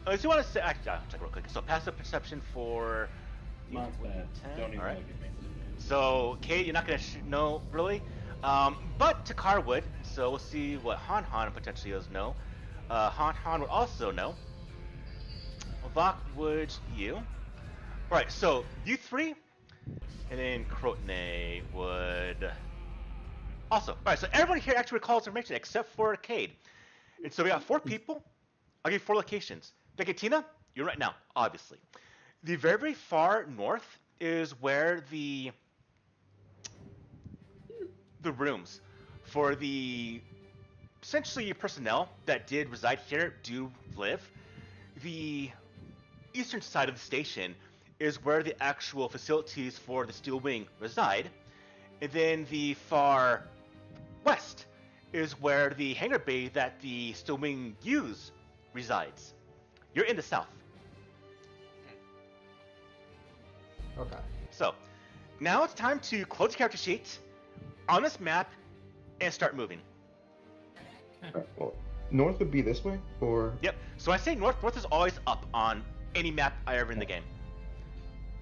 Do you want to say? Actually, I'll check real quick. So, passive perception for. Mine's bad. 10? Don't even All right. look at me. So, Kate, you're not gonna know really, but Takar would. So we'll see what Han potentially does know. Han would also know. Vok would you. All right. So you three, and then Krotne would also. All right. So everyone here actually recalls information except for Cade. And so we got 4 people. I'll give you 4 locations. Becatina, you're right now, obviously. The very, very far north is where the rooms for the essentially personnel that did reside here do live. The eastern side of the station is where the actual facilities for the Steel Wing reside. And then the far west is where the hangar bay that the Steel Wing use resides. You're in the south. Okay. So, now it's time to close the character sheet on this map and start moving. Well, north would be this way, or Yep. So I say north. North is always up on any map I ever in the game.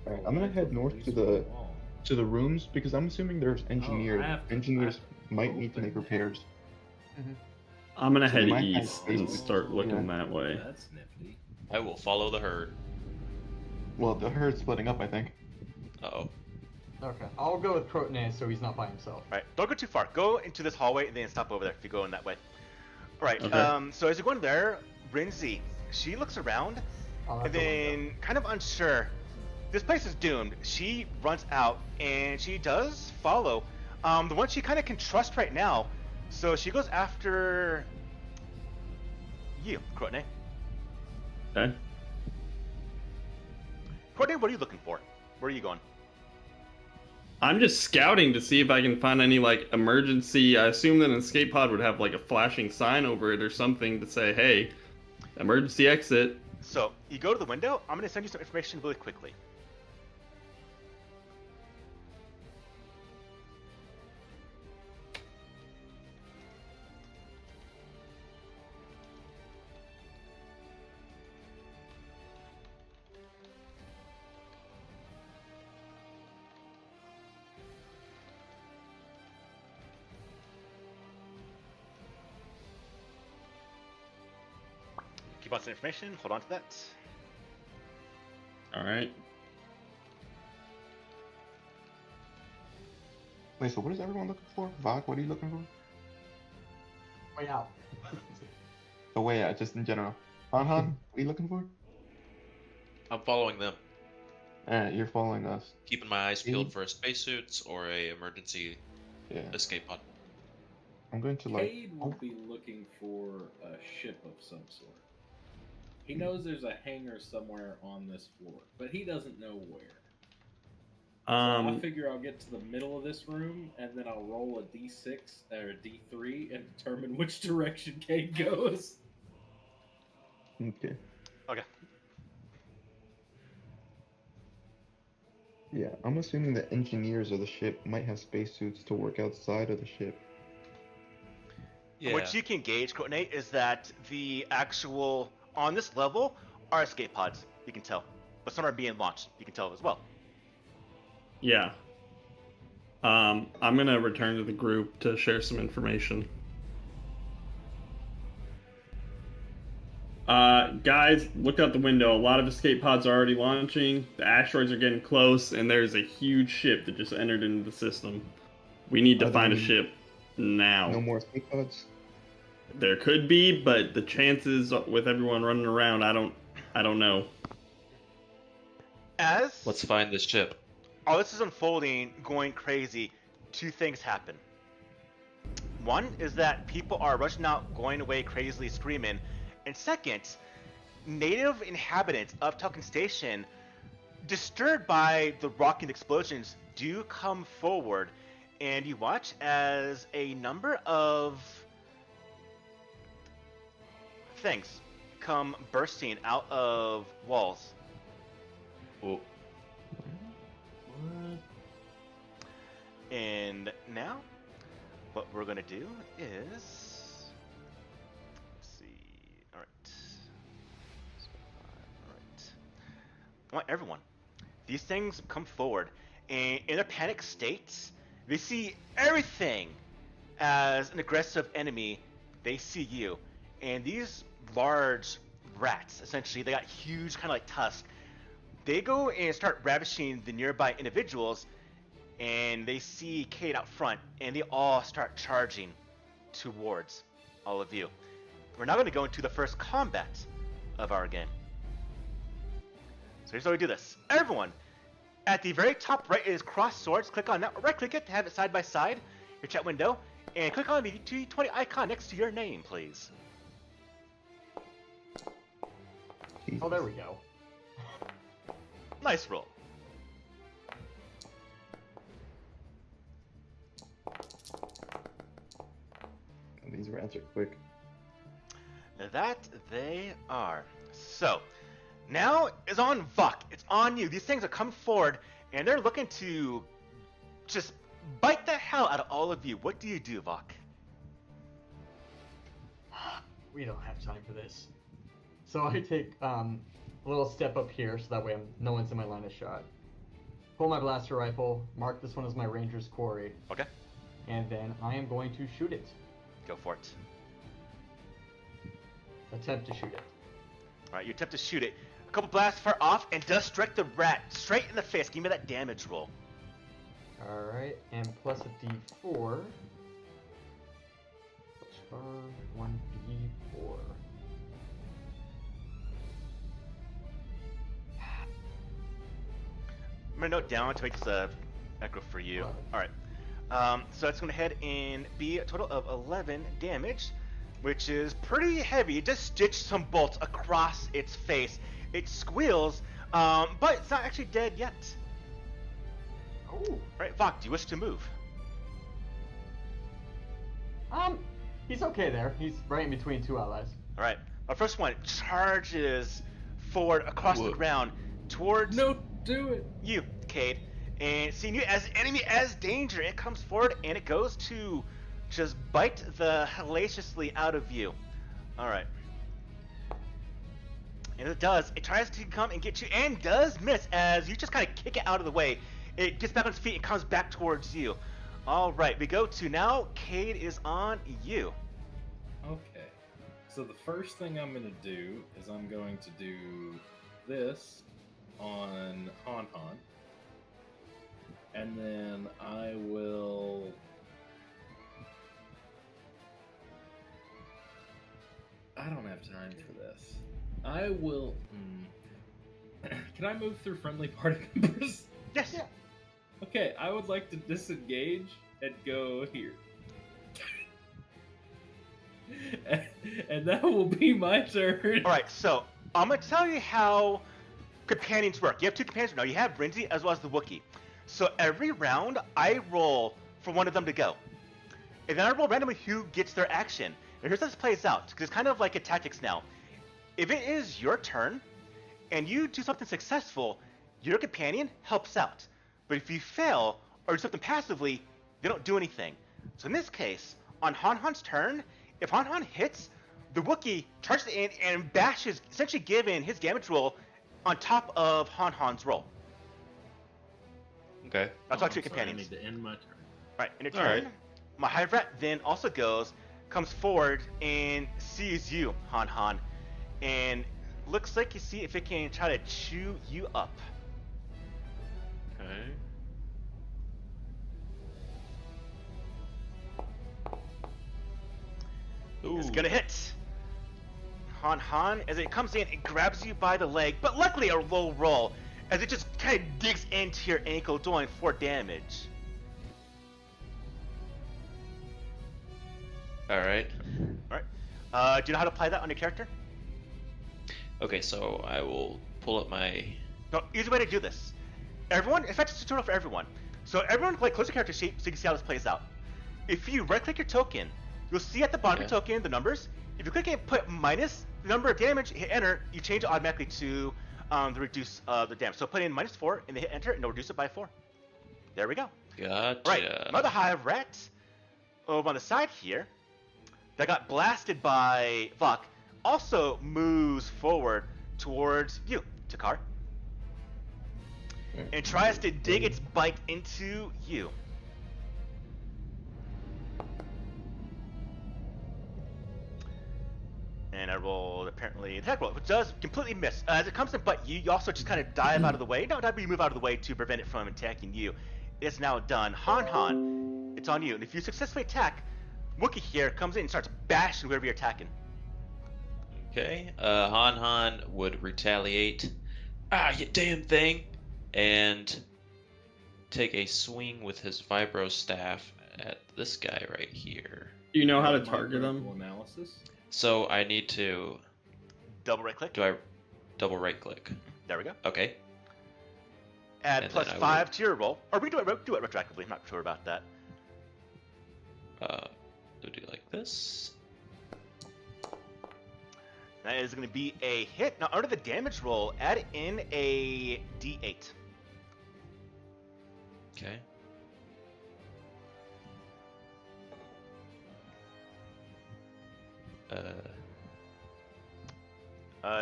all right, I'm gonna head north to the rooms because I'm assuming there's engineers. Engineers might need to make repairs. I'm gonna So they head might have east and space. start looking Yeah. that way. That's nifty. I will follow the herd. Well, the herd's splitting up, I think. Uh-oh. Okay. I'll go with Krotne so he's not by himself. All right. Don't go too far. Go into this hallway and then stop over there if you go in that way. All right. Okay. So as you go in there, Rinzi, she looks around Oh, and that's a window. then, kind of unsure, this place is doomed. She runs out and she does follow the one she kind of can trust right now. So she goes after you, Krotne. Okay. Krotne, what are you looking for? Where are you going? I'm just scouting to see if I can find any like emergency. I assume that an escape pod would have like a flashing sign over it or something to say, "Hey, emergency exit." So you go to the window. I'm going to send you some information really quickly. Keep on some information. Hold on to that. All right. Wait, so what is everyone looking for? Vok, what are you looking for? Way out. The way out, just in general. Han, what are you looking for? I'm following them, Alright, you're following us. keeping my eyes peeled for a spacesuits or a emergency Yeah. escape pod. I'm going to like. Cade will be looking for a ship of some sort. He knows there's a hangar somewhere on this floor, but he doesn't know where. So I figure I'll get to the middle of this room, and then I'll roll a d6 or a d3 and determine which direction Cade goes. Okay. Okay. Yeah, I'm assuming the engineers of the ship might have spacesuits to work outside of the ship. Yeah. What you can gauge, Courtney, is that the actual, on this level, are escape pods. You can tell. But some are being launched. You can tell as well. Yeah. I'm gonna return to the group to share some information. Guys, look out the window. A lot of escape pods are already launching. The asteroids are getting close, and there's a huge ship that just entered into the system. We need to Are find a there ship now. No more escape pods? There could be, but the chances with everyone running around, I don't know. As Let's find this ship. all this is unfolding, going crazy, two things happen. One is that people are rushing out, going away crazily screaming. And second, native inhabitants of Tulkin Station, disturbed by the rocking explosions, do come forward. And you watch as a number of things come bursting out of walls. Oh, And now, what we're gonna do is, let's see. All right. All right. I want everyone. These things come forward, and in a panic state, they see everything as an aggressive enemy. They see you, and these large rats, essentially, they got huge, kind of like tusks. They go and start ravishing the nearby individuals, and they see Cade out front, and they all start charging towards all of you. We're now going to go into the first combat of our game. So here's how we do this. Everyone, at the very top right is cross swords. Click on that, right click it to have it side by side, your chat window, and click on the T20 icon next to your name, please. Oh, there we go. Nice roll. These rats are quick. That they are. So, now is on Vok. It's on you. These things are coming forward, and they're looking to just bite the hell out of all of you. What do you do, Vok? We don't have time for this. So I take a little step up here, so that way no one's in my line of shot. Pull my blaster rifle, mark this one as my ranger's quarry, Okay, and then I am going to shoot it. go for it. Attempt to shoot it. All right, you attempt to shoot it. A couple blasts far off, and does strike the rat straight in the face. Give me that damage roll. Alright, and plus a d4. Plus 1d4. I'm gonna note down to make this a echo for you. 11. All right. So that's gonna head and be a total of 11 damage, which is pretty heavy. It just stitched some bolts across its face. It squeals, but it's not actually dead yet. Oh. All right, Vok, do you wish to move? He's okay there. He's right in between two allies. All right. Our first one charges forward across the Whoa. ground towards No, do it. you, Cade. And seeing you as enemy, as danger, it comes forward and it goes to just bite the hellaciously out of you. Alright. And it does. It tries to come and get you and does miss as you just kind of kick it out of the way. It gets back on its feet and comes back towards you. Alright, we go to now. Cade is on you. Okay. So the first thing I'm going to do is I'm going to do this on Han Han. And then I will... I don't have time for this. I will... Can I move through friendly party members? Yes. Yeah. Okay, I would like to disengage and go here. And that will be my turn. Alright, so I'm going to tell you how companions work. You have two companions. No, you have Brinzy as well as the Wookiee. So every round, I roll for one of them to go. And then I roll randomly who gets their action. And here's how this plays out, because it's kind of like a tactics now. If it is your turn, and you do something successful, your companion helps out. But if you fail, or do something passively, they don't do anything. So in this case, on Han Han's turn, if Han Han hits, the Wookiee charges in and bashes, essentially giving his damage roll on top of Han Han's roll. Okay. I'll talk to your I'm sorry, companions. I need to end my turn. Right, in a All turn, right. my Hive Rat then also comes forward and sees you, Han Han, and looks like you see if it can try to chew you up. Okay. Ooh. It's gonna hit. Han Han, as it comes in, it grabs you by the leg, but luckily a low roll, as it just kind of digs into your ankle, doing 4 damage. All right. All right. Do you know how to apply that on your character? Okay, so I will pull up my. No, easy way to do this. Everyone, in fact, it's a tutorial for everyone. So everyone, close your character sheet so you can see how this plays out. If you right-click your token, you'll see at the bottom of your token the numbers. If you click it and put minus the number of damage, hit enter, you change it automatically to the reduce the damage. So put in -4 and then hit enter, and it'll reduce it by 4. There we go. Gotcha. Right, another hive rat over on the side here that got blasted by Vok also moves forward towards you, Takar, and tries to dig its bite into you. And I rolled apparently attack roll, which does completely miss. As it comes to bite you, you also just kind of dive out of the way. No, you move out of the way to prevent it from attacking you. It's now done. Han, it's on you. And if you successfully attack, Wookiee here comes in and starts bashing whoever you're attacking. Okay. Han would retaliate. Ah, you damn thing! And take a swing with his vibro staff at this guy right here. Do you know how to target them? Analysis. So I need to. Double right click. Do I double right click? There we go. Okay. Add And plus then I 5 will- to your roll. Or we do it retroactively. I'm not sure about that. Do like this. That is going to be a hit. Now, under the damage roll, add in a d8. Okay.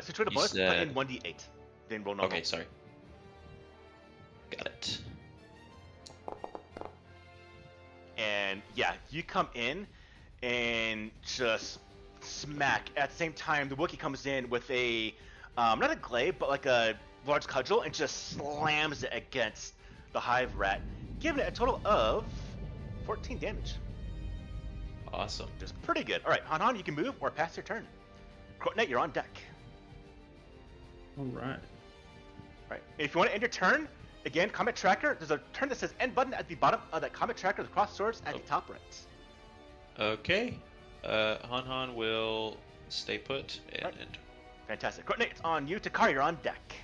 Since we're the You bonus, put said- in 1d8. Then roll normal. Okay, sorry. Got it. And yeah, you come in and just smack. At the same time, the Wookiee comes in with a, not a glaive, but like a large cudgel and just slams it against the hive rat, giving it a total of 14 damage. Awesome. Just pretty good. All right, Han, you can move or pass your turn. Crotnet, you're on deck. All right. Right. If you want to end your turn, again, combat tracker, there's a turn that says end button at the bottom of that combat tracker, the cross swords at the top right. Okay. Han will stay put and Right. enter. Fantastic. Crotnet, it's on you. Takar, you're on deck.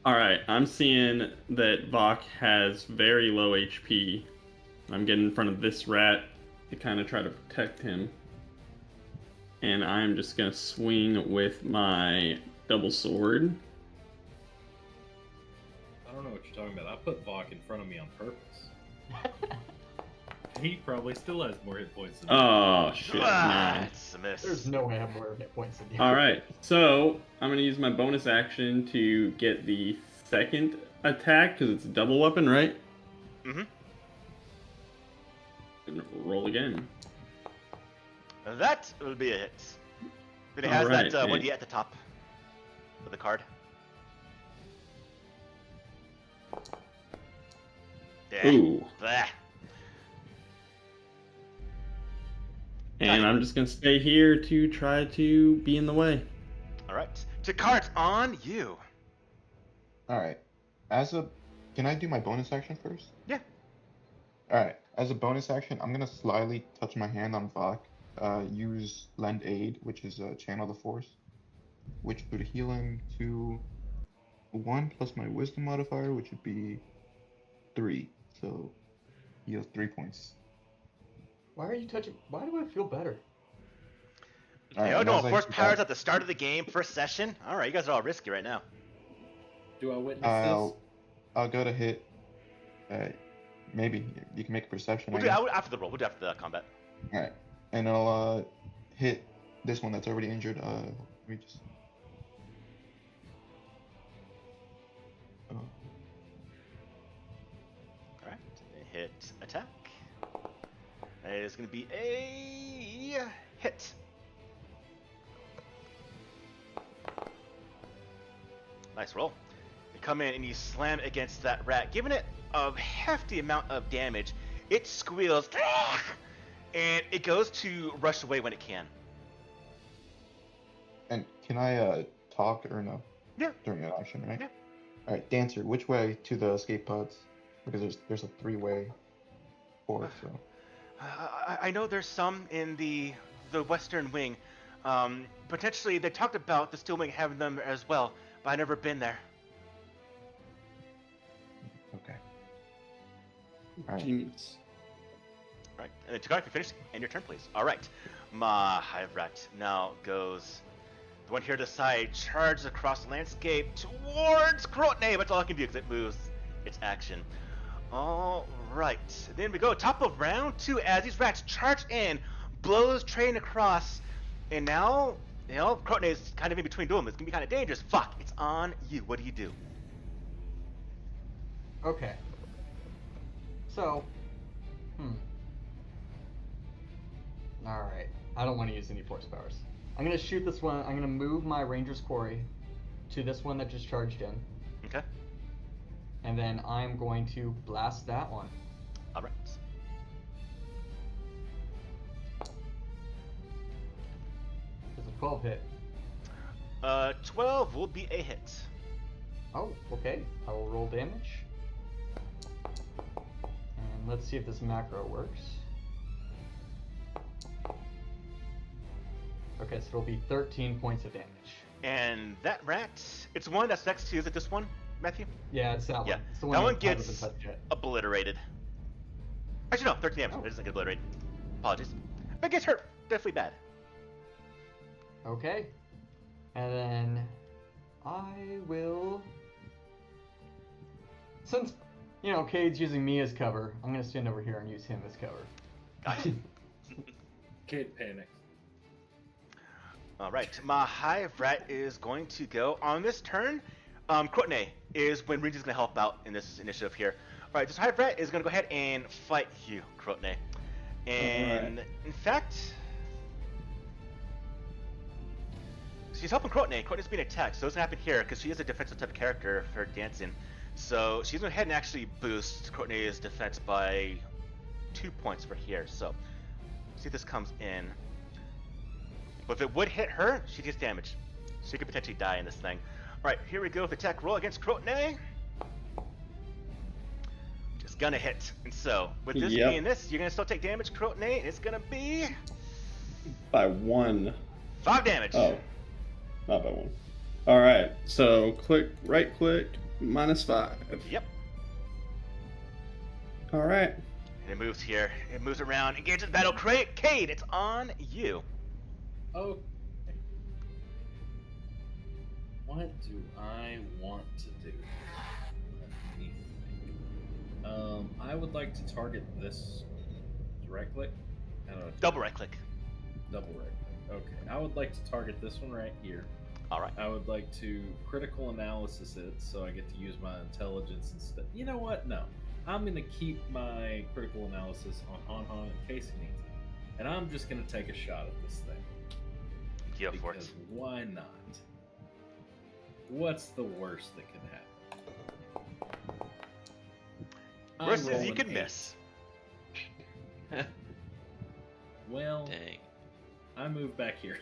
All right. I'm seeing that Vok has very low HP. I'm getting in front of this rat to kind of try to protect him. And I'm just going to swing with my double sword. I don't know what you're talking about. I put Vok in front of me on purpose. He probably still has more hit points than me. Oh, shit. Ah, Man. it's a miss. There's no way I have more hit points than you. All right. So I'm going to use my bonus action to get the second attack because it's a double weapon, right? Mm-hmm. And roll again. That will be a hit. But it All has right, that and- 1d at the top of the card. Yeah. Ooh. Blah. And I'm just going to stay here to try to be in the way. All right. Takar, it's on you. All right. Can I do my bonus action first? Yeah. All right. As a bonus action, I'm gonna slyly touch my hand on Vok. Use Lend Aid, which is Channel the Force, which would heal him to 1 plus my Wisdom modifier, which would be 3. So he heals 3 points. Why are you touching? Why do I feel better? All right, Yo, and no, as I force do powers that, at the start of the game, first session. All right, you guys are all risky right now. Do I witness I'll go to hit. Maybe you can make a perception. We'll I do guess. after the roll. We'll do after the combat. All right, and I'll hit this one that's already injured. Let me just. Oh. All right. Hit attack. It is going to be a hit. Nice roll. You come in and you slam against that rat, giving it a hefty amount of damage. It squeals, and it goes to rush away when it can. And can I talk or no? Yeah. During an action, right? Yeah. All right, Dancer, which way to the escape pods? Because there's a 3-way port. So I know there's some in the western wing. Potentially, they talked about the steel wing having them as well, but I've never been there. Okay. All right. Genius. Right, and then Takara, if you finish, end your turn, please. All right, Mahivrat now goes. The one here to the side charges across the landscape towards Krotne. That's all I can do because it moves its action. All right, then we go top of round 2 as these rats charge in, blows train across, and now, Krotne is kind of in between doing them. It's gonna be kind of dangerous. Fuck, it's on you. What do you do? Okay. So, Alright. I don't want to use any force powers. I'm going to shoot this one. I'm going to move my Ranger's Quarry to this one that just charged in. Okay. And then I'm going to blast that one. All right. Does a 12 hit? 12 will be a hit. Oh, okay. I will roll damage. And let's see if this macro works. Okay, so it'll be 13 points of damage. And that rat, it's one that's next to you. Is it this one, Matthew? Yeah, it's that Yeah. one. It's the That one hasn't gets been touched yet. obliterated. Actually, no, 13 damage. Oh. It doesn't get obliterated. Apologies. But it gets hurt. Definitely bad. Okay. And then I will... Since, Cade's using me as cover, I'm going to stand over here and use him as cover. Gotcha. Kid panics. All right, Mahivrat is going to go on this turn. Krotne is when Rinji's going to help out in this initiative here. All right, this Mahivrat is going to go ahead and fight you, Krotne. And in fact, she's helping Krotne. Krotne's being attacked, so it doesn't happen here because she is a defensive type of character for dancing. So she's going to go ahead and actually boost Krotne's defense by 2 points for here. So see if this comes in. But if it would hit her, she gets damage. She could potentially die in this thing. Alright, here we go with attack roll against Krotne. Just gonna hit. And so, with this being this, you're gonna still take damage, Krotne, and it's gonna be... By 1. 5 damage. Oh. Not by 1. Alright, so right click, -5. Yep. Alright. And it moves here. It moves around. Engages battle. Cade, it's on you. Oh. What do I want to do? Let me think. I would like to target this. Right click? I don't know. Double right click. Double right click. Okay. I would like to target this one right here. Alright. I would like to critical analysis it so I get to use my intelligence instead. You know what? No. I'm going to keep my critical analysis on Han in case he needs it. And I'm just going to take a shot at this thing. Go for it. Because why not? What's the worst that can happen? Worst I'm is you rolling can 8. miss. Well, Dang. I move back here.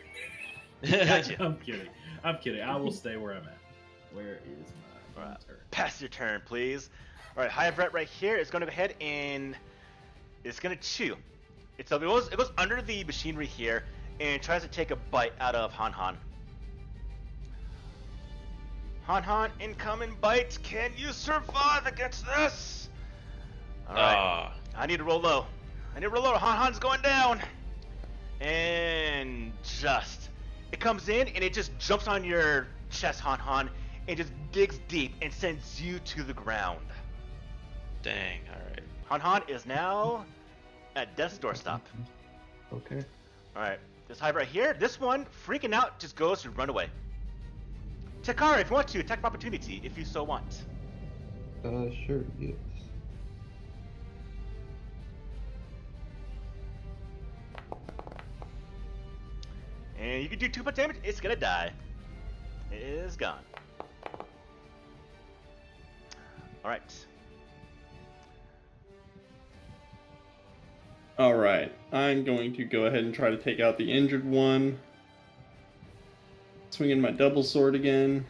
Gotcha. I'm kidding. I will stay where I'm at. Where is my Alright. turn? Pass your turn, please. Alright, Mahivrat right here is going to go ahead and it's going to chew. It goes under the machinery here and tries to take a bite out of Han. Han, incoming bite. Can you survive against this? Alright. I need to roll low. Han's going down. And it comes in and it just jumps on your chest, Han, and just digs deep and sends you to the ground. Dang, alright. Han is now at death's doorstep. Okay. Alright, this hive right here, this one, freaking out, just goes to run away. Takara, if you want to, attack of opportunity, if you so want. Sure, yes. And you can do 2 points damage, it's gonna die. It is gone. Alright. Alright, I'm going to go ahead and try to take out the injured one. Swinging my double sword again.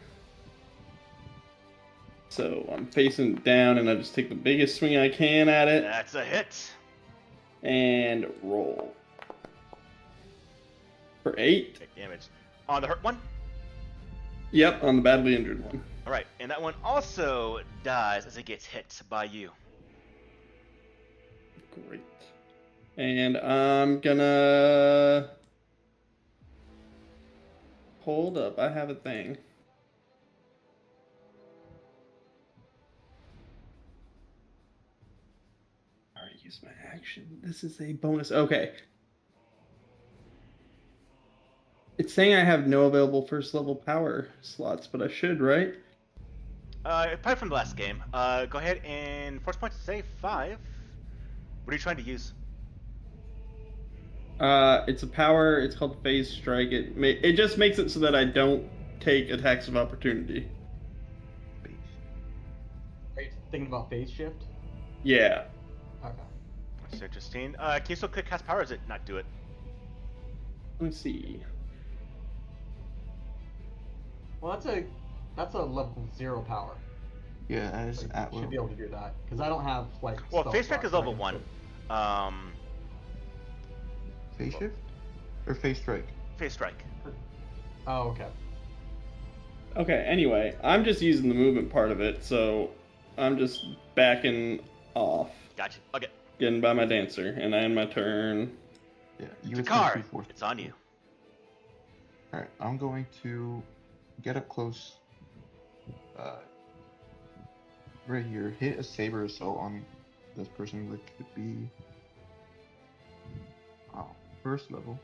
So I'm facing down and I just take the biggest swing I can at it. That's a hit. And roll. For 8. Take damage. On the hurt one? Yep, on the badly injured one. Alright, and that one also dies as it gets hit by you. Great. And I'm gonna... Hold up, I have a thing. I already used my action. This is a bonus. Okay. It's saying I have no available first level power slots, but I should, right? Probably from the last game. Go ahead and force point to say 5. What are you trying to use? It's a power. It's called Phase Strike. It just makes it so that I don't take attacks of opportunity. Are you thinking about phase shift? Yeah. Okay. That's interesting. Can you still click cast power, or does it not do it? Let me see. Well, that's a level 0 power. Yeah, as So at you should will. be able to do that because I don't have like. Well, spell phase strike slots is level that I 1. can Phase shift? Or phase strike? Phase strike. Oh, okay. Okay, anyway, I'm just using the movement part of it, so I'm just backing off, Gotcha. Okay. getting by my dancer, and I end my turn. Yeah, you would spend Takar, 2/4. it's on you. Alright, I'm going to get up close. Right here, hit a saber assault on this person, which would be first level.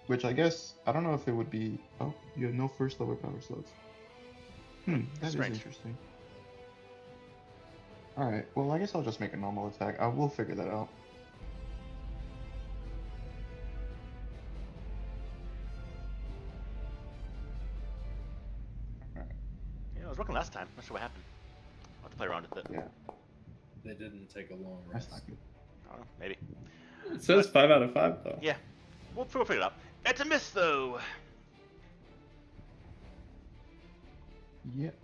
Which I guess, I don't know if it would be. Oh, you have no first level power slots. That is Strange. interesting. Alright, well, I guess I'll just make a normal attack. We'll figure that out. Yeah, I was working last time. Not sure what happened. I'll have to play around with it. Yeah, They didn't take a long that's rest. not good. I don't know, maybe. It says 5 out of 5, though. Yeah. We'll figure it out. It's a miss, though. Yep.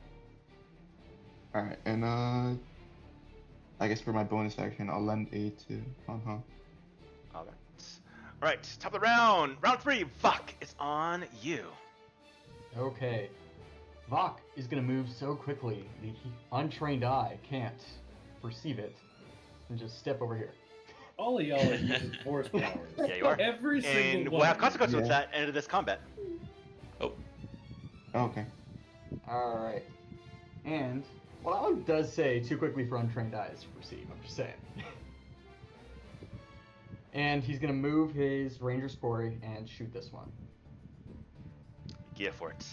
Alright, and I guess for my bonus action, I'll lend aid to Han. Alright, top of the round. Round 3. Fuck, it's on you. Okay. Vok is gonna move so quickly the untrained eye can't perceive it, and just step over here. All of y'all are using force powers. Yeah, you are. Every single And one. we'll have consequences with Yeah. that end of this combat. Oh, okay. All right. And well, that one does say too quickly for untrained eyes to perceive. I'm just saying. And he's gonna move his ranger sporey and shoot this one. Get for it.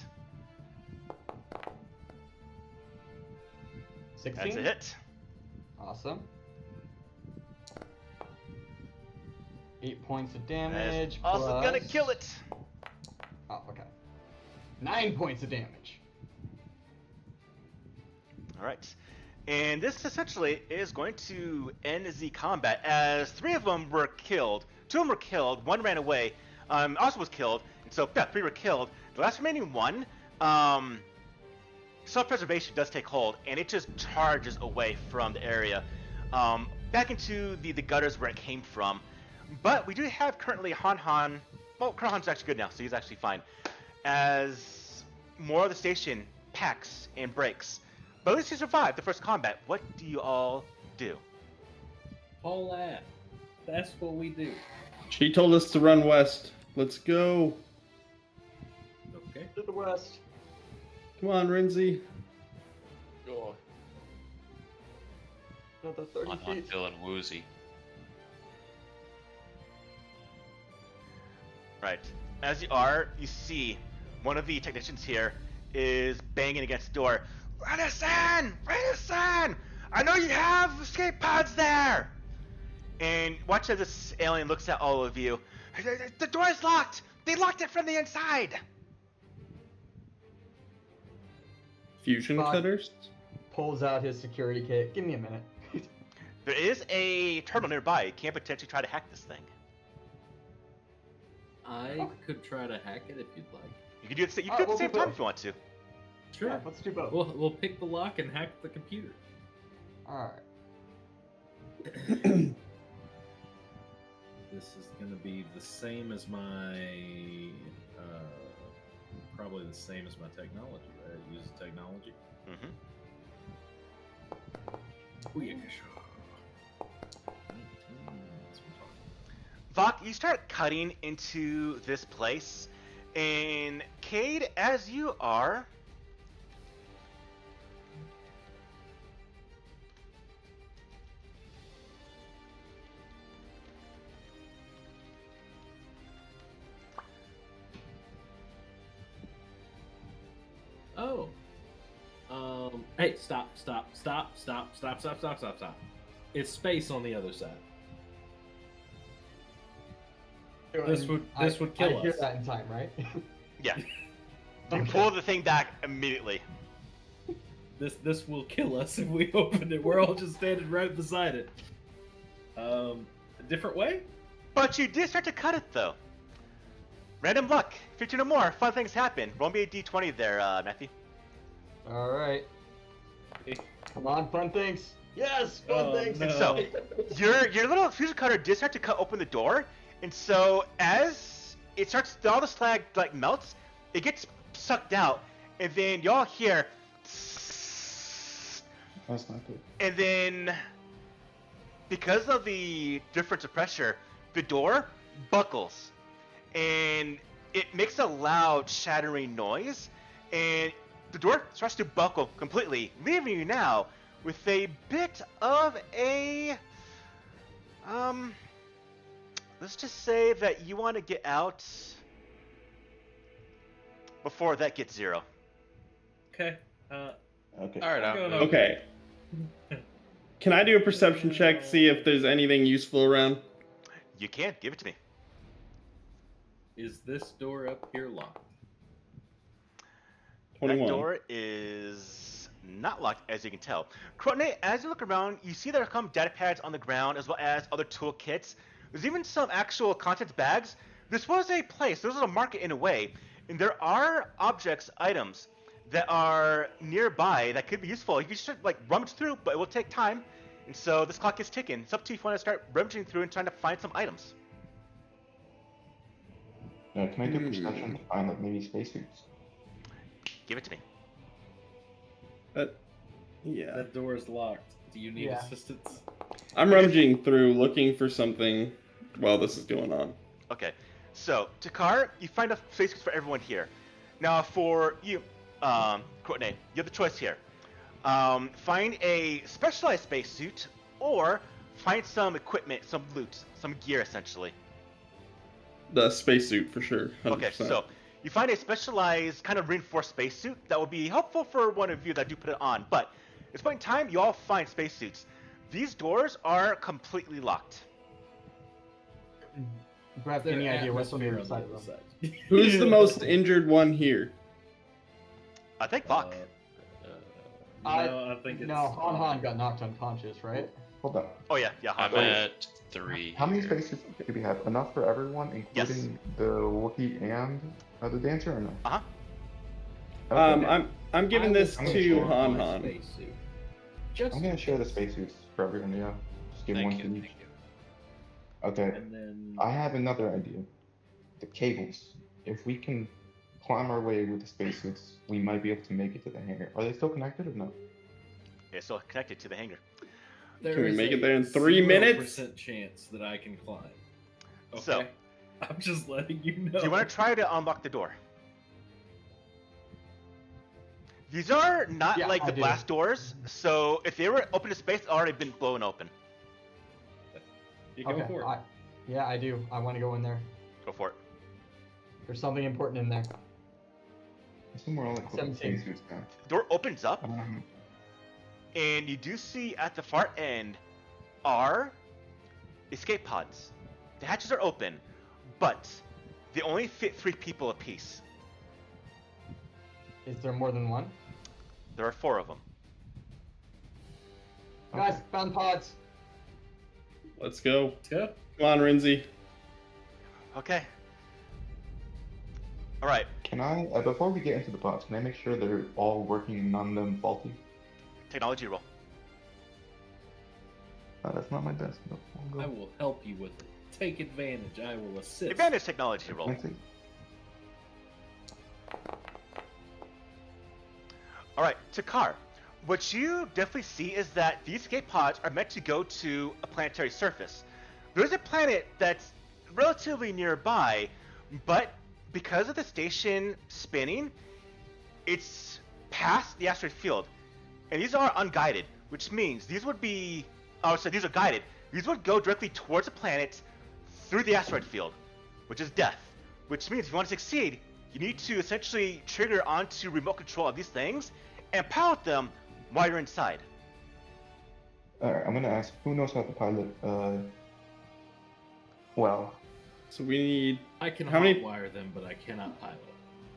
16. That's a hit. Awesome. 8 points of That's damage. also gonna plus- kill it. Oh, okay. 9 points of damage. Alright. And this essentially is going to end the combat as 3 of them were killed. 2 of them were killed. 1 ran away. Also was killed. And so, yeah, 3 were killed. The last remaining one, self-preservation does take hold, and it just charges away from the area, back into the gutters where it came from. But we do have currently Han. Well, Colonel Han's actually good now, so he's actually fine. As more of the station packs and breaks. But at least he survived the first combat. What do you all do? All that. That's what we do. She told us to run west. Let's go. Okay. To the west. Come on, Renzi. Oh, Another 30 I'm feet. feeling woozy. Right. As you are, you see one of the technicians here is banging against the door. Renison! Renison! I know you have escape pods there! And watch as this alien looks at all of you. The door is locked! They locked it from the inside! Fusion Fuck. cutters? Pulls out his security kit. Give me a minute. There is a terminal nearby. You can potentially try to hack this thing. I could try to hack it if you'd like. You can do it. You Alright, can do it at we'll the same do time both. if you want to. Sure. Yeah, let's do both. We'll pick the lock and hack the computer. Alright. This is going to be the same as my, probably the same as my technology, right? It uses technology. Mm-hmm. Vok, you start cutting into this place, and Cade, as you are, Oh. Hey, stop. It's space on the other side. This would kill I hear us. that in time, right? yeah, you Okay. pull the thing back immediately. This will kill us if we open it. We're all just standing right beside it. A different way? But you did start to cut it, though. Random luck. 15 or more. Fun things happen. Roll me a d20 there, Matthew. All right. Come on, fun things. Yes, fun Oh, things. no. So, your little fusion cutter did start to cut open the door, and so as it starts, all the slag like melts, it gets sucked out, and then y'all hear, That's not good. and then because of the difference of pressure, the door buckles, and it makes a loud shattering noise, and the door starts to buckle completely, leaving you now with a bit of a let's just say that you want to get out before that gets 0. Okay. Okay. All right, I'm going Okay. Can I do a perception check to see if there's anything useful around? You can give it to me. Is this door up here locked? 21. That door is not locked, as you can tell. Crotone, as you look around, you see there come data pads on the ground, as well as other toolkits. There's even some actual contents bags. This was a place, this was a market in a way, and there are objects, items, that are nearby that could be useful. You can just like rummage through, but it will take time. And so this clock is ticking. It's up to you if you want to start rummaging through and trying to find some items. Can I do perception to find like maybe spacesuits? Give it to me. Yeah. That door is locked. Do you need Yeah. assistance? I'm rummaging through looking for something while this is going on. Okay, so Takar, you find a spacesuit for everyone here. Now, for you, Courtney, you have the choice here. Find a specialized spacesuit, or find some equipment, some loot, some gear, essentially. The spacesuit for sure. 100%. Okay, so you find a specialized, kind of reinforced spacesuit that will be helpful for one of you that do put it on. But at this point in time, you all find spacesuits. These doors are completely locked. Brad, any idea what's on the other side of them? Who's the most injured one here? I think Bach. No, I think it's... No, Han got knocked unconscious, right? Hold up. Oh yeah, I'm Han. at 3. How many here. spacesuits do we have? Enough for everyone, including the Wookiee and the dancer, or no? Uh-huh. Okay. I'm giving I this would to share Han My Han. spacesuit. Just I'm gonna share the spacesuits for everyone, yeah. Just give one Thank to you. each. Thank you. Okay, And then... I have another idea. The cables. If we can climb our way with the spacesuits, we might be able to make it to the hangar. Are they still connected or no? It's still connected to the hangar. There Can we is make a it there in 3 minutes? 0% chance that I can climb. Okay. So- I'm just letting you know. Do you want to try to unlock the door? These are not Yeah, like I the do. blast doors, so if they were open to space, it's already been blown open. You go for it. Yeah, I do. I want to go in there. Go for it. There's something important in there. I assume we're all equipped with 17. spacesuits now. The door opens up, Um, and you do see at the far end are escape pods. The hatches are open, but they only fit 3 people apiece. Is there more than one? There are 4 of them. Guys, found pods. Let's go. Let's go. Come on, Rinzi. Okay. All right. Can I, before we get into the pods, can I make sure they're all working and none of them faulty? Technology roll. That's not my best, but we'll I go. will help you with it. Take advantage. I will assist. Advantage technology roll. 20. All right, Takar. What you definitely see is that these escape pods are meant to go to a planetary surface. There's a planet that's relatively nearby, but because of the station spinning, it's past the asteroid field. And these are unguided, which means these would be, oh, so these are guided. These would go directly towards a planet through the asteroid field, which is death. Which means if you want to succeed, you need to essentially trigger onto remote control of these things and pilot them while you're inside. Alright, I'm gonna ask who knows how to pilot, well, So we need. I can How many- hotwire them, but I cannot pilot.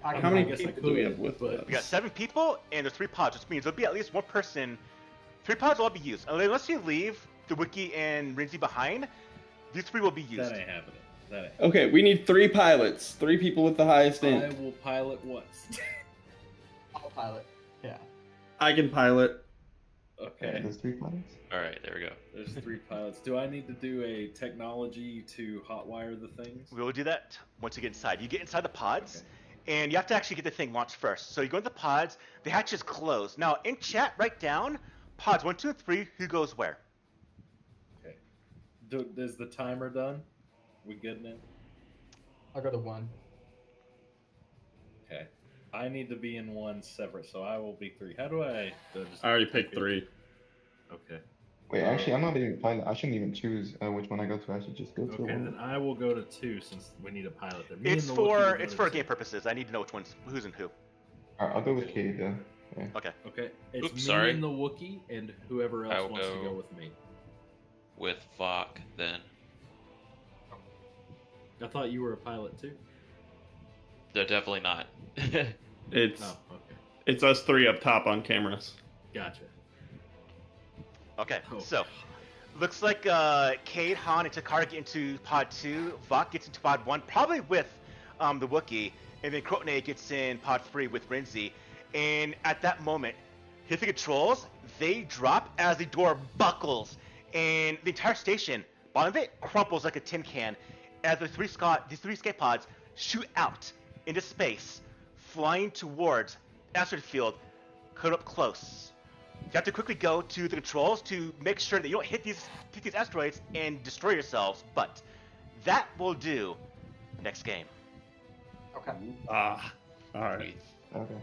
How many I guess I people do we could, have with but- us? We got 7 people, and there's 3 pods, which means there'll be at least 1 person. 3 pods will all be used. Unless you leave the Wiki and Rinzi behind, these 3 will be used. That ain't happening. That ain't. Okay, we need 3 pilots. 3 people with the highest I int. will pilot once. I'll pilot. Yeah. I can pilot. Okay. there's 3 pilots? All right, there we go. There's 3 pilots. Do I need to do a technology to hotwire the things? We will do that once you get inside. You get inside the pods, and you have to actually get the thing launched first. So you go into the pods, the hatch is closed. Now, in chat, write down pods 1, 2, and 3, who goes where. Okay. Is the timer done? We good now? I'll go to 1. Okay. I need to be in 1 separate, so I will be 3. How do I? Do just I already picked 3. Okay. Wait, actually, I'm not even a pilot. I shouldn't even choose which one I go to. I should just go to Okay, one. then I will go to 2 since we need a pilot there. Me It's and the Wookiee will for go it's to for 2. game purposes. I need to know which one's who's and who. Alright, I'll go with Cade. Yeah. Okay. Okay. It's Oops, me sorry. and the Wookiee and whoever else I'll wants to go- go with me. With Vok, then. I thought you were a pilot too. They're definitely not. It's Oh, okay. it's us 3 up top on cameras. Gotcha. Okay. Oh, So God. looks like Cade, Han, and Takara get into pod 2. Vok gets into pod 1, probably with the Wookiee, and then Krotne gets in pod 3 with Rinzi. And at that moment, hit the controls. They drop as the door buckles, and the entire station, bottom of it, crumples like a tin can as these 3 escape pods shoot out into space, flying towards asteroid field, cut up close. You have to quickly go to the controls to make sure that you don't hit these asteroids and destroy yourselves, but that will do next game. Okay. Ah. Alright. Okay.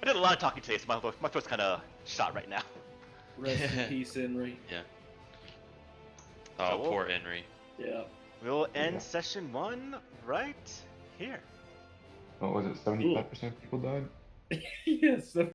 I did a lot of talking today, so my throat's kind of shot right now. Rest in peace, Henry. Oh, So- poor Henry. Yeah. We'll end Yeah. session 1 right here. What was it? 75% people died? Yes.